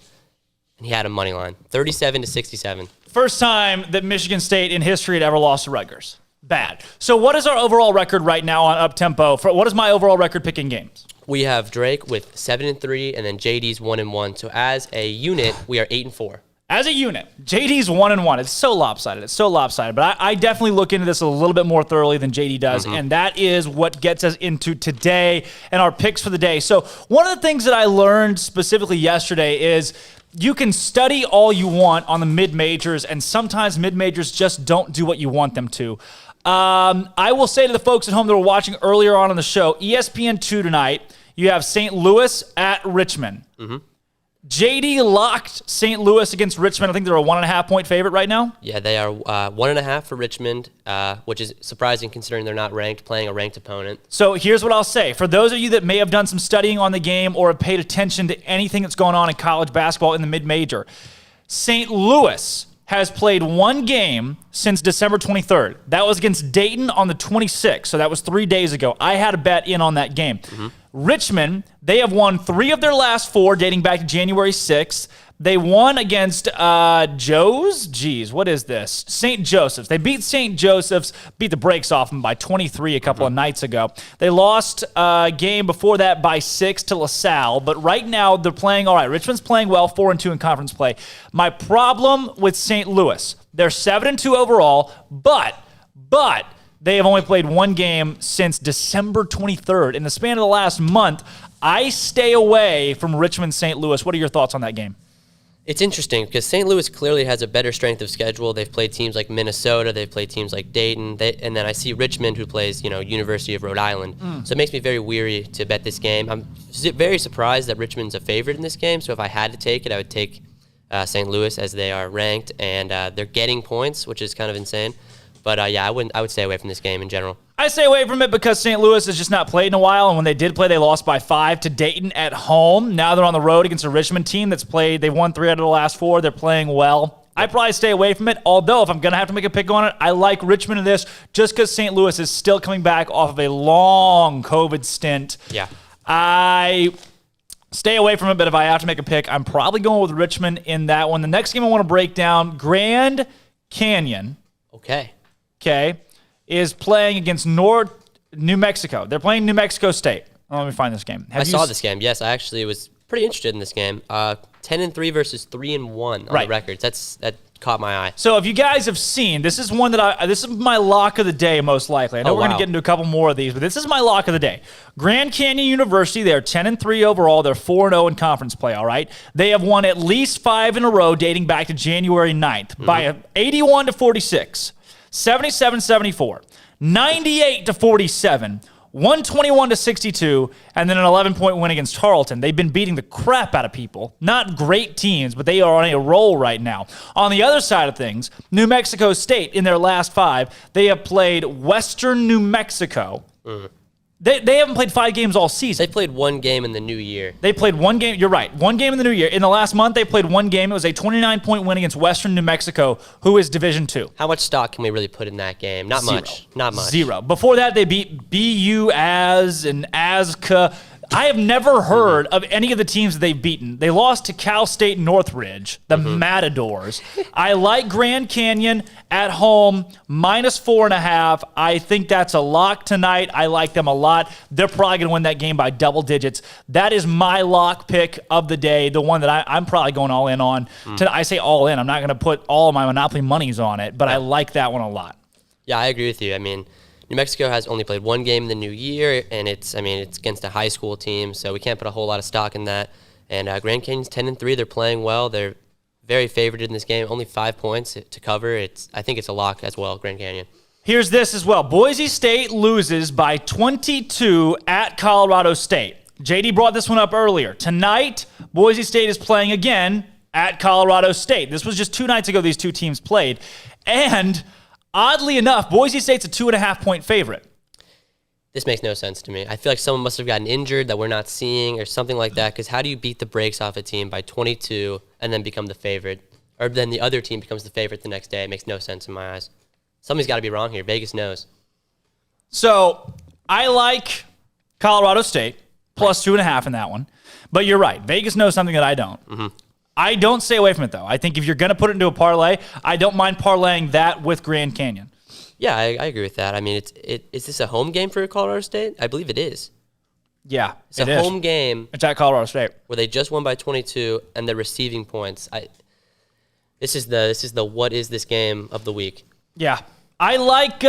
and he had a money line, 37-67. First time that Michigan State in history had ever lost to Rutgers. Bad. So what is our overall record right now on Uptempo? What is my overall record picking games? We have Drake with 7-3, and then JD's 1-1. So as a unit, we are 8-4. As a unit, JD's 1-1. It's so lopsided. But I definitely look into this a little bit more thoroughly than JD does, and that is what gets us into today and our picks for the day. So one of the things that I learned specifically yesterday is you can study all you want on the mid-majors, and sometimes mid-majors just don't do what you want them to. I will say to the folks at home that were watching earlier on the show, ESPN2 tonight, you have St. Louis at Richmond. JD locked St. Louis against Richmond. I think they're a 1.5-point favorite right now. Yeah, they are 1.5 for Richmond, which is surprising considering they're not ranked, playing a ranked opponent. So here's what I'll say. For those of you that may have done some studying on the game or have paid attention to anything that's going on in college basketball in the mid-major, St. Louis has played one game since December 23rd. That was against Dayton on the 26th, so that was 3 days ago. I had a bet in on that game. Richmond, they have won 3 of their last 4 dating back to January 6th. They won against St. Joseph's. They beat St. Joseph's, beat the brakes off them by 23 a couple of nights ago. They lost a game before that by 6 to LaSalle, but right now they're playing all right. Richmond's playing well, 4-2 in conference play. My problem with St. Louis, they're 7-2 overall, but they have only played one game since December 23rd. In the span of the last month, I stay away from Richmond St. Louis. What are your thoughts on that game? It's interesting because St. Louis clearly has a better strength of schedule. They've played teams like Minnesota. They've played teams like Dayton. And then I see Richmond, who plays, University of Rhode Island. So it makes me very weary to bet this game. I'm very surprised that Richmond's a favorite in this game. So if I had to take it, I would take St. Louis, as they are ranked. And they're getting points, which is kind of insane. But I would stay away from this game in general. I stay away from it because St. Louis has just not played in a while, and when they did play, they lost by 5 to Dayton at home. Now they're on the road against a Richmond team that's played. They've won 3 out of the last 4. They're playing well. I probably stay away from it, although if I'm going to have to make a pick on it, I like Richmond in this just because St. Louis is still coming back off of a long COVID stint. Yeah. I stay away from it, but if I have to make a pick, I'm probably going with Richmond in that one. The next game I want to break down, Grand Canyon. Okay, is playing against New Mexico. They're playing New Mexico State. Let me find this game. I saw this game. Yes, I actually was pretty interested in this game. 10-3 versus 3-1 on the records. That caught my eye. So if you guys have seen, this is one that this is my lock of the day most likely. I know we're going to get into a couple more of these, but this is my lock of the day. Grand Canyon University, they're 10-3 overall. They're 4-0 in conference play, all right? They have won at least 5 in a row dating back to January 9th by 81-46. 77-74, 98-47, 121-62, and then an 11-point win against Tarleton. They've been beating the crap out of people. Not great teams, but they are on a roll right now. On the other side of things, New Mexico State, in their last 5, they have played Western New Mexico. They haven't played 5 games all season. They played 1 game in the new year. They played 1 game. You're right. 1 game in the new year. In the last month, they played 1 game. It was a 29-point win against Western New Mexico, who is Division II. How much stock can we really put in that game? Not much. Not much. 0. Before that, they beat BU Az and ASCA. I have never heard of any of the teams that they've beaten. They lost to Cal State Northridge, the Matadors. I like Grand Canyon at home, -4.5. I think that's a lock tonight. I like them a lot. They're probably going to win that game by double digits. That is my lock pick of the day, the one that I'm probably going all in on. I say all in. I'm not going to put all of my Monopoly monies on it, but I like that one a lot. Yeah, I agree with you. I mean, New Mexico has only played 1 game in the new year, and it's against a high school team, so we can't put a whole lot of stock in that. And Grand Canyon's 10-3. They're playing well. They're very favored in this game. Only 5 points to cover. I think it's a lock as well, Grand Canyon. Here's this as well. Boise State loses by 22 at Colorado State. JD brought this one up earlier. Tonight, Boise State is playing again at Colorado State. This was just 2 nights ago these 2 teams played. And oddly enough, Boise State's a 2.5-point favorite. This makes no sense to me. I feel like someone must have gotten injured that we're not seeing or something like that, because how do you beat the brakes off a team by 22 and then become the favorite? Or then the other team becomes the favorite the next day? It makes no sense in my eyes. Something's got to be wrong here. Vegas knows. So I like Colorado State, plus 2.5 in that one. But you're right. Vegas knows something that I don't. I don't stay away from it, though. I think if you're going to put it into a parlay, I don't mind parlaying that with Grand Canyon. Yeah, I agree with that. I mean, is this a home game for Colorado State? I believe it is. Yeah, it's a home game. It's at Colorado State, where they just won by 22 and they're receiving points. This is the what is this game of the week? Yeah, I like.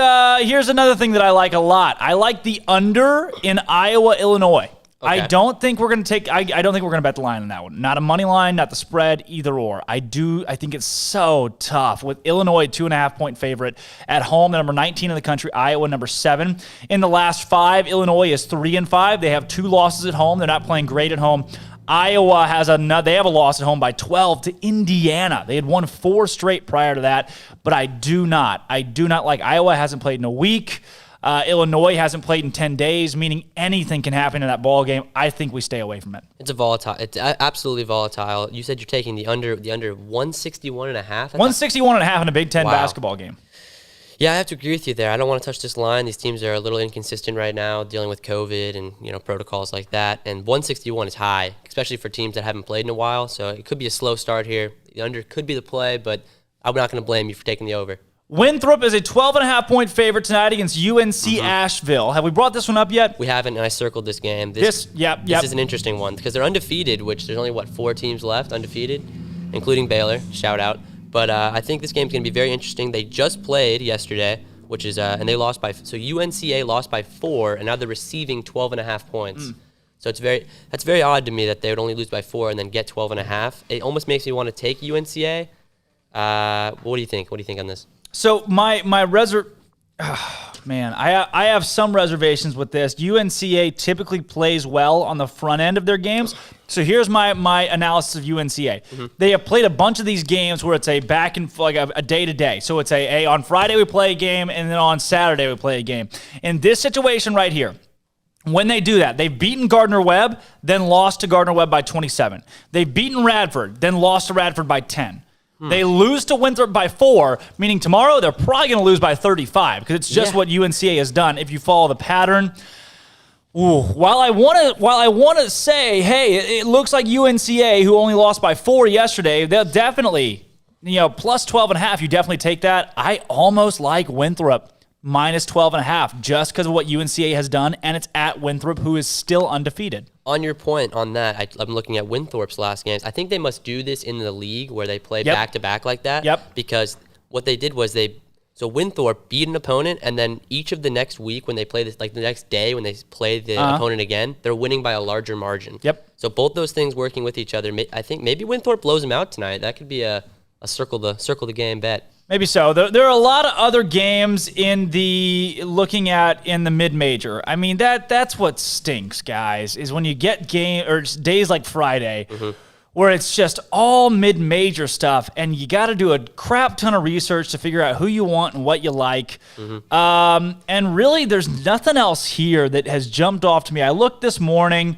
Here's another thing that I like a lot. I like the under in Iowa, Illinois. Okay. I don't think we're going to take. I don't think we're going to bet the line on that one. Not a money line, not the spread, either or. I think it's so tough with Illinois 2.5-point favorite at home. They're number 19 in the country. Iowa number 7 in the last 5. Illinois is 3-5. They have 2 losses at home. They're not playing great at home. Iowa they have a loss at home by 12 to Indiana. They had won 4 straight prior to that, but I do not like Iowa. Hasn't played in a week. Illinois hasn't played in 10 days, meaning anything can happen in that ball game. I think we stay away from it. It's absolutely volatile. You said you're taking the under 161.5? 161.5 in a Big Ten basketball game. Yeah, I have to agree with you there. I don't want to touch this line. These teams are a little inconsistent right now, dealing with COVID and protocols like that. And 161 is high, especially for teams that haven't played in a while. So it could be a slow start here. The under could be the play, but I'm not going to blame you for taking the over. Winthrop is a 12.5-point favorite tonight against UNC Asheville. Have we brought this one up yet? We haven't, and I circled this game. This is an interesting one because they're undefeated, which there's only, 4 teams left undefeated, including Baylor. Shout out. But I think this game's going to be very interesting. They just played yesterday, which is and they lost by – so UNCA lost by 4, and now they're receiving 12.5 points. So that's very odd to me that they would only lose by 4 and then get 12.5. It almost makes me want to take UNCA. What do you think? What do you think on this? So I have some reservations with this. UNCA typically plays well on the front end of their games. So here's my analysis of UNCA. They have played a bunch of these games where it's a back and like a day to day. So it's on Friday we play a game and then on Saturday we play a game. In this situation right here, when they do that, they've beaten Gardner-Webb, then lost to Gardner-Webb by 27. They've beaten Radford, then lost to Radford by 10. They lose to Winthrop by 4, meaning tomorrow they're probably going to lose by 35 because it's just what UNCA has done. If you follow the pattern, while I want to say, hey, it looks like UNCA, who only lost by 4 yesterday, they'll definitely, plus 12.5. You definitely take that. I almost like Winthrop minus 12.5 just because of what UNCA has done, and it's at Winthrop, who is still undefeated. On your point on that, I'm looking at Winthrop's last games. I think they must do this in the league where they play back-to-back like that. Because what they did was so Winthrop beat an opponent, and then each of the next week when they play this, like the next day when they play the opponent again, they're winning by a larger margin. So both those things working with each other. I think maybe Winthrop blows them out tonight. That could be a circle the game bet. Maybe so. There are a lot of other games in the mid-major. I mean, that's what stinks, guys, is when you get days like Friday where it's just all mid-major stuff, and you got to do a crap ton of research to figure out who you want and what you like. And really, there's nothing else here that has jumped off to me. I looked this morning.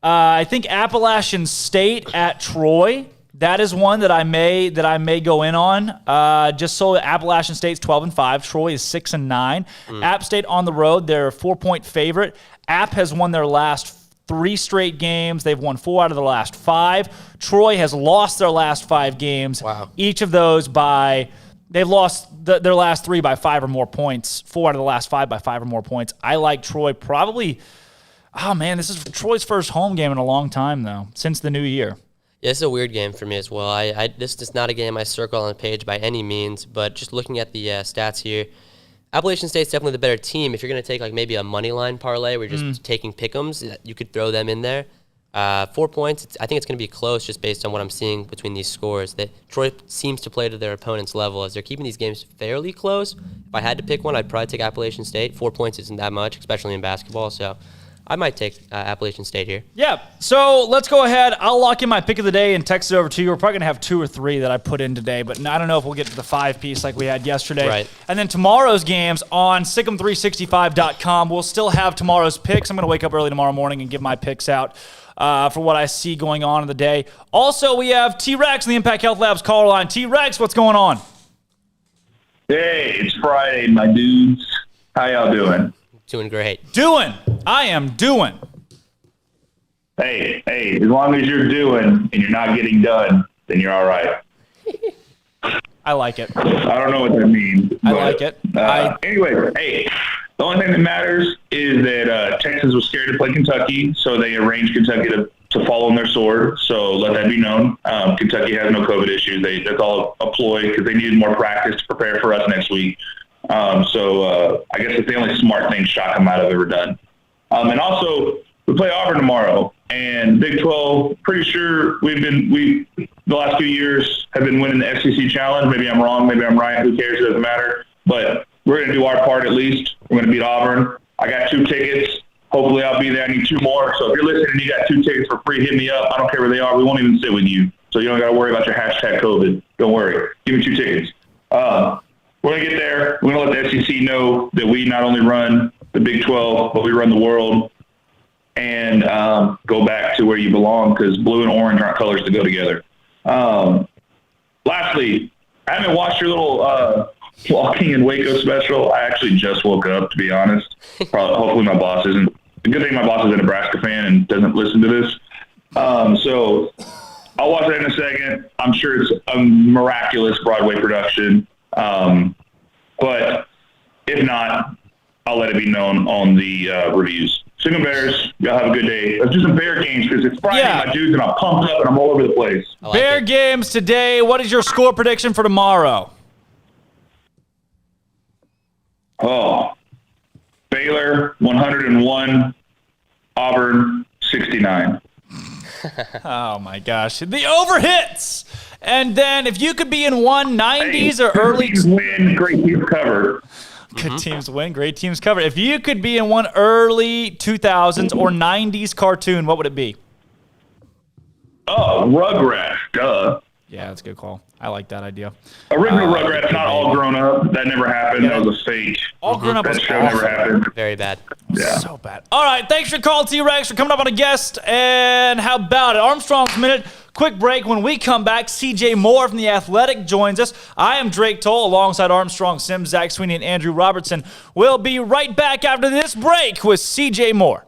I think Appalachian State at Troy. That is one that I may go in on. Just so Appalachian State's 12-5. Troy is 6-9. App State on the road. They're a 4-point favorite. App has won their last 3 straight games. They've won 4 out of the last 5. Troy has lost their last 5 games. Wow. Each of those they've lost their last 3 by 5 or more points. 4 out of the last 5 by 5 or more points. I like Troy probably. Oh man, this is Troy's first home game in a long time though, since the new year. Yeah, this is a weird game for me as well. This is not a game I circle on the page by any means, but just looking at the stats here, Appalachian State's definitely the better team. If you're going to take like maybe a money line parlay where you're just taking pick'ems, you could throw them in there. 4 points, I think it's going to be close just based on what I'm seeing between these scores. That Troy seems to play to their opponent's level as they're keeping these games fairly close. If I had to pick one, I'd probably take Appalachian State. 4 points isn't that much, especially in basketball, so I might take Appalachian State here. Yeah, so let's go ahead. I'll lock in my pick of the day and text it over to you. We're probably going to have 2 or 3 that I put in today, but I don't know if we'll get to the 5-piece like we had yesterday. Right. And then tomorrow's games on SicEm365.com. We'll still have tomorrow's picks. I'm going to wake up early tomorrow morning and give my picks out for what I see going on in the day. Also, we have T-Rex in the Impact Health Labs caller line. T-Rex, what's going on? Hey, it's Friday, my dudes. How y'all doing? Doing great. I am doing. Hey, as long as you're doing and you're not getting done, then you're all right. I like it. I don't know what that means. I like it. Anyway, hey, the only thing that matters is that Texas was scared to play Kentucky, so they arranged Kentucky to fall on their sword. So let that be known. Kentucky has no COVID issues. That's all a ploy because they needed more practice to prepare for us next week. So I guess it's the only smart thing Shotgun might have ever done. And also, we play Auburn tomorrow. And Big 12, pretty sure the last few years have been winning the SEC Challenge. Maybe I'm wrong. Maybe I'm right. Who cares? It doesn't matter. But we're going to do our part at least. We're going to beat Auburn. I got 2 tickets. Hopefully I'll be there. I need 2 more. So if you're listening and you got 2 tickets for free, hit me up. I don't care where they are. We won't even sit with you. So you don't got to worry about your hashtag COVID. Don't worry. Give me 2 tickets. We're going to get there. We're going to let the SEC know that we not only run the Big 12, but we run the world, and go back to where you belong because blue and orange aren't colors to go together. Lastly, I haven't watched your little Walking in Waco special. I actually just woke up, to be honest. Hopefully my boss isn't. The good thing my boss is a Nebraska fan and doesn't listen to this. So I'll watch that in a second. I'm sure it's a miraculous Broadway production. But if not, I'll let it be known on the reviews. SicEm Bears, y'all have a good day. Let's do some Bear games because it's Friday, my dudes, and I'm pumped up and I'm all over the place. Bear games today. What is your score prediction for tomorrow? Oh, Baylor 101, Auburn 69. Oh my gosh, the overhits. And then if you could be in 90s or early teams win, great teams cover. Good teams win, great teams cover. If you could be in one early 2000s or 90s cartoon, what would it be? Oh, Rugrats, duh. Yeah, that's a good call. I like that idea. Original Rugrats, not all grown up. That never happened. That was a fake. All grown up that was show awful. never happened. Very bad. Yeah. So bad. All right, thanks for calling, T-Rex, for coming up on a guest. And how about it? Armstrong's Minute. Quick break. When we come back, CJ Moore from The Athletic joins us. I am Drake Toll alongside Armstrong Sims, Zach Sweeney, and Andrew Robertson. We'll be right back after this break with CJ Moore.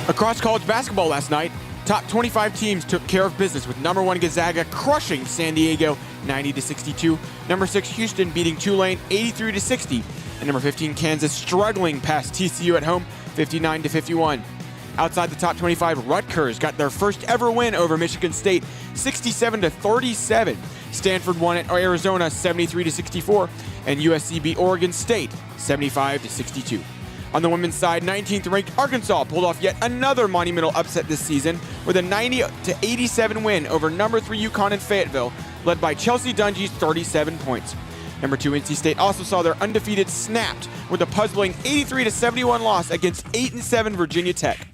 Across college basketball last night, top 25 teams took care of business with number 1 Gonzaga crushing San Diego 90-62, number 6 Houston beating Tulane 83-60, and number 15 Kansas struggling past TCU at home 59-51. Outside the top 25, Rutgers got their first ever win over Michigan State 67-37. Stanford won at Arizona 73-64, and USC beat Oregon State 75-62. On the women's side, 19th ranked Arkansas pulled off yet another monumental upset this season with a 90-87 win over number 3 UConn in Fayetteville, led by Chelsea Dungy's 37 points. Number 2 NC State also saw their undefeated snapped with a puzzling 83-71 loss against 8-7 Virginia Tech.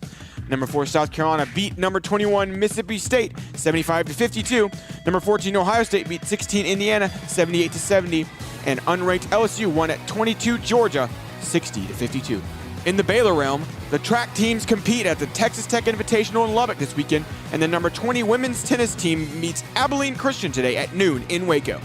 Number 4, South Carolina beat number 21 Mississippi State 75-52. Number 14, Ohio State beat 16 Indiana 78-70. And unranked LSU won at 22 Georgia 60-52. In the Baylor realm, the track teams compete at the Texas Tech Invitational in Lubbock this weekend, and the number 20 women's tennis team meets Abilene Christian today at noon in Waco.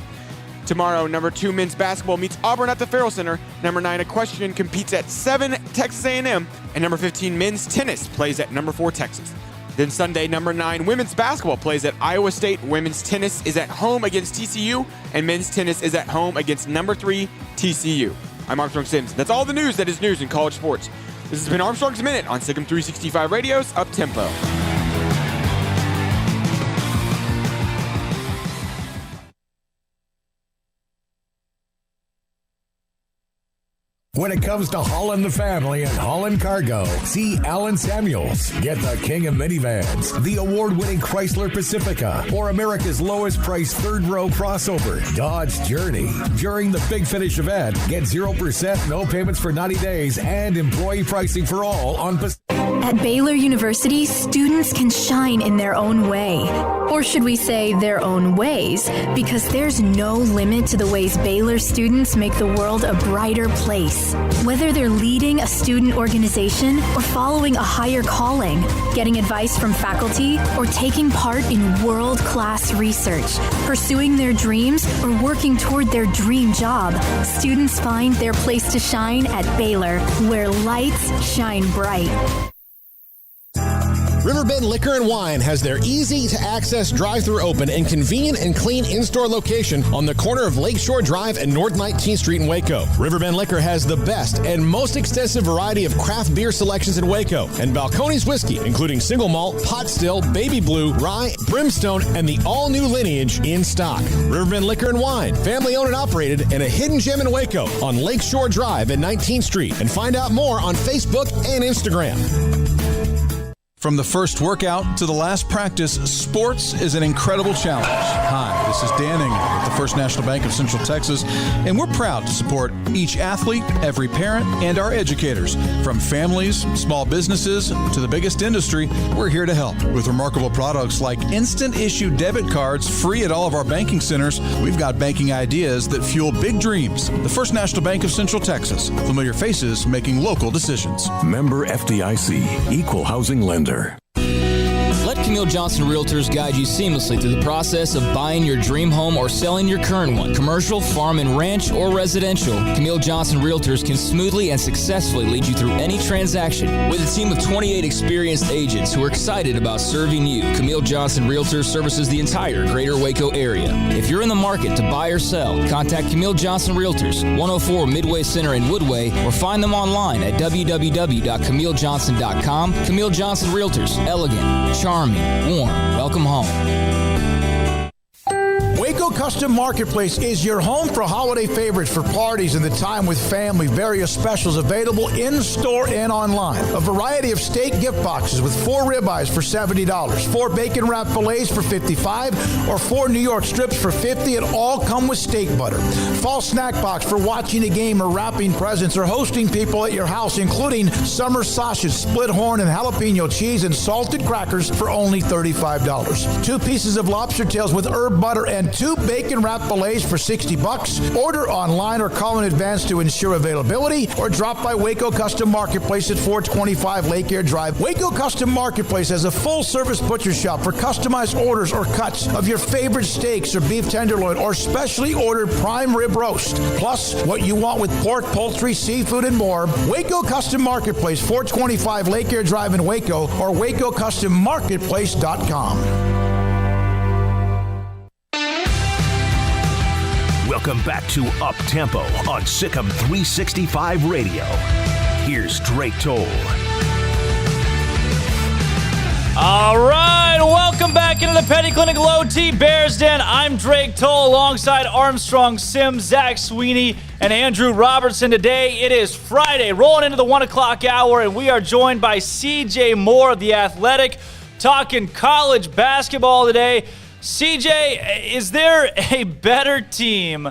Tomorrow, number 2 men's basketball meets Auburn at the Farrell Center. Number 9 Equestrian competes at 7 Texas A&M, and number 15 men's tennis plays at number 4 Texas. Then Sunday, number 9 women's basketball plays at Iowa State. Women's tennis is at home against TCU, and men's tennis is at home against number 3 TCU. I'm Armstrong Sims. That's all the news that is news in college sports. This has been Armstrong's Minute on SicEm365 Radio's Up Tempo. When it comes to hauling the family and hauling cargo, see Alan Samuels. Get the king of minivans, the award-winning Chrysler Pacifica, or America's lowest price third-row crossover, Dodge Journey. During the Big Finish event, get 0%, no payments for 90 days, and employee pricing for all on Pacifica. At Baylor University, students can shine in their own way. Or should we say their own ways? Because there's no limit to the ways Baylor students make the world a brighter place. Whether they're leading a student organization or following a higher calling, getting advice from faculty, or taking part in world-class research, pursuing their dreams, or working toward their dream job, students find their place to shine at Baylor, where lights shine bright. Riverbend Liquor and Wine has their easy-to-access drive-thru open and convenient and clean in-store location on the corner of Lakeshore Drive and North 19th Street in Waco. Riverbend Liquor has the best and most extensive variety of craft beer selections in Waco, and Balcones Whiskey, including single malt, pot still, baby blue, rye, brimstone, and the all-new lineage in stock. Riverbend Liquor and Wine, family-owned and operated, and a hidden gem in Waco on Lakeshore Drive and 19th Street. And find out more on Facebook and Instagram. From the first workout to the last practice, sports is an incredible challenge. Hi, this is Dan Engel with the First National Bank of Central Texas, and we're proud to support each athlete, every parent, and our educators. From families, small businesses, to the biggest industry, we're here to help. With remarkable products like instant issue debit cards free at all of our banking centers, we've got banking ideas that fuel big dreams. The First National Bank of Central Texas. Familiar faces making local decisions. Member FDIC, Equal Housing Lender. Let Camille Johnson Realtors guide you seamlessly through the process of buying your dream home or selling your current one. Commercial, farm and ranch, or residential, Camille Johnson Realtors can smoothly and successfully lead you through any transaction. With a team of 28 experienced agents who are excited about serving you, Camille Johnson Realtors services the entire greater Waco area. If you're in the market to buy or sell, contact Camille Johnson Realtors, 104 Midway Center in Woodway, or find them online at www.camillejohnson.com. Camille Johnson Realtors, elegant, charming, warm. Welcome home. Waco Custom Marketplace is your home for holiday favorites for parties and the time with family. Various specials available in-store and online. A variety of steak gift boxes with 4 ribeyes for $70, 4 bacon wrap fillets for $55, or 4 New York strips for $50, and all come with steak butter. Fall snack box for watching a game or wrapping presents or hosting people at your house, including summer sausage, split horn, and jalapeno cheese, and salted crackers for only $35. 2 pieces of lobster tails with herb butter and 2 bacon wrap fillets for $60. Order online or call in advance to ensure availability, or drop by Waco Custom Marketplace at 425 Lake Air Drive. Waco Custom Marketplace has a full-service butcher shop for customized orders or cuts of your favorite steaks or beef tenderloin or specially ordered prime rib roast. Plus, what you want with pork, poultry, seafood, and more. Waco Custom Marketplace, 425 Lake Air Drive in Waco, or WacoCustomMarketplace.com. Welcome back to Up Tempo on SicEm365 Radio. Here's Drake Toll. All right, welcome back into the Petty Clinic Low T Bears Den. I'm Drake Toll alongside Armstrong Sims, Zach Sweeney, and Andrew Robertson. Today it is Friday, rolling into the 1 o'clock hour, and we are joined by CJ Moore of The Athletic, talking college basketball today. CJ, is there a better team,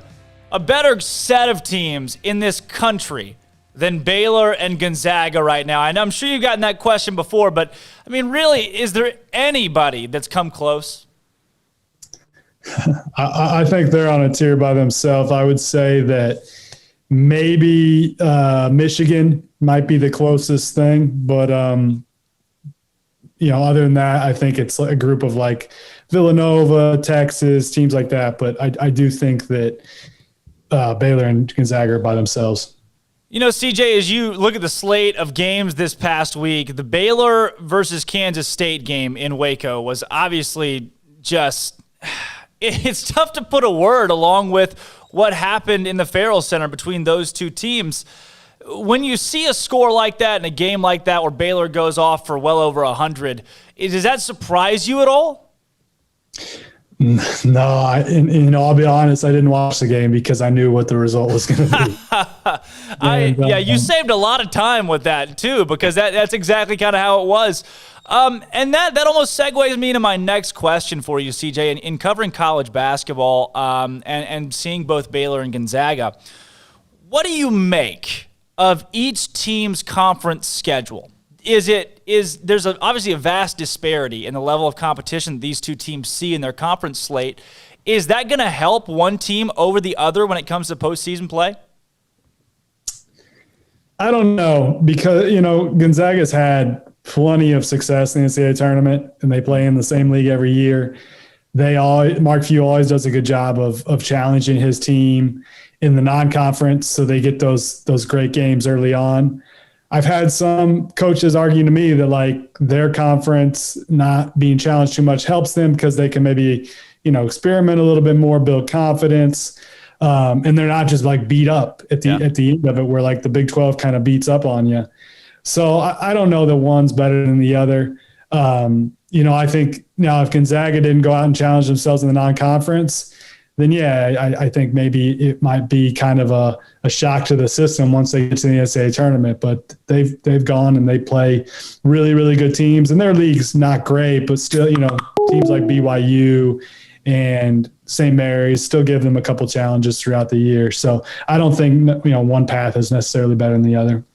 a better set of teams in this country than Baylor and Gonzaga right now? And I'm sure you've gotten that question before, but I mean, really, is there anybody that's come close? I think they're on a tier by themselves. I would say that maybe Michigan might be the closest thing, but other than that, I think it's a group of like Villanova, Texas, teams like that. But I do think that Baylor and Gonzaga are by themselves. CJ, as you look at the slate of games this past week, the Baylor versus Kansas State game in Waco was obviously just – it's tough to put a word along with what happened in the Farrell Center between those two teams. When you see a score like that in a game like that where Baylor goes off for well over 100, does that surprise you at all? No, I'll be honest, I didn't watch the game because I knew what the result was going to be. You saved a lot of time with that too, because that's exactly kind of how it was. And that almost segues me into my next question for you, CJ. In covering college basketball and seeing both Baylor and Gonzaga, what do you make of each team's conference schedule? There's obviously a vast disparity in the level of competition that these two teams see in their conference slate. Is that going to help one team over the other when it comes to postseason play? I don't know, because Gonzaga's had plenty of success in the NCAA tournament, and they play in the same league every year. Mark Few always does a good job of challenging his team in the non-conference, so they get those great games early on. I've had some coaches arguing to me that like their conference not being challenged too much helps them because they can maybe, experiment a little bit more, build confidence. And they're not just like beat up at the end of it where like the Big 12 kind of beats up on you. So I don't know that one's better than the other. I think now if Gonzaga didn't go out and challenge themselves in the non-conference, then I think maybe it might be kind of a shock to the system once they get to the NCAA tournament. But they've gone and they play really, really good teams, and their league's not great, but still, teams like BYU and St. Mary's still give them a couple challenges throughout the year. So I don't think one path is necessarily better than the other.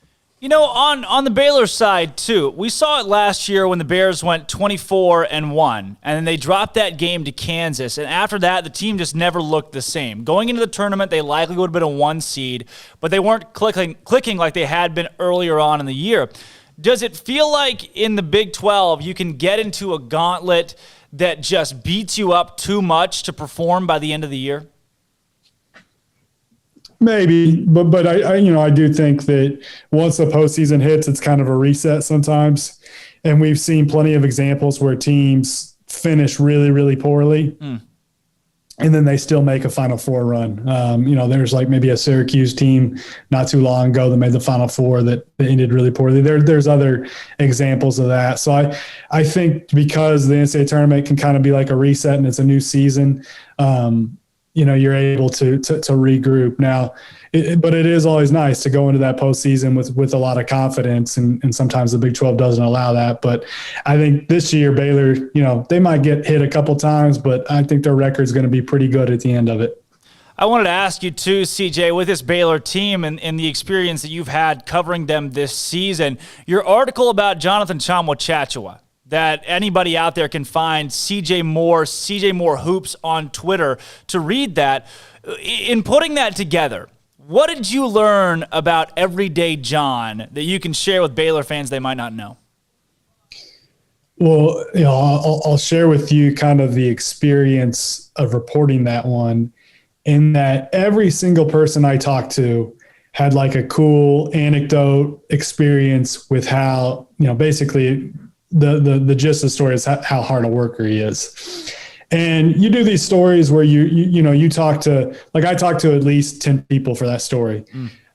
On the Baylor side, too, we saw it last year when the Bears went 24-1, and then they dropped that game to Kansas. And after that, the team just never looked the same. Going into the tournament, they likely would have been a 1 seed, but they weren't clicking like they had been earlier on in the year. Does it feel like in the Big 12 you can get into a gauntlet that just beats you up too much to perform by the end of the year? Maybe, but I do think that once the postseason hits, it's kind of a reset sometimes, and we've seen plenty of examples where teams finish really, really poorly, and then they still make a Final Four run. There's like maybe a Syracuse team not too long ago that made the Final Four that ended really poorly. There's other examples of that. So I think because the NCAA tournament can kind of be like a reset and it's a new season. You're able to regroup now, but it is always nice to go into that postseason with a lot of confidence, and sometimes the Big 12 doesn't allow that. But I think this year Baylor, they might get hit a couple times, but I think their record is going to be pretty good at the end of it. I wanted to ask you too, CJ, with this Baylor team and the experience that you've had covering them this season, your article about Jonathan Tchamwa-Tchatchoua, that anybody out there can find CJ Moore Hoops on Twitter to read that. In putting that together, what did you learn about everyday John that you can share with Baylor fans they might not know? Well, I'll share with you kind of the experience of reporting that one, in that every single person I talked to had like a cool anecdote experience with how, basically the gist of the story is how hard a worker he is. And you do these stories where you talk to, like I talked to at least 10 people for that story.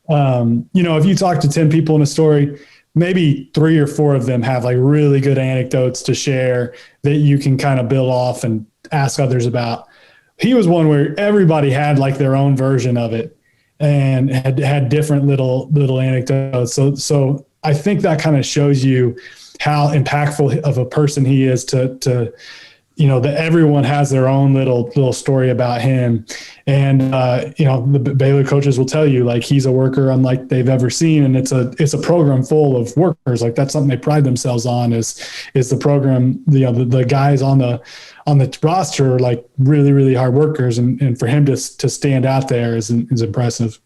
If you talk to 10 people in a story, maybe 3 or 4 of them have like really good anecdotes to share that you can kind of build off and ask others about. He was one where everybody had like their own version of it and had different little anecdotes. So I think that kind of shows you how impactful of a person he is to everyone has their own little story about him. And, the Baylor coaches will tell you, like, he's a worker unlike they've ever seen. And it's a program full of workers. Like, that's something they pride themselves on is the program, the guys on the roster are like really, really hard workers. And for him to stand out there is impressive.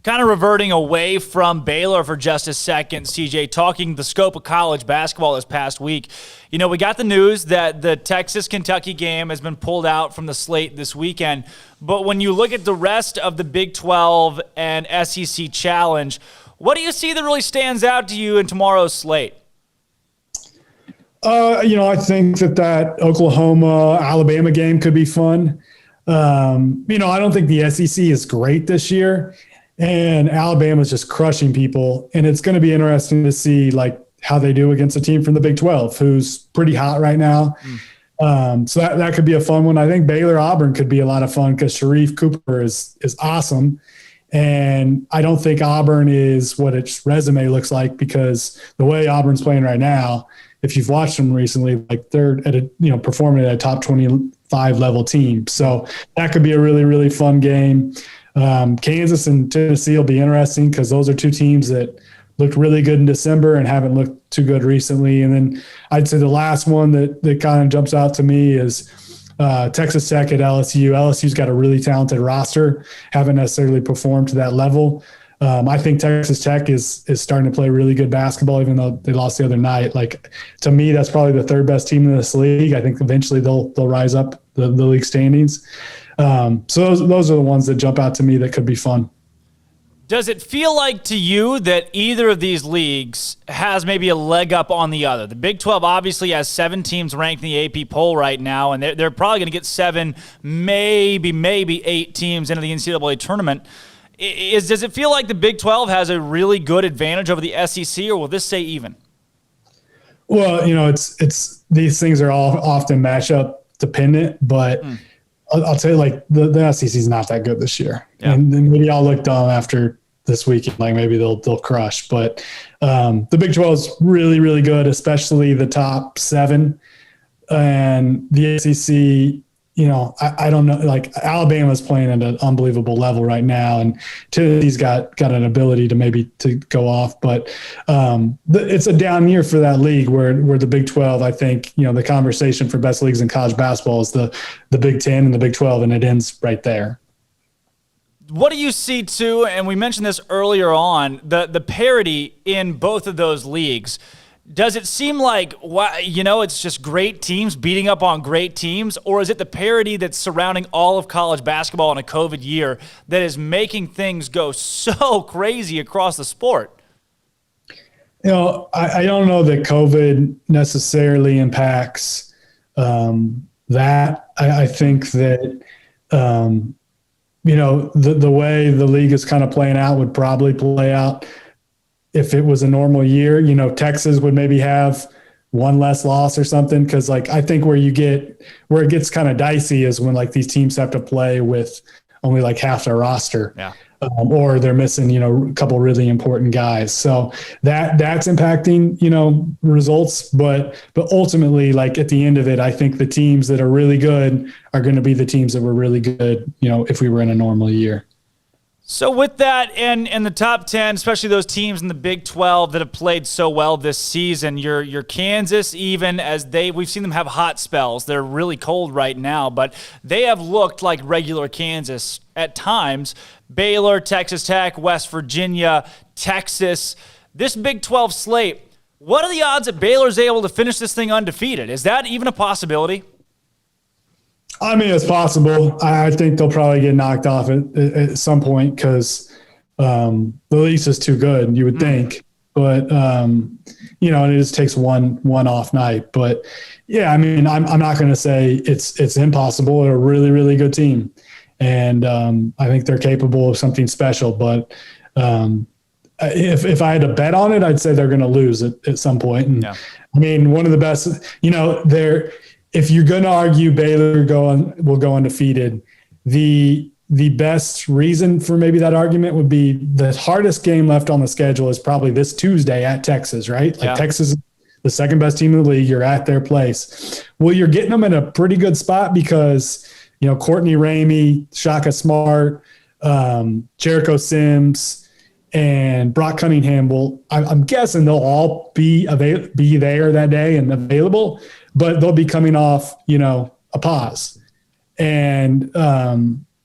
Kind of reverting away from Baylor for just a second, CJ, talking the scope of college basketball this past week. We got the news that the Texas-Kentucky game has been pulled out from the slate this weekend. But when you look at the rest of the Big 12 and SEC Challenge, what do you see that really stands out to you in tomorrow's slate? I think that Oklahoma-Alabama game could be fun. I don't think the SEC is great this year. And Alabama's just crushing people. And it's going to be interesting to see like how they do against a team from the Big 12, who's pretty hot right now. So that could be a fun one. I think Baylor-Auburn could be a lot of fun because Sharif Cooper is awesome. And I don't think Auburn is what its resume looks like, because the way Auburn's playing right now, if you've watched them recently, like they're at performing at a top 25 level team. So that could be a really, really fun game. Kansas and Tennessee will be interesting because those are two teams that looked really good in December and haven't looked too good recently. And then I'd say the last one that kind of jumps out to me is Texas Tech at LSU. LSU's got a really talented roster, haven't necessarily performed to that level. I think Texas Tech is starting to play really good basketball, even though they lost the other night. Like, to me, that's probably the third best team in this league. I think eventually they'll rise up the league standings. So those are the ones that jump out to me that could be fun. Does it feel like to you that either of these leagues has maybe a leg up on the other? The Big 12 obviously has 7 teams ranked in the AP poll right now, and they're probably going to get 7, maybe 8 teams into the NCAA tournament. Does it feel like the Big 12 has a really good advantage over the SEC, or will this stay even? Well, it's these things are all often matchup dependent, but I'll tell you, like, the SEC is not that good this year. Yeah. And then maybe I'll look dumb after this weekend, like maybe they'll crush. But the Big 12 is really, really good, especially the top 7. And the SEC, I don't know, like Alabama's playing at an unbelievable level right now, and Tennessee's got an ability to go off, but it's a down year for that league where the Big 12, I think, the conversation for best leagues in college basketball is the Big 10 and the Big 12, and it ends right there. What do you see too, and we mentioned this earlier on, the parity in both of those leagues? Does it seem like, it's just great teams beating up on great teams, or is it the parity that's surrounding all of college basketball in a COVID year that is making things go so crazy across the sport? I don't know that COVID necessarily impacts that. I think that, the way the league is kind of playing out would probably play out if it was a normal year. Texas would maybe have one less loss or something. Cause like, I think where it gets kind of dicey is when like these teams have to play with only like half their roster. Yeah. Or they're missing, a couple really important guys. So that's impacting, results. But ultimately, like at the end of it, I think the teams that are really good are going to be the teams that were really good, if we were in a normal year. So with that, and in the top 10, especially those teams in the Big 12 that have played so well this season, your Kansas, even as we've seen them have hot spells. They're really cold right now, but they have looked like regular Kansas at times. Baylor, Texas Tech, West Virginia, Texas. This Big 12 slate, what are the odds that Baylor's able to finish this thing undefeated? Is that even a possibility? I mean, it's possible. I think they'll probably get knocked off at some point because the East is too good, you would think. But, and it just takes one off night. But, yeah, I mean, I'm not going to say it's impossible. They're a really, really good team. And I think they're capable of something special. But if I had to bet on it, I'd say they're going to lose at some point. And, I mean, one of the best, if you're going to argue Baylor will go undefeated, the best reason for maybe that argument would be the hardest game left on the schedule is probably this Tuesday at Texas, right? Like Texas the second best team in the league. You're at their place. Well, you're getting them in a pretty good spot because, Courtney Ramey, Shaka Smart, Jericho Sims, and Brock Cunningham I'm guessing they'll all be there that day and available, but they'll be coming off, a pause. And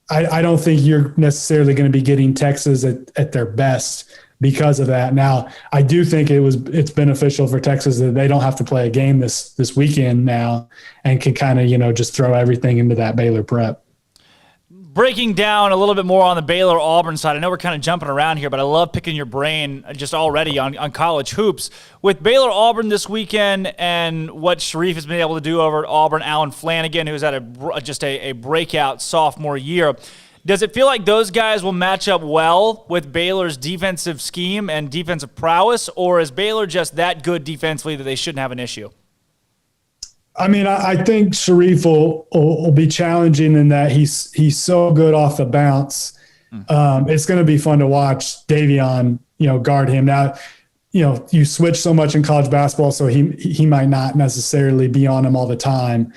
I don't think you're necessarily going to be getting Texas at their best because of that. Now, I do think it's beneficial for Texas that they don't have to play a game this weekend now and can kind of, just throw everything into that Baylor prep. Breaking down a little bit more on the Baylor-Auburn side, I know we're kind of jumping around here, but I love picking your brain just already on college hoops. With Baylor-Auburn this weekend and what Sharif has been able to do over at Auburn, Alan Flanagan, who's had a breakout sophomore year, does it feel like those guys will match up well with Baylor's defensive scheme and defensive prowess, or is Baylor just that good defensively that they shouldn't have an issue? I mean, I think Sharif will be challenging in that he's so good off the bounce. It's going to be fun to watch Davion, guard him. Now, you switch so much in college basketball, so he might not necessarily be on him all the time.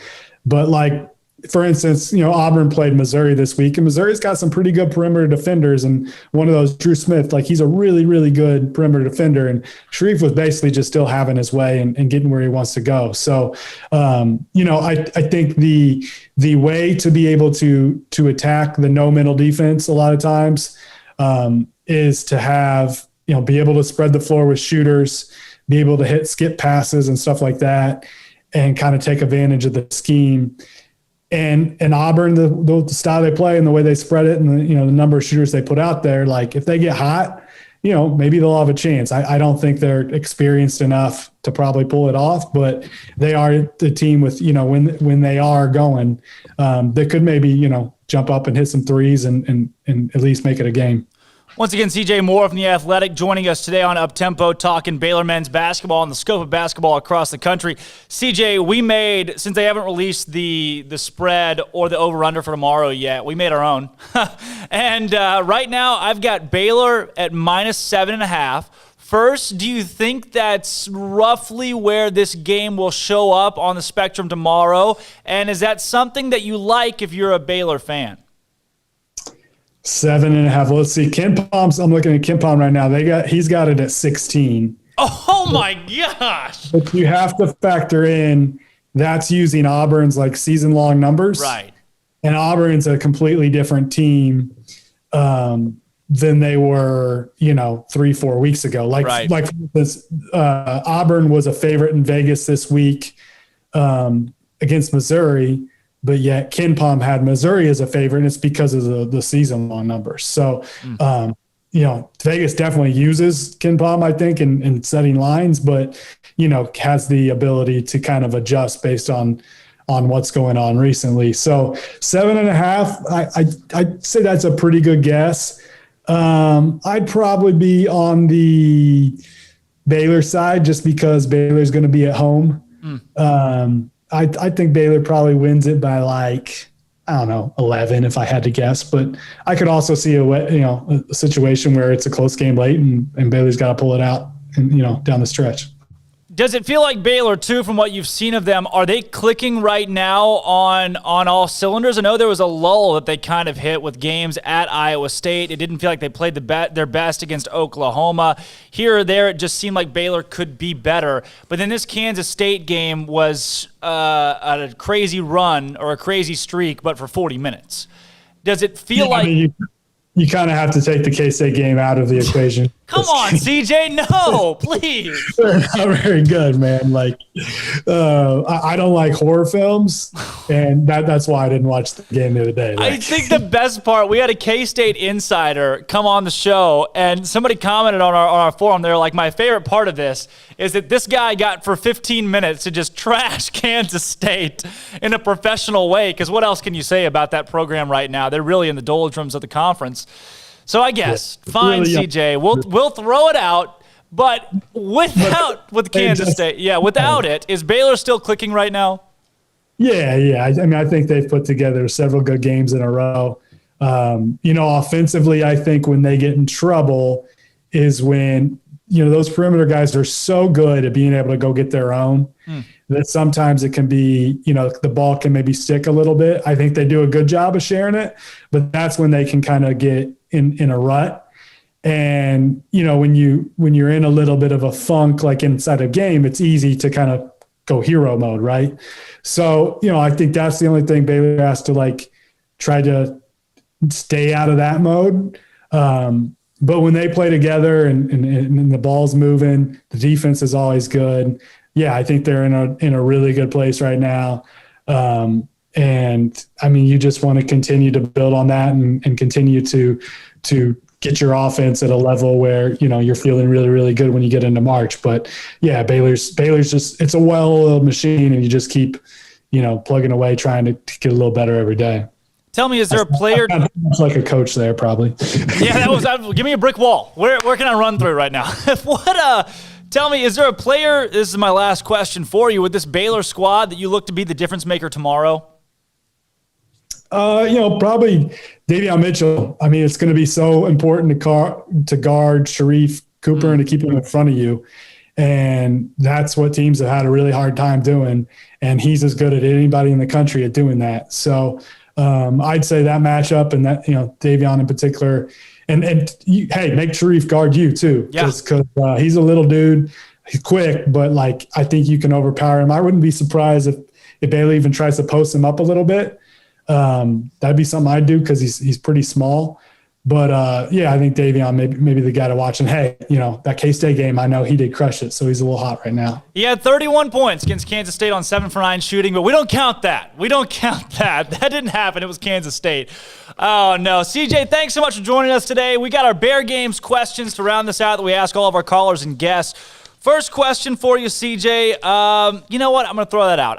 But like, for instance, Auburn played Missouri this week, and Missouri's got some pretty good perimeter defenders. And one of those, Drew Smith, he's a really, really good perimeter defender. And Sharif was basically just still having his way and getting where he wants to go. So, I think the way to be able to attack the no mental defense a lot of times is to have, be able to spread the floor with shooters, be able to hit skip passes and stuff like that, and kind of take advantage of the scheme. And Auburn, the style they play and the way they spread it and the number of shooters they put out there, if they get hot, maybe they'll have a chance. I don't think they're experienced enough to probably pull it off, but they are the team with, when they are going, they could maybe, jump up and hit some threes and at least make it a game. Once again, CJ Moore from The Athletic joining us today on Uptempo, talking Baylor men's basketball and the scope of basketball across the country. CJ, since they haven't released the spread or the over-under for tomorrow yet, we made our own. And right now, I've got Baylor at -7.5. First, do you think that's roughly where this game will show up on the spectrum tomorrow? And is that something that you like if you're a Baylor fan? 7.5. Let's see. KenPom's. I'm looking at KenPom right now. He's got it at 16. Oh my gosh! But you have to factor in that's using Auburn's season-long numbers, right? And Auburn's a completely different team than they were, 3-4 weeks ago. Right. For instance, Auburn was a favorite in Vegas this week against Missouri. But yet KenPom had Missouri as a favorite, and it's because of the season-long numbers. So, Vegas definitely uses KenPom, I think, in setting lines, but, has the ability to kind of adjust based on what's going on recently. So 7.5, I'd say that's a pretty good guess. I'd probably be on the Baylor side just because Baylor's going to be at home. I think Baylor probably wins it by 11 if I had to guess, but I could also see a situation where it's a close game late and Baylor's got to pull it out and down the stretch. Does it feel like Baylor, too, from what you've seen of them, are they clicking right now on all cylinders? I know there was a lull that they kind of hit with games at Iowa State. It didn't feel like they played their best against Oklahoma. Here or there, it just seemed like Baylor could be better. But then this Kansas State game was a crazy run or a crazy streak, but for 40 minutes. Does it feel like... You kind of have to take the K-State game out of the equation. Come on, CJ. No, please. They're not very good, man. I don't like horror films, and that's why I didn't watch the game the other day. I think the best part, we had a K-State insider come on the show, and somebody commented on our forum. They're like, my favorite part of this is that this guy got for 15 minutes to just trash Kansas State in a professional way, because what else can you say about that program right now? They're really in the doldrums of the conference. So I guess, fine, really CJ, we'll throw it out, but with Kansas State, without it, is Baylor still clicking right now? Yeah. I think they've put together several good games in a row. Offensively, I think when they get in trouble is when those perimeter guys are so good at being able to go get their own that sometimes it can be, the ball can maybe stick a little bit. I think they do a good job of sharing it, but that's when they can kind of get in a rut. And, when you're in a little bit of a funk, like inside a game, it's easy to kind of go hero mode. Right. So, I think that's the only thing Baylor has to try to stay out of that mode. But when they play together and the ball's moving, the defense is always good. Yeah, I think they're in a really good place right now. And I mean, you just want to continue to build on that and continue to get your offense at a level where, you're feeling really, really good when you get into March. But yeah, Baylor's just, it's a well-oiled machine, and you just keep, plugging away, trying to get a little better every day. Tell me, is there a player? It's like a coach there, probably. Yeah, give me a brick wall. Where can I run through right now? Tell me, is there a player? This is my last question for you with this Baylor squad that you look to be the difference maker tomorrow. Probably Davion Mitchell. I mean, it's going to be so important to guard Sharif Cooper and to keep him in front of you. And that's what teams have had a really hard time doing. And he's as good at anybody in the country at doing that. So I'd say that matchup and that, Davion in particular, and make Sharif guard you too. Because he's a little dude. He's quick, but I think you can overpower him. I wouldn't be surprised if Baylor even tries to post him up a little bit. That'd be something I'd do because he's pretty small. But I think Davion maybe the guy to watch. And hey, that K-State game, I know he did crush it, so he's a little hot right now. He had 31 points against Kansas State on 7 for 9 shooting, but we don't count that. That didn't happen. It was Kansas State. Oh no, CJ, thanks so much for joining us today. We got our Bear Games questions to round this out that we ask all of our callers and guests. First question for you, CJ. You know what? I'm going to throw that out.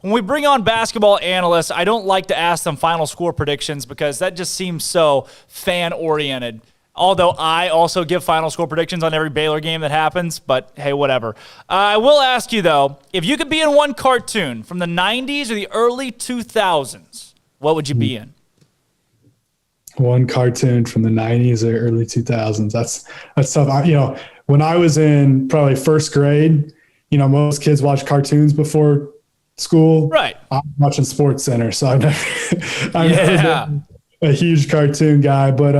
When we bring on basketball analysts, I don't like to ask them final score predictions because that just seems so fan-oriented. Although I also give final score predictions on every Baylor game that happens, but hey, whatever. I will ask you, though, if you could be in one cartoon from the 90s or the early 2000s, what would you be in? One cartoon from the 90s or early 2000s. That's tough. When I was in probably first grade, most kids watch cartoons before school. Right. I'm watching Sports Center, so I've never been a huge cartoon guy. But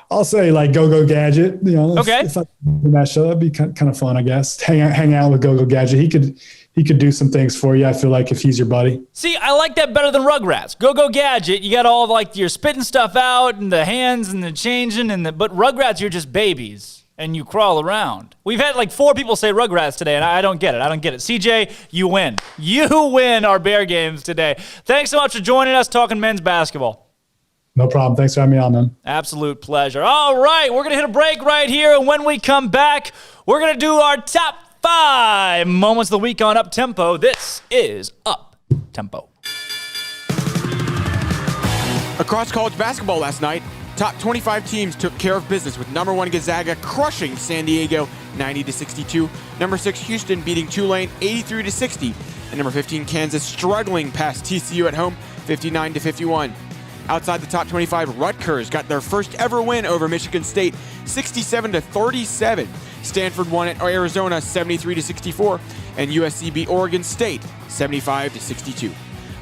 I'll say Go-Go Gadget. Okay. If I do that show, that'd be kind of fun, I guess. Hang out with Go-Go Gadget. He could do some things for you, I feel like, if he's your buddy. See, I like that better than Rugrats. Go-Go Gadget, you got all you're spitting stuff out and the hands and the changing but Rugrats, you're just babies. And you crawl around. We've had 4 people say Rugrats today, and I don't get it. CJ, you win. You win our Bear Games today. Thanks so much for joining us talking men's basketball. No problem. Thanks for having me on, man. Absolute pleasure. All right, we're going to hit a break right here, and when we come back, we're going to do our top 5 moments of the week on Up Tempo. This is Up Tempo. Across college basketball last night, top 25 teams took care of business with number 1 Gonzaga crushing San Diego 90-62, number 6 Houston beating Tulane 83-60, and number 15 Kansas struggling past TCU at home 59-51. Outside the top 25, Rutgers got their first ever win over Michigan State 67-37. Stanford won at Arizona 73-64, and USC beat Oregon State 75-62.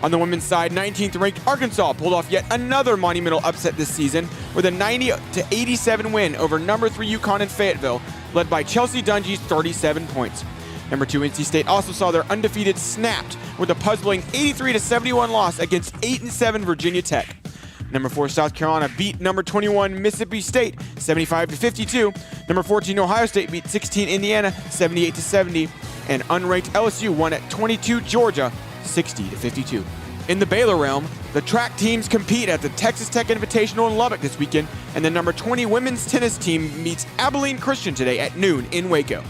On the women's side, 19th ranked Arkansas pulled off yet another monumental upset this season with a 90-87 win over number 3 UConn in Fayetteville, led by Chelsea Dungy's 37 points. Number 2 NC State also saw their undefeated snapped with a puzzling 83-71 loss against 8-7 Virginia Tech. Number 4 South Carolina beat number 21 Mississippi State 75-52. Number 14 Ohio State beat 16 Indiana 78-70, and unranked LSU won at 22 Georgia 60-52. In the Baylor realm, the track teams compete at the Texas Tech Invitational in Lubbock this weekend, and the number 20 women's tennis team meets Abilene Christian today at noon in Waco.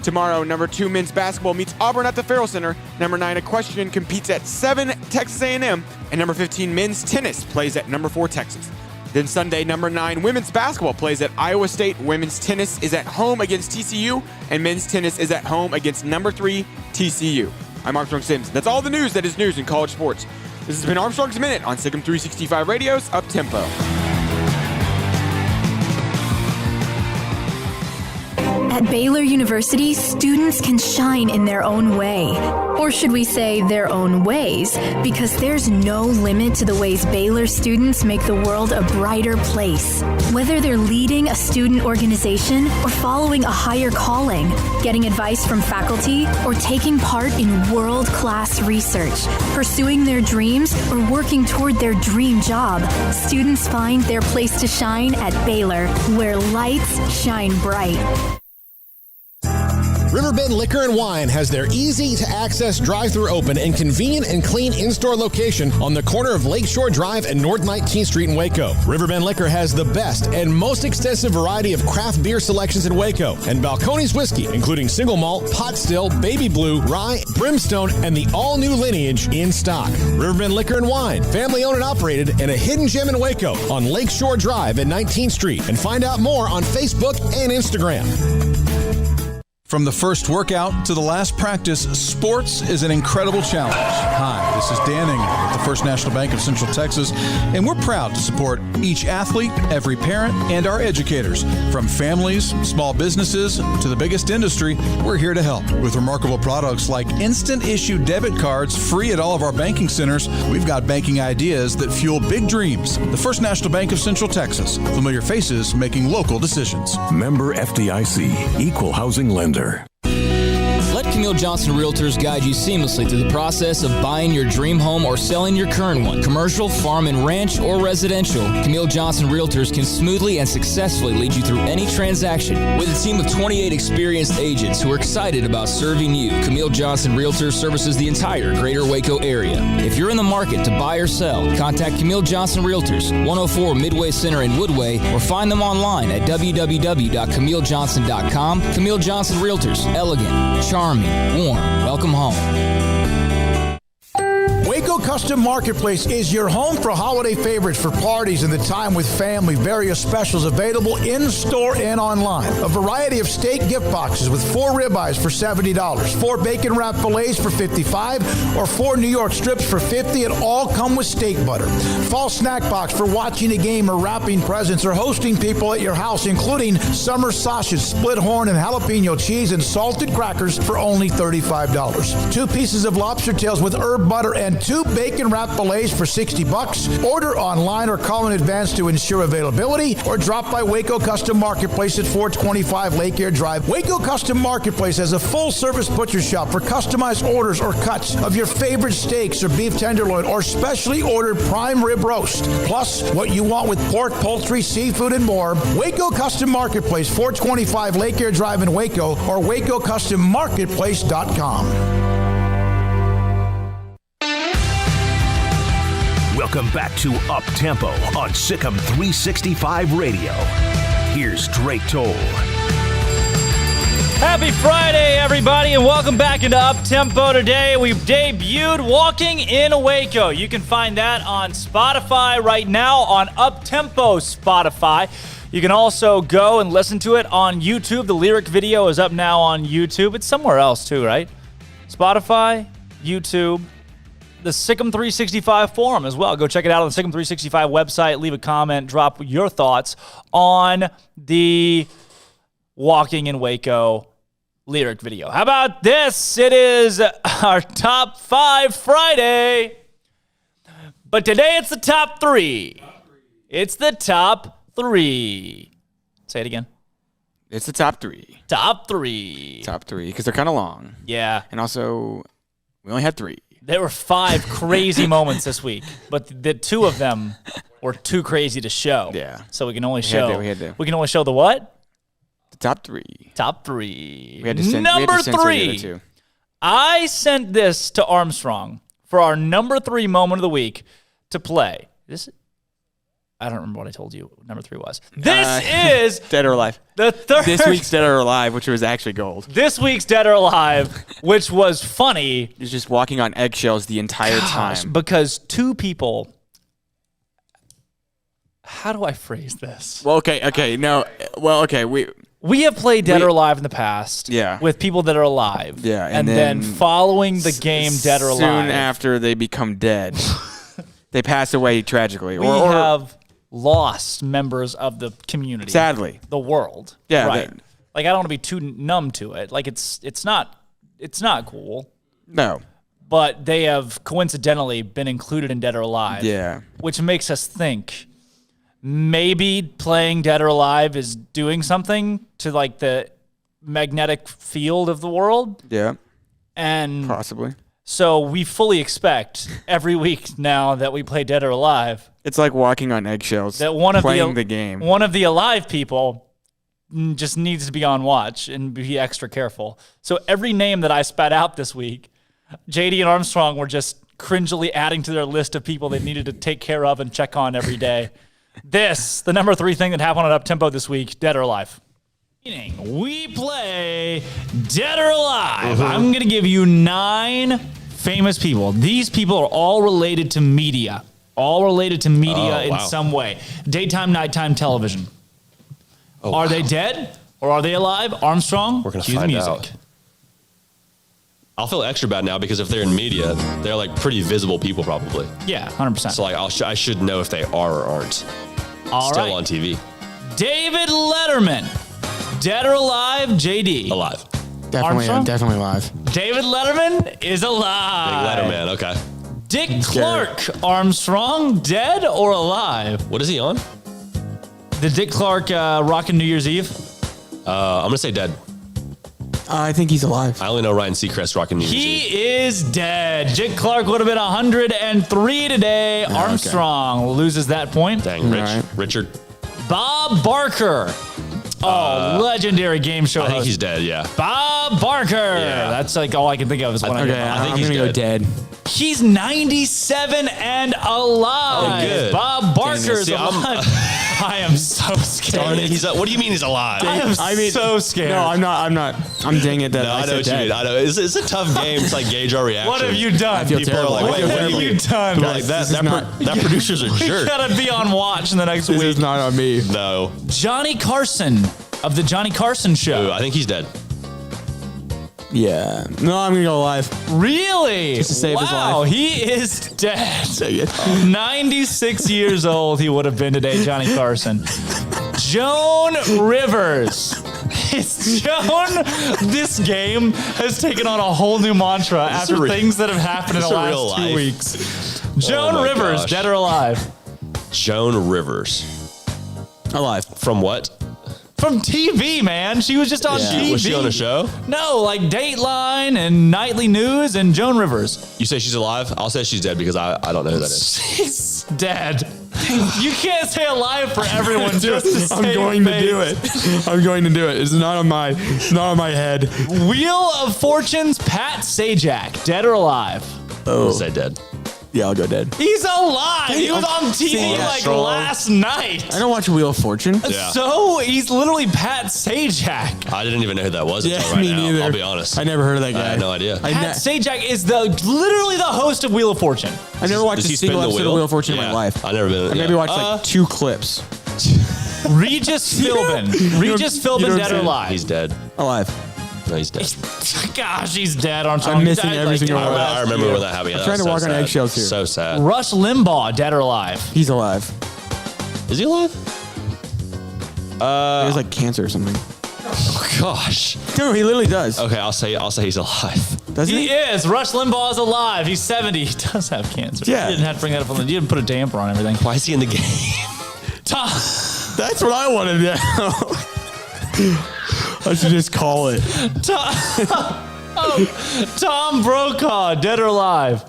Tomorrow, number 2 men's basketball meets Auburn at the Farrell Center. Number 9 Equestrian competes at 7 Texas A&M, and number 15 men's tennis plays at number 4 Texas. Then Sunday, number 9 women's basketball plays at Iowa State. Women's tennis is at home against TCU, and men's tennis is at home against number 3 TCU. I'm Armstrong Sims. That's all the news that is news in college sports. This has been Armstrong's Minute on SicEm365 Radio's Up Tempo. At Baylor University, students can shine in their own way. Or should we say their own ways, because there's no limit to the ways Baylor students make the world a brighter place. Whether they're leading a student organization or following a higher calling, getting advice from faculty, or taking part in world-class research, pursuing their dreams, or working toward their dream job, students find their place to shine at Baylor, where lights shine bright. Riverbend Liquor and Wine has their easy-to-access drive-thru open and convenient and clean in-store location on the corner of Lakeshore Drive and North 19th Street in Waco. Riverbend Liquor has the best and most extensive variety of craft beer selections in Waco, and Balcones Whiskey, including single malt, pot still, baby blue, rye, brimstone, and the all-new lineage in stock. Riverbend Liquor and Wine, family-owned and operated, and a hidden gem in Waco on Lakeshore Drive and 19th Street. And find out more on Facebook and Instagram. From the first workout to the last practice, sports is an incredible challenge. Hi, this is Dan Engel with the First National Bank of Central Texas, and we're proud to support each athlete, every parent, and our educators. From families, small businesses, to the biggest industry, we're here to help. With remarkable products like instant issue debit cards free at all of our banking centers, we've got banking ideas that fuel big dreams. The First National Bank of Central Texas. Familiar faces making local decisions. Member FDIC, Equal Housing Lender. Let Camille Johnson Realtors guide you seamlessly through the process of buying your dream home or selling your current one. Commercial, farm and ranch, or residential, Camille Johnson Realtors can smoothly and successfully lead you through any transaction. With a team of 28 experienced agents who are excited about serving you, Camille Johnson Realtors services the entire greater Waco area. If you're in the market to buy or sell, contact Camille Johnson Realtors, 104 Midway Center in Woodway, or find them online at www.camillejohnson.com. Camille Johnson Realtors, elegant, charming, warm. Welcome home. Waco Custom Marketplace is your home for holiday favorites for parties and the time with family. Various specials available in-store and online. A variety of steak gift boxes with 4 ribeyes for $70, 4 bacon wrapped fillets for $55, or 4 New York strips for $50, and all come with steak butter. Fall snack box for watching a game or wrapping presents or hosting people at your house, including summer sausage, split horn, and jalapeno cheese, and salted crackers for only $35. 2 pieces of lobster tails with herb butter and 2 bacon wrapped fillets for $60. Order online or call in advance to ensure availability, or drop by Waco Custom Marketplace at 425 Lake Air Drive. Waco Custom Marketplace has a full-service butcher shop for customized orders or cuts of your favorite steaks or beef tenderloin or specially ordered prime rib roast. Plus, what you want with pork, poultry, seafood, and more. Waco Custom Marketplace, 425 Lake Air Drive in Waco, or WacoCustomMarketplace.com. Welcome back to Up Tempo on SicEm365 Radio. Here's Drake Toll. Happy Friday, everybody, and welcome back into Up Tempo. Today, we've debuted Walking in Waco. You can find that on Spotify right now on Up Tempo Spotify. You can also go and listen to it on YouTube. The lyric video is up now on YouTube. It's somewhere else too, right? Spotify, YouTube, the SicEm365 forum as well. Go check it out on the SicEm365 website. Leave a comment. Drop your thoughts on the Walking in Waco lyric video. How about this? It is our top 5 Friday. But today it's the top 3. It's the top 3. Say it again. It's the top 3. Top 3. Top 3, because they're kind of long. Yeah. And also, we only had 3. There were 5 crazy moments this week, but the 2 of them were too crazy to show. Yeah. So we can only show. We can only show the what? The top 3. Top 3. We had to number censor 3. the other 2. I sent this to Armstrong for our number 3 moment of the week to play. I don't remember what I told you number 3 was. This is Dead or Alive. The third. This week's Dead or Alive, which was actually gold. This week's Dead or Alive, which was funny. He's just walking on eggshells the entire time. Because 2 people. How do I phrase this? Well, okay. No. Well, okay. We have played Dead or Alive in the past. Yeah. With people that are alive. Yeah. And then following the game Dead or Alive. Soon after they become dead, they pass away tragically. We have lost members of the community. Sadly. The world. Yeah. Right. Like, I don't want to be too numb to it. Like, it's not cool. No. But they have coincidentally been included in Dead or Alive. Yeah. Which makes us think maybe playing Dead or Alive is doing something to, like, the magnetic field of the world. Yeah. And possibly. So we fully expect every week now that we play Dead or Alive. It's like walking on eggshells. That one of playing the game. One of the alive people just needs to be on watch and be extra careful. So every name that I spat out this week, JD and Armstrong were just cringily adding to their list of people they needed to take care of and check on every day. The number 3 thing that happened on Up Tempo this week, Dead or Alive. We play Dead or Alive. I'm going to give you 9 famous people. These people are all related to media. In some way. Daytime, nighttime television. Are they dead or are they alive? Armstrong, we're going to cue the find music. out. I'll feel extra bad now because if they're in media, they're like pretty visible people probably. Yeah, 100%. So like I should know if they are or aren't. All Still right. on TV. David Letterman. Dead or alive, JD? Alive. Definitely alive. David Letterman is alive. Big Letterman, okay. Dick Clark, Armstrong, dead or alive? What is he on? The Dick Clark Rockin' New Year's Eve? I'm going to say dead. I think he's alive. I only know Ryan Seacrest rocking New Year's Eve. He is dead. Dick Clark would have been 103 today. Armstrong loses that point. Dang, Richard. Bob Barker. Legendary game show I think host. he's dead, yeah. Bob Barker. Yeah. That's like all I can think of is when I think he's gonna go dead. He's 97 and alive. Oh, good. Bob Barker is See, alive. I am so scared. Darn it, what do you mean he's alive? I mean, so scared. No, I'm not. I'm dang it. That No, I know what you mean. I know. It's a tough game to like gauge our reaction. What have you done? I feel People terrible. are like, wait, what have you done? Like that producer's a We jerk. gotta be on watch in the next This week. is not on me. No. Johnny Carson of the Johnny Carson Show. Ooh, I think he's dead. Yeah. No, I'm gonna go alive. Really? Just to save his wow, life. he is dead. 96 years old he would have been today, Johnny Carson. Joan Rivers. It's Joan. This game has taken on a whole new mantra after things that have happened in the last 2 weeks. Joan Rivers, gosh. dead or alive? Joan Rivers. Alive. From what? From TV, man. She was just on TV. Was she on a show? No, like Dateline and Nightly News and Joan Rivers. You say she's alive? I'll say she's dead because I don't know who that is. She's dead. You can't say alive for everyone. Just to I'm going to do it. I'm going to do it. It's not on my head. Wheel of Fortune's Pat Sajak, dead or alive? I'll say dead. Yeah, I'll go dead. He's alive. He was on TV last night. I don't watch Wheel of Fortune. Yeah. So he's literally Pat Sajak. I didn't even know who that was until right me now. neither. I'll be honest. I never heard of that guy. I had no idea. Pat Sajak is literally the host of Wheel of Fortune. I never watched Does a he spin single the episode wheel? of Wheel of Fortune in Yeah. my life. I've never been. I maybe watched like 2 clips. Regis Philbin. Regis Philbin, dead or alive? He's dead. Alive. No, he's dead. Gosh, he's dead. I'm missing every single one. I remember when that happened. I'm trying to walk on eggshells here. So sad. Rush Limbaugh, dead or alive? He's alive. Is he alive? He has like cancer or something. Oh, gosh. No, he literally does. Okay, I'll say he's alive. Does He is. Rush Limbaugh is alive. He's 70. He does have cancer. Yeah. You didn't have to bring that up on the. You didn't put a damper on everything. Why is he in the game? Tom. That's what I want to know. I should just call it. Tom Brokaw, dead or alive?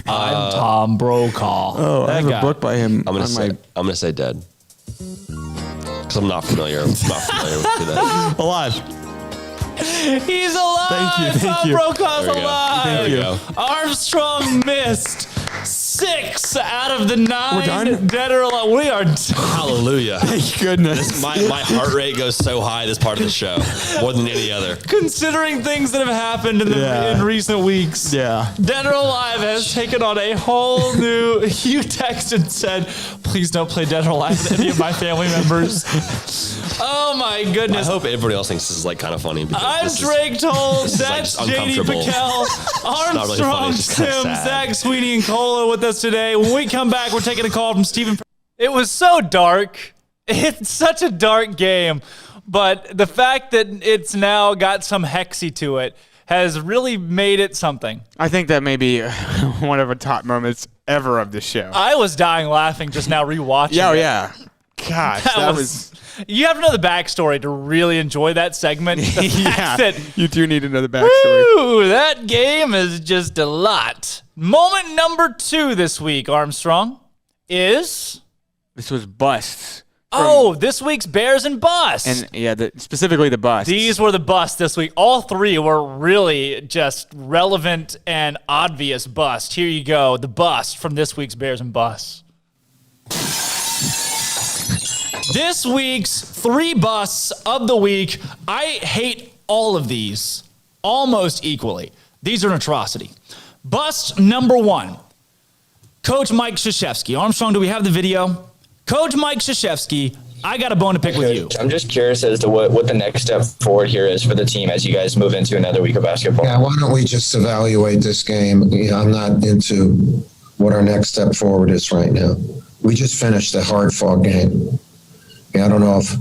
I'm Tom Brokaw. Oh, I That have a guy. book by him. I'm gonna say dead. Because I'm not familiar. with who that is. Alive. He's alive. Thank Tom you. Brokaw's There we go. alive. There we go. Armstrong missed 6 out of the 9. We're done? Dead or alive. We are done. Hallelujah. Thank goodness. My heart rate goes so high this part of the show, more than any other. Considering things that have happened in recent weeks. Yeah. Dead or Alive has taken on a whole new. You texted and said, please don't play Dead or Alive with any of my family members. Oh my I goodness. hope everybody else thinks this is like kind of funny. because I'm this is- Drake Toll, this is, like, that's just JD uncomfortable. Pickell, not really Armstrong funny, it's just kinda Sims, sad. Zach Sweeney, and Cola with us today. When we come back, we're taking a call from Stephen. It was so dark. It's such a dark game. but the fact that it's now got some hexy to it has really made it something. I think that may be one of the top moments ever of the show. I was dying laughing just now rewatching it. Yeah. Gosh, that was... You have to know the backstory to really enjoy that segment. You do need to know the backstory. Woo, that game is just a lot. Moment number 2 this week, Armstrong, is... This was busts. This week's Bears and Busts. And specifically the busts. These were the busts this week. All 3 were really just relevant and obvious busts. Here you go, the bust from this week's Bears and Busts. This week's 3 busts of the week. I hate all of these almost equally. These are an atrocity. Bust number 1, Coach Mike Krzyzewski. Armstrong, do we have the video? Coach Mike Krzyzewski, I got a bone to pick with you. I'm just curious as to what the next step forward here is for the team as you guys move into another week of basketball. Yeah, why don't we just evaluate this game? I'm not into what our next step forward is right now. We just finished a hard-fought game. Yeah, I don't know if,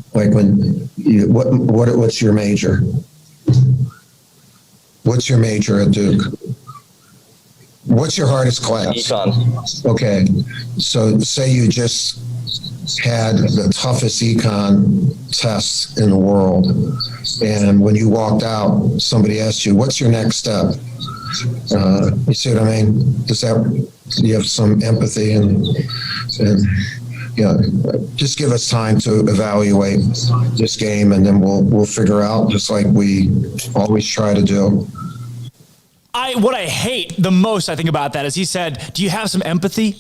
what's your major? What's your major at Duke? What's your hardest class? Econ. Okay, so say you just had the toughest econ tests in the world, and when you walked out, somebody asked you, what's your next step? You see what I mean? You have some empathy and just give us time to evaluate this game, and then we'll figure out, just like we always try to do. What I hate the most, I think, about that is he said, do you have some empathy?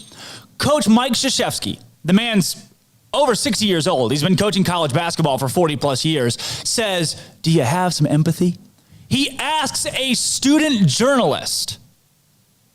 Coach Mike Krzyzewski, the man's over 60 years old. He's been coaching college basketball for 40 plus years, says, do you have some empathy? He asks a student journalist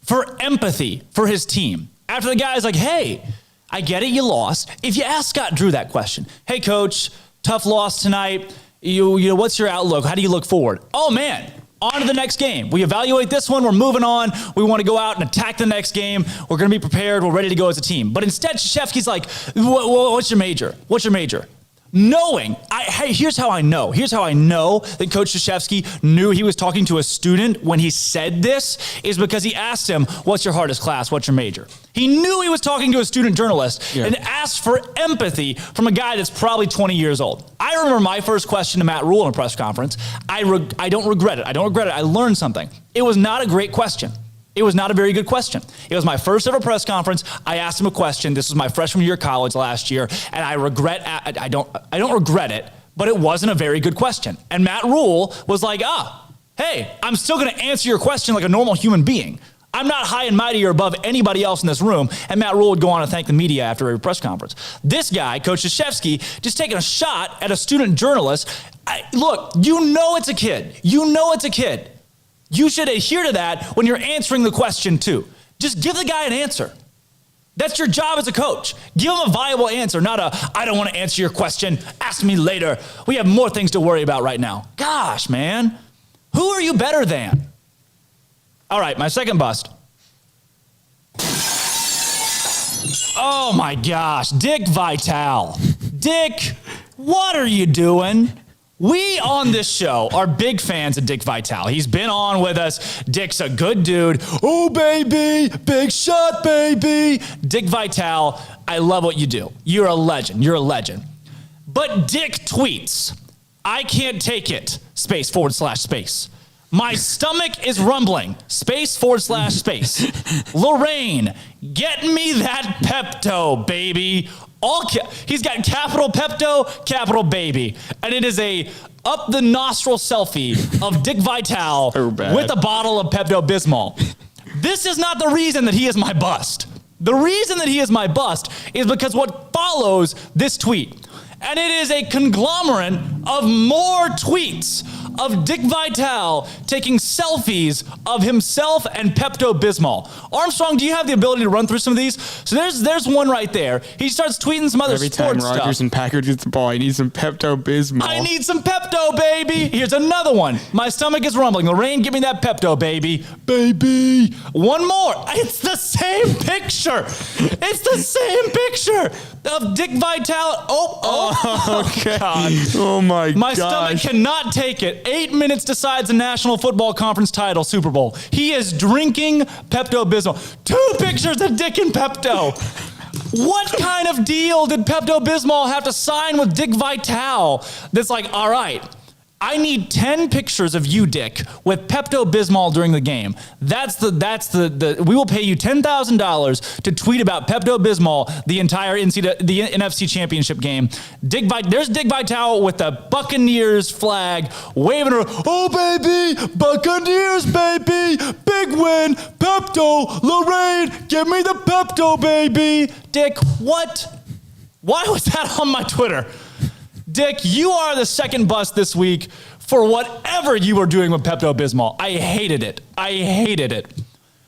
for empathy for his team. After the guy's like, hey, I get it, you lost. If you ask Scott Drew that question, hey, coach, tough loss tonight. You know, what's your outlook? How do you look forward? Oh, man. On to the next game. We evaluate this one. We're moving on. We want to go out and attack the next game. We're going to be prepared. We're ready to go as a team. But instead, Krzyzewski's like, what's your major? What's your major? Knowing, here's how I know. Here's how I know that Coach Krzyzewski knew he was talking to a student when he said this, is because he asked him, what's your hardest class? What's your major? He knew he was talking to a student journalist and asked for empathy from a guy that's probably 20 years old. I remember my first question to Matt Rule in a press conference. I don't regret it. I learned something. It was not a great question. It was not a very good question. It was my first ever press conference. I asked him a question. This was my freshman year of college last year, and I don't regret it, but it wasn't a very good question. And Matt Rule was like, hey, I'm still going to answer your question like a normal human being. I'm not high and mighty or above anybody else in this room. And Matt Rule would go on and thank the media after every press conference. This guy, Coach Krzyzewski, just taking a shot at a student journalist. Look, you know it's a kid. You should adhere to that when you're answering the question too. Just give the guy an answer. That's your job as a coach. Give him a viable answer, not I don't want to answer your question. Ask me later. We have more things to worry about right now. Gosh, man. Who are you better than? All right, my second bust. Oh my gosh, Dick Vitale. Dick, what are you doing? We on this show are big fans of Dick Vitale. He's been on with us. Dick's a good dude. Oh, baby, big shot, baby. Dick Vitale, I love what you do. You're a legend. But Dick tweets, I can't take it, /space. My stomach is rumbling, /space. Lorraine, get me that Pepto, baby. He's got capital Pepto, capital baby. And it is a up the nostril selfie of Dick Vitale with a bottle of Pepto-Bismol. This is not the reason that he is my bust. The reason that he is my bust is because what follows this tweet. And it is a conglomerate of more tweets of Dick Vitale taking selfies of himself and Pepto-Bismol. Armstrong, do you have the ability to run through some of these? So there's one right there. He starts tweeting some other sports stuff. Every time Rodgers and Packard gets the ball, I need some Pepto-Bismol. I need some Pepto, baby. Here's another one. My stomach is rumbling. Lorraine, give me that Pepto, baby. Baby. One more. It's the same picture. It's the same picture of Dick Vitale. Oh, okay. God. Oh, my My stomach cannot take it. 8 minutes decides the National Football Conference title, Super Bowl. He is drinking Pepto-Bismol. 2 pictures of Dick and Pepto. What kind of deal did Pepto-Bismol have to sign with Dick Vitale that's like, all right, I need 10 pictures of you, Dick, with Pepto-Bismol during the game. We will pay you $10,000 to tweet about Pepto-Bismol the entire the NFC Championship game. There's Dick Vitale with the Buccaneers flag waving around. Oh, baby, Buccaneers, baby, big win, Pepto, Lorraine, give me the Pepto, baby. Dick, what? Why was that on my Twitter? Dick, you are the second bust this week for whatever you were doing with Pepto-Bismol. I hated it.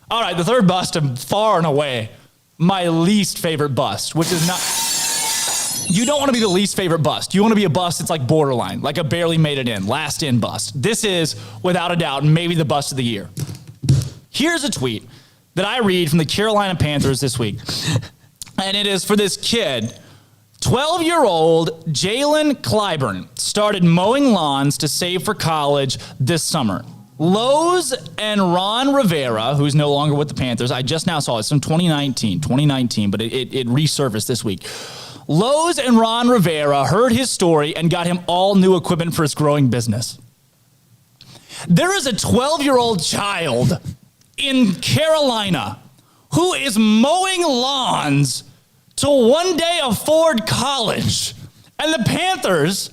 All right, the third bust, far and away my least favorite bust, which is not... You don't want to be the least favorite bust. You want to be a bust that's like borderline, like a barely made it in, last in bust. This is, without a doubt, maybe the bust of the year. Here's a tweet that I read from the Carolina Panthers this week. And it is for this kid... 12-year-old Jalen Clyburn started mowing lawns to save for college this summer. Lowe's and Ron Rivera, who's no longer with the Panthers, I just now saw it, it's from 2019, but it resurfaced this week. Lowe's and Ron Rivera heard his story and got him all new equipment for his growing business. There is a 12-year-old child in Carolina who is mowing lawns to one day afford college. And the Panthers,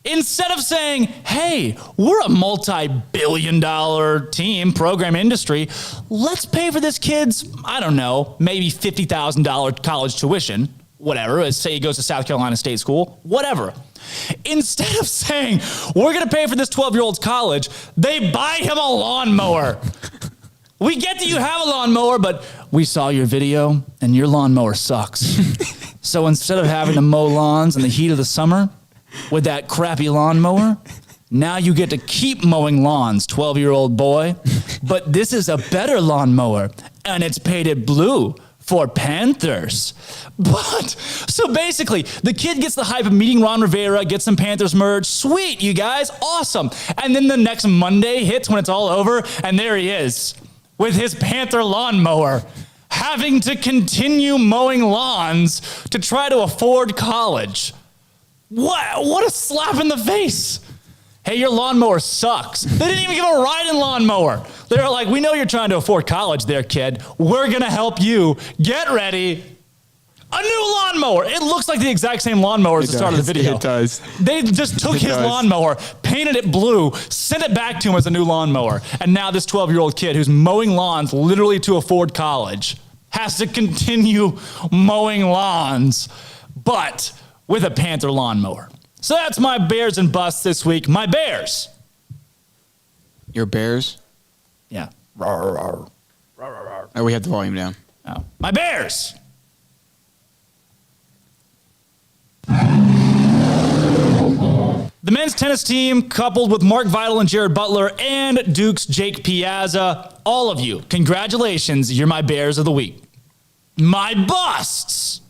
instead of saying, hey, we're a multi-billion-dollar team, program industry, let's pay for this kid's, I don't know, maybe $50,000 college tuition, whatever, let's say he goes to South Carolina State School, whatever. Instead of saying, we're going to pay for this 12-year-old's college, they buy him a lawnmower. We get that you have a lawnmower, but we saw your video and your lawnmower sucks. So instead of having to mow lawns in the heat of the summer with that crappy lawnmower, now you get to keep mowing lawns, 12-year-old boy. But this is a better lawnmower, and it's painted blue for Panthers. But, so basically, the kid gets the hype of meeting Ron Rivera, gets some Panthers merch. Sweet, you guys, awesome. And then the next Monday hits when it's all over, and there he is with his Panther lawnmower, having to continue mowing lawns to try to afford college. What a slap in the face. Hey, your lawnmower sucks. They didn't even give a ride-in lawnmower. They're like, we know you're trying to afford college there, kid. We're going to help you. Get ready. A new lawnmower. It looks like the exact same lawnmower as the start of the video. It does. They just took his lawnmower, painted it blue, sent it back to him as a new lawnmower. And now this 12-year-old kid who's mowing lawns literally to afford college has to continue mowing lawns, but with a Panther lawnmower. So that's my Bears and busts this week. My Bears. Your Bears? Yeah. Oh, we had the volume down. Oh. My Bears. The men's tennis team, coupled with Mark Vidal and Jared Butler and Duke's Jake Piazza, all of you, congratulations, you're my Bears of the week. My busts.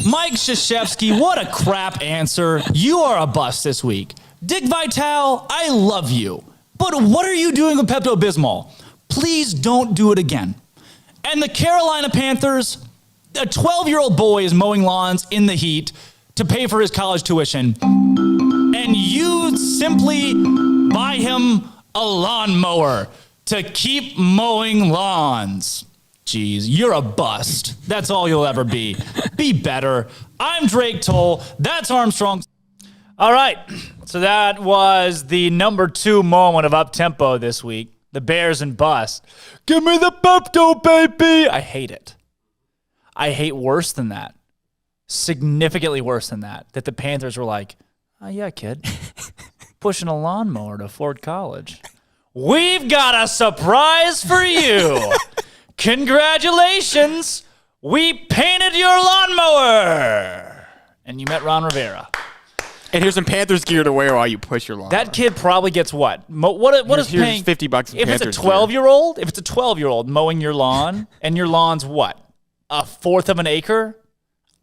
Mike Krzyzewski, what a crap answer. You are a bust this week. Dick Vitale, I love you. But what are you doing with Pepto-Bismol? Please don't do it again. And the Carolina Panthers, a 12-year-old boy is mowing lawns in the heat to pay for his college tuition, and you simply buy him a lawnmower to keep mowing lawns. Jeez, you're a bust. That's all you'll ever be. Be better. I'm Drake Toll. That's Armstrong. All right, so that was the number 2 moment of up-tempo this week. The Bears and bust. Give me the Pepto, baby. I hate it. I hate worse than that. Significantly worse than that the Panthers were like, oh, yeah, kid. pushing a lawnmower to Ford College. We've got a surprise for you. Congratulations. We painted your lawnmower. And you met Ron Rivera. And here's some Panthers gear to wear while you push your lawnmower. That kid probably gets what? What is paying? $50 If it's a 12-year-old, if it's a 12-year-old mowing your lawn, and your lawn's what? A fourth of an acre?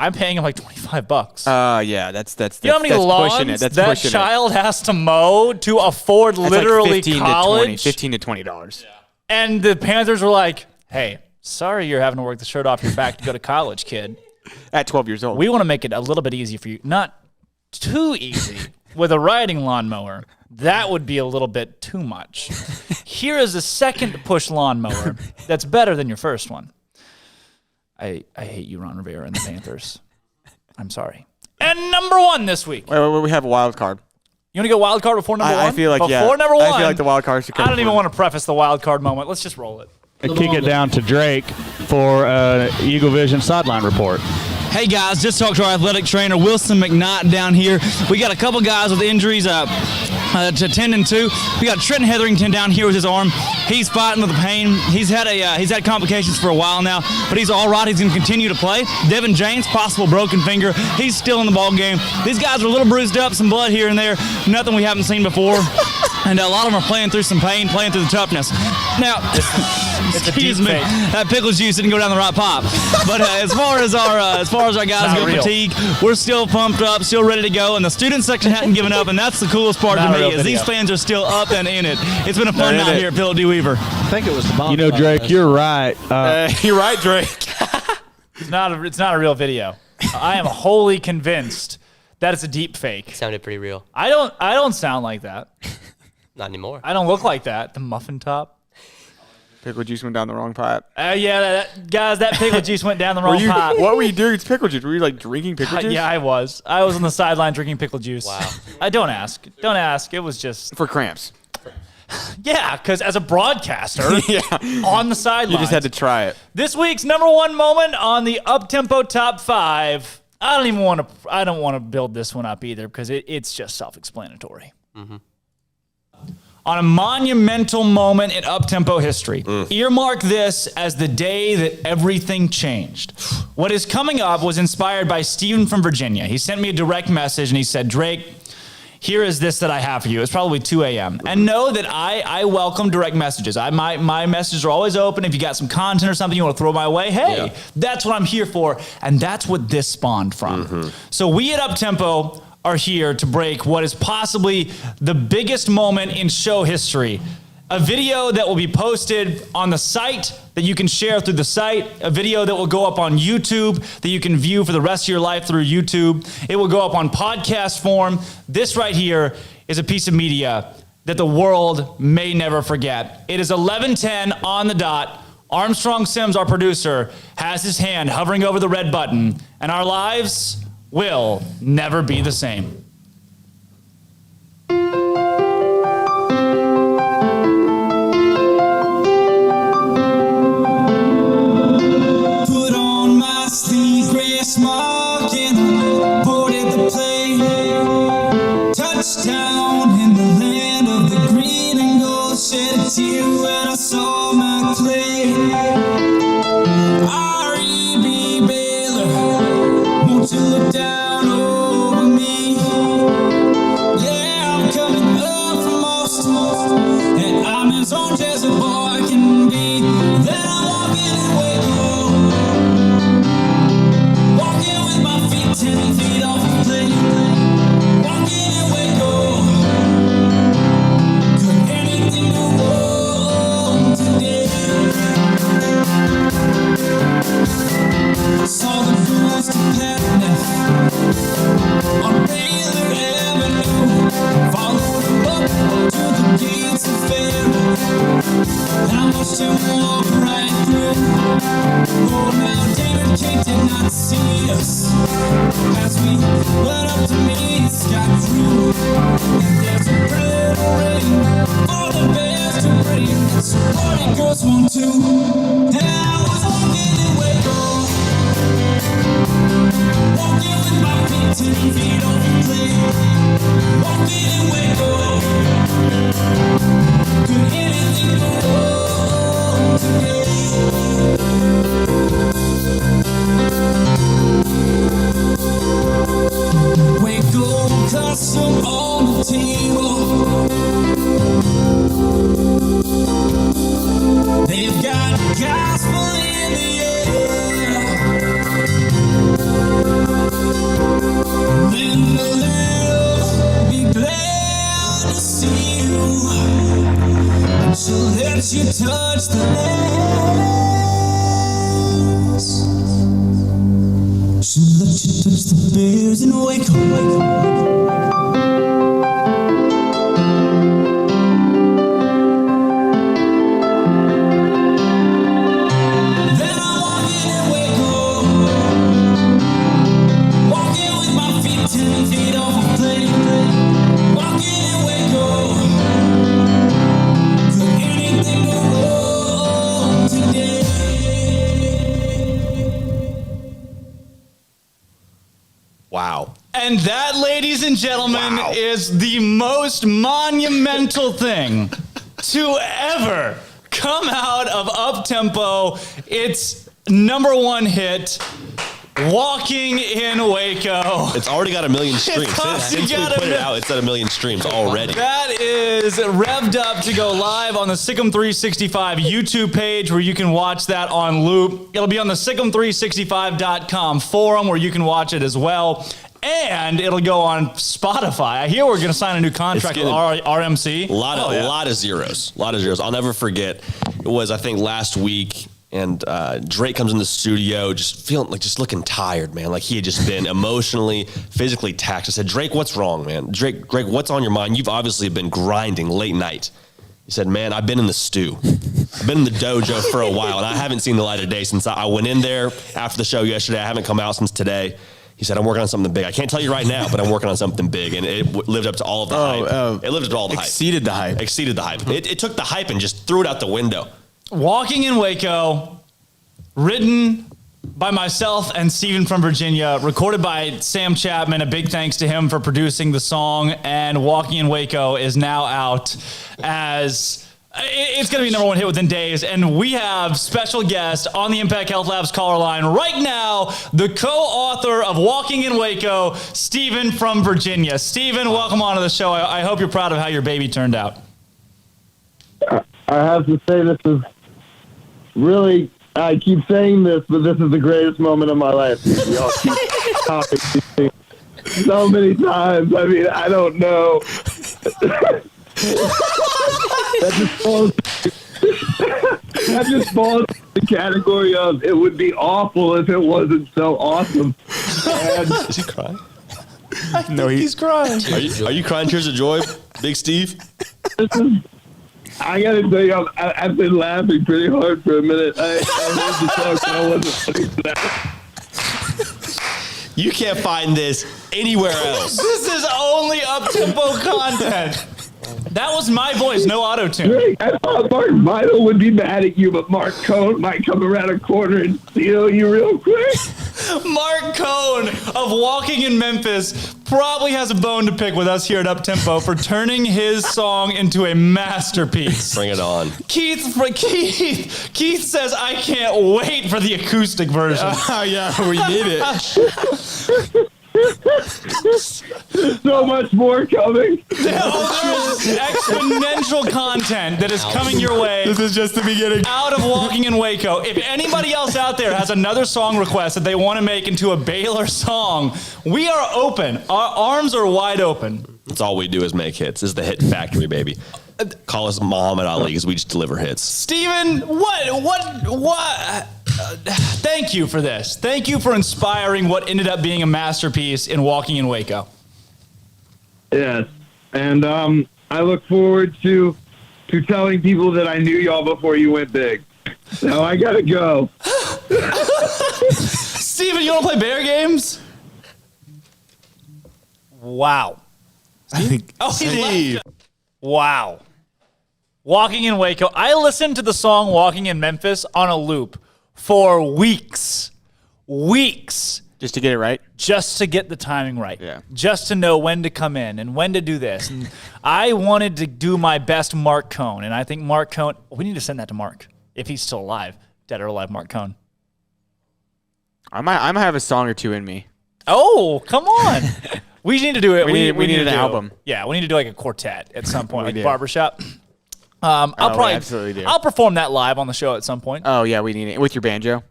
I'm paying him like $25. Yeah, that's you know how many lawns that child has to mow to afford that's literally like 15 college? To $15 to $20. Yeah. And the Panthers were like, hey, sorry you're having to work the shirt off your back to go to college, kid. At 12 years old. We want to make it a little bit easy for you. Not too easy with a riding lawnmower. That would be a little bit too much. Here is a second push lawnmower that's better than your first one. I hate you, Ron Rivera and the Panthers. I'm sorry. And number one this week. Wait, we have a wild card. You want to go wild card before number one? I feel like, before number one. I feel like the wild card should come. I don't even want to preface the wild card moment. Let's just roll it. Kick it down to Drake for Eagle Vision sideline report. Hey guys, just talked to our athletic trainer Wilson McKnight down here. We got a couple guys with injuries to tendon to. We got Trenton Hetherington down here with his arm. He's fighting with the pain. He's had complications for a while now, but he's all right. He's going to continue to play. Devin James, possible broken finger. He's still in the ball game. These guys are a little bruised up, some blood here and there. Nothing we haven't seen before. And a lot of them are playing through some pain, playing through the toughness. Now, excuse me, that pickle juice didn't go down the right pipe. But as far as our guys go fatigue, we're still pumped up, still ready to go, and the student section hadn't given up, and that's the coolest part to me is these fans are still up and in it. It's been a fun night here at Philip D. Weaver. I think it was the bomb. You know, Drake, you're right. You're right, Drake. It's not a real video. I am wholly convinced that it's a deep fake. It sounded pretty real. I don't sound like that. Not anymore. I don't look like that. The muffin top. Pickle juice went down the wrong pipe. Guys, that pickle juice went down the wrong pipe. What were you doing? It's pickle juice. Were you like drinking pickle juice? Yeah, I was. I was on the sideline drinking pickle juice. Wow. Don't ask. Don't ask. It was just for cramps. Yeah, because as a broadcaster on the sideline, you just had to try it. This week's number one moment on the up-tempo top 5. I don't want to build this one up either because it's just self-explanatory. Mm-hmm. On a monumental moment in up-tempo history. Earmark this as the day that everything changed. What is coming up was inspired by Steven from Virginia. He sent me a direct message and he said, Drake, here is this that I have for you. It's probably 2 a.m. And know that I welcome direct messages. My messages are always open. If you got some content or something you want to throw my way, hey, that's what I'm here for. And that's what this spawned from. So we at Up-Tempo are here to break what is possibly the biggest moment in show history. A video that will be posted on the site that you can share through the site, a video that will go up on YouTube that you can view for the rest of your life through YouTube. It will go up on podcast form. This right here is a piece of media that the world may never forget. It is 11:10 on the dot. Armstrong Sims, our producer, has his hand hovering over the red button, and our lives will never be the same. Put on my sleeve, gray smock, and I'm boarded the plane. Touchdown in the land of the green and gold. Shed a tear when I saw my plane. R.E.B. Baylor, won't you look down over me? Yeah, I'm coming up from Austin, and I'm as orange as a boy can be. Then I'm walking away, walking with my feet 10 feet off the plane. Walking away, could anything go wrong today? Saw the girls to Patnef on Baylor Avenue. Followed them up to the gates of Fair, and I watched him walk right through. Oh, now David King did not see us as we went up to meet Scott Drew. And there's a little ring for the Bears to bring. So party girls want to. And I was walking away, walking with my feet 10 feet off the plane. Walking away, some on the table. They've got gospel in the air. Then the little be glad to see you. And she'll let you touch the lace. She'll let you touch the bears and wake up. Wow. And that, ladies and gentlemen, is the most monumental thing to ever come out of Uptempo. It's number one hit, Walking in Waco. It's already got 1 million streams. Since we put it out, it's at 1 million streams already. That is revved up to go live on the SicEm365 YouTube page where you can watch that on loop. It'll be on the SicEm365.com forum where you can watch it as well. And it'll go on Spotify. I hear we're going to sign a new contract with RMC. A lot of zeros. I'll never forget. It was, I think, last week. And Drake comes in the studio just looking tired, man. Like he had just been emotionally, physically taxed. I said, Drake, what's wrong, man? Drake, what's on your mind? You've obviously been grinding late night. He said, man, I've been in the stew. I've been in the dojo for a while, and I haven't seen the light of day since I went in there after the show yesterday. I haven't come out since today. He said, I'm working on something big. I can't tell you right now, but I'm working on something big. And it lived up to all of the hype. It lived up to all the hype. Exceeded the hype. Mm-hmm. It took the hype and just threw it out the window. Walking in Waco, written by myself and Steven from Virginia, recorded by Sam Chapman. A big thanks to him for producing the song. And Walking in Waco is now out as... It's going to be number one hit within days. And we have special guest on the Impact Health Labs caller line right now, the co-author of Walking in Waco, Steven from Virginia. Steven, welcome on to the show. I hope you're proud of how your baby turned out. I have to say this is really, I keep saying this, but this is the greatest moment of my life. Y'all keep talking so many times. I mean, I don't know. That just falls in the category of it would be awful if it wasn't so awesome. Is he crying? No, he's crying. Are you crying tears of joy, Big Steve? I gotta tell you, I've been laughing pretty hard for a minute. I heard the song, but I wasn't looking for that. You can't find this anywhere else. This is only up-tempo content. That was my voice, no auto-tune. Great. I thought Mark Vital would be mad at you, but Mark Cohn might come around a corner and steal you real quick. Mark Cohn of Walking in Memphis probably has a bone to pick with us here at Uptempo for turning his song into a masterpiece. Bring it on. Keith says, I can't wait for the acoustic version. Yeah, we need it. So much more coming. There's exponential content that is coming your way. This is just the beginning. Out of Walking in Waco. If anybody else out there has another song request that they want to make into a Baylor song, we are open. Our arms are wide open. That's all we do is make hits. This is the hit factory, baby. Call us Muhammad Ali because we just deliver hits. Steven, what? Thank you for this. Thank you for inspiring what ended up being a masterpiece in Walking in Waco. Yes, and I look forward to telling people that I knew y'all before you went big. Now I gotta go. Steven, you want to play Bear games? Wow. Steve. Wow. Walking in Waco. I listened to the song Walking in Memphis on a loop for weeks. Just to get it right? Just to get the timing right. Yeah. Just to know when to come in and when to do this. And I wanted to do my best Mark Cohn. And I think Mark Cohn, we need to send that to Mark if he's still alive. Dead or alive, Mark Cohn. I might have a song or two in me. Oh, come on. We need to do it. We need an to do- album. Yeah, we need to do like a quartet at some point, We like do. barbershop. we absolutely do. I'll perform that live on the show at some point. Oh yeah, we need it with your banjo.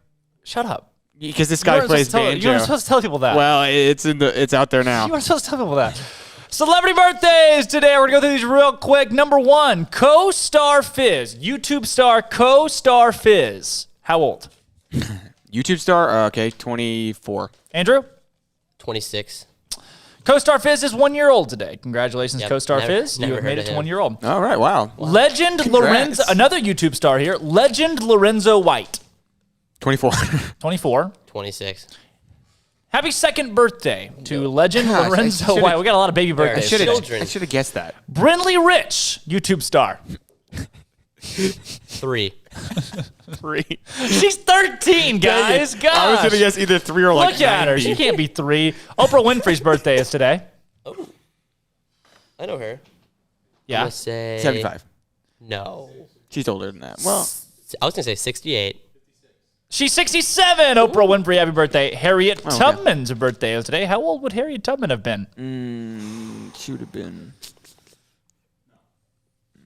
Shut up. Because this You guy weren't plays supposed to tell- banjo. You weren't supposed to tell people that. Well, it's out there now. You weren't supposed to tell people that. Celebrity birthdays today. We're going to go through these real quick. Number 1, co-star Fizz. YouTube star co-star Fizz. How old? YouTube star? Okay, 24. Andrew? 26. Co-star Fizz is 1 year old today. Congratulations, Yep, co-star never- Fizz. You never have heard made of it to him. 1 year old. All right, wow. Legend Congrats. Lorenzo, another YouTube star here. Legend Lorenzo White. 24. 24. 26. Happy second birthday to Legend Gosh, I Lorenzo should've- White. We got a lot of baby I birthdays should today. have guessed that. Brindley Rich, YouTube star. 3. 3. She's 13, guys. Gosh. I was gonna guess either 3 or like Look at her. 90. She can't be 3. Oprah Winfrey's birthday is today. Oh. I know her. Yeah. I'm gonna say 75. No. She's older than that. Well, I was going to say 68. She's 67. Oprah Winfrey, happy birthday. Harriet Okay. Tubman's birthday is today. How old would Harriet Tubman have been? she would have been.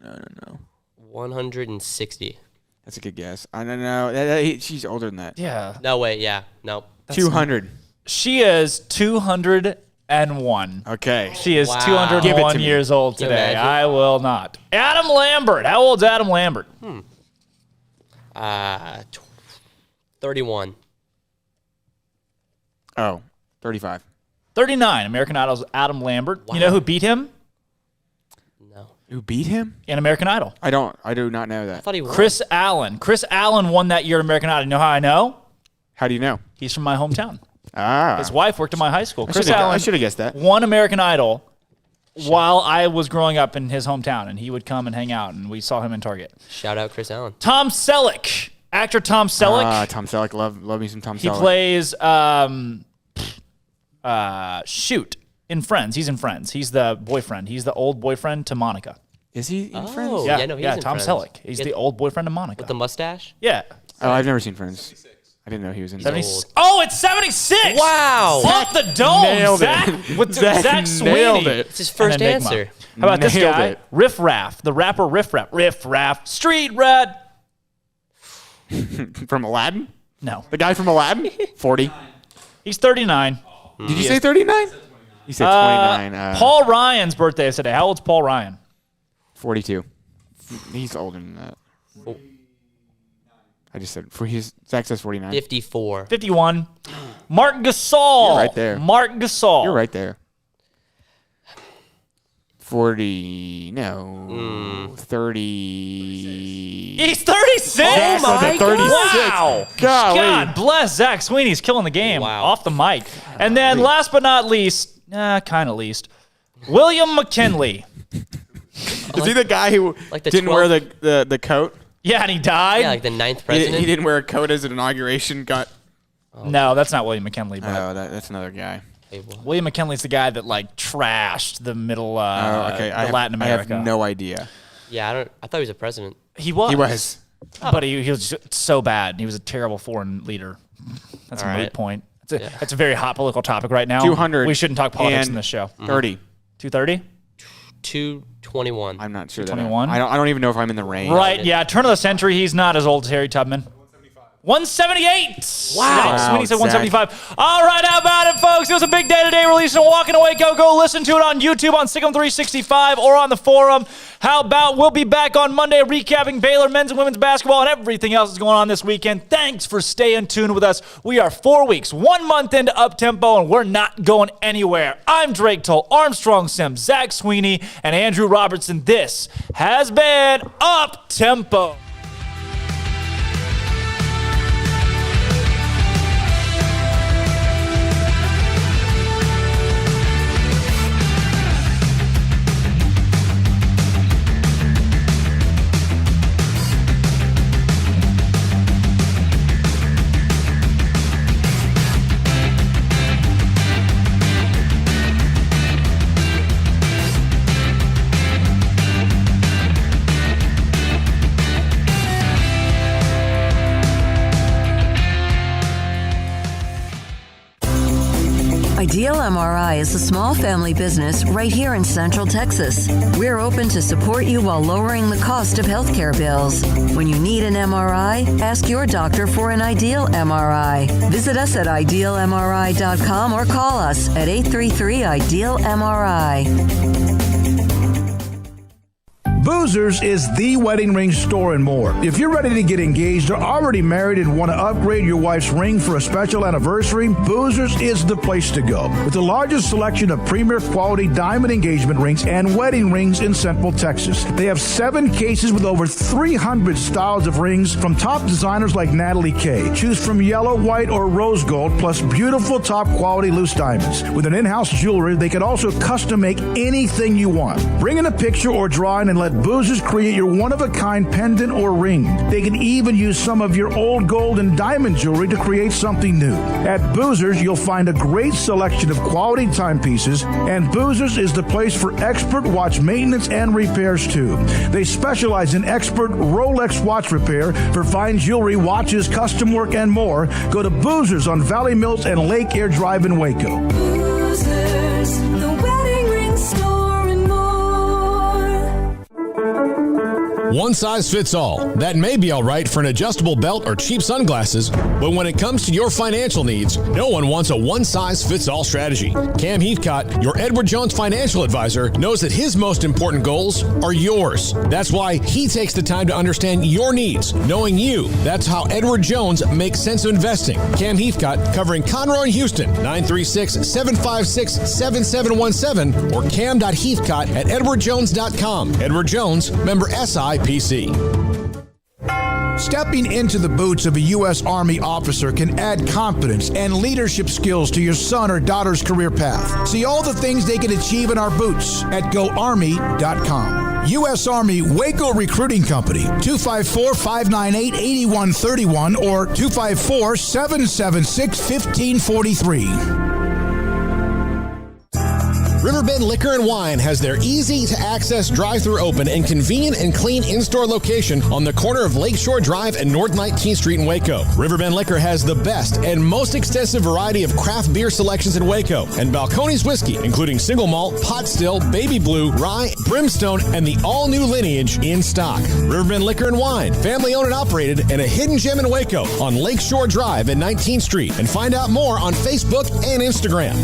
No. 160. That's a good guess. I don't know. She's older than that. Yeah. No, wait. Yeah. No. 200. She is 201. Okay. She is Wow. Give it 201 to me. years old Can you today. imagine? I will not. Adam Lambert. How old's Adam Lambert? 31. Oh, 35. 39. American Idol's Adam Lambert. You know who beat him No. Who beat him? in American Idol? I do not know I that. thought he won. Chris Allen. Chris Allen won that year at American Idol. You know how I know? How do you know? He's from my hometown. Ah. His wife worked at my high school. Chris I Allen should have guessed that. won American Idol while I was growing up in his hometown, and he would come and hang out, and we saw him in Target. Shout out Chris Allen. Tom Selleck. Actor Tom Selleck. Tom Selleck. Love me some Tom He Selleck. plays Shoot in Friends. He's in Friends. He's the boyfriend. He's the old boyfriend to Monica. Is he in Oh, Friends? yeah, no, he's in Tom Friends. Selleck. He's Get- the old boyfriend of Monica. With the mustache? Yeah. Oh, I've never seen Friends. I didn't know he was in 70, old. oh, it's 76. Wow. Off the dome. nailed it. Zach with Zach Zach Sweeney. nailed it. It's his first And Enigma. answer. How about this Nailed guy? it. Riff Raff, the rapper Riff Raff. Riff Raff, Street Rat. From Aladdin? No, The guy from Aladdin? 40. he's 39. Did you say 39? You said 29. Paul Ryan's birthday is today. How old's Paul Ryan? 42. He's older than that. I just said, Zach says 49. 54. 51. Mark Gasol. You're right there. Mark Gasol. You're right there. 40. No. 30. He's 36. Oh my 36. Wow. Golly. God bless Zach Sweeney. He's killing the game off the mic. And then last but not least, kind of least, William McKinley. Is he the guy who Like the didn't 12th? wear the coat? Yeah, and he died. Yeah, like the 9th president. He didn't wear a coat as an inauguration. No, that's not William McKinley. But That's another guy. William McKinley's the guy that like trashed the middle, Okay, the Latin America. I have no idea. Yeah, I thought he was a president. He was. He was. But he was just so bad. He was a terrible foreign leader. That's All a moot right. point. That's a very hot political topic right now. 200. We shouldn't talk politics in this show. 30. 230? 221. I'm not sure. 21? I don't even know if I'm in the range. Right, yeah. Turn of the century. He's not as old as Harry Tubman. 178. Wow. Sweeney said Zach. 175. All right, how about it, folks? It was a big day today. Releasing Walking Away. Go listen to it on YouTube, on SicEm365, or on the forum. How about we'll be back on Monday recapping Baylor men's and women's basketball and everything else that's going on this weekend. Thanks for staying tuned with us. We are 4 weeks, 1 month into Uptempo, and we're not going anywhere. I'm Drake Toll, Armstrong Sims, Zach Sweeney, and Andrew Robertson. This has been Uptempo. MRI is a small family business right here in Central Texas. We're open to support you while lowering the cost of healthcare bills. When you need an MRI, ask your doctor for an Ideal MRI. Visit us at idealmri.com or call us at 833-IDEAL-MRI. Boozers is the wedding ring store and more. If you're ready to get engaged or already married and want to upgrade your wife's ring for a special anniversary, Boozers is the place to go. With the largest selection of premier quality diamond engagement rings and wedding rings in Central Texas. They have 7 cases with over 300 styles of rings from top designers like Natalie Kay. Choose from yellow, white, or rose gold, plus beautiful top quality loose diamonds. With an in-house jeweler, they can also custom make anything you want. Bring in a picture or drawing and let Boozers create your one-of-a-kind pendant or ring. They can even use some of your old gold and diamond jewelry to create something new. At Boozers, you'll find a great selection of quality timepieces, and Boozers is the place for expert watch maintenance and repairs, too. They specialize in expert Rolex watch repair for fine jewelry, watches, custom work, and more. Go to Boozers on Valley Mills and Lake Air Drive in Waco. Boozers, the wedding ring store and more. One size fits all. That may be all right for an adjustable belt or cheap sunglasses, but when it comes to your financial needs, no one wants a one-size-fits-all strategy. Cam Heathcott, your Edward Jones financial advisor, knows that his most important goals are yours. That's why he takes the time to understand your needs, knowing you. That's how Edward Jones makes sense of investing. Cam Heathcott, covering Conroe and Houston, 936-756-7717 or cam.heathcott@edwardjones.com. Edward Jones, member SIPC. Stepping into the boots of a U.S. Army officer can add confidence and leadership skills to your son or daughter's career path. See all the things they can achieve in our boots at GoArmy.com. U.S. Army Waco Recruiting Company, 254-598-8131 or 254-776-1543. Riverbend Liquor and Wine has their easy-to-access drive-thru open and convenient and clean in-store location on the corner of Lakeshore Drive and North 19th Street in Waco. Riverbend Liquor has the best and most extensive variety of craft beer selections in Waco, and Balcones whiskey, including single malt, pot still, baby blue, rye, brimstone, and the all-new lineage in stock. Riverbend Liquor and Wine, family-owned and operated, and a hidden gem in Waco on Lakeshore Drive and 19th Street. And find out more on Facebook and Instagram.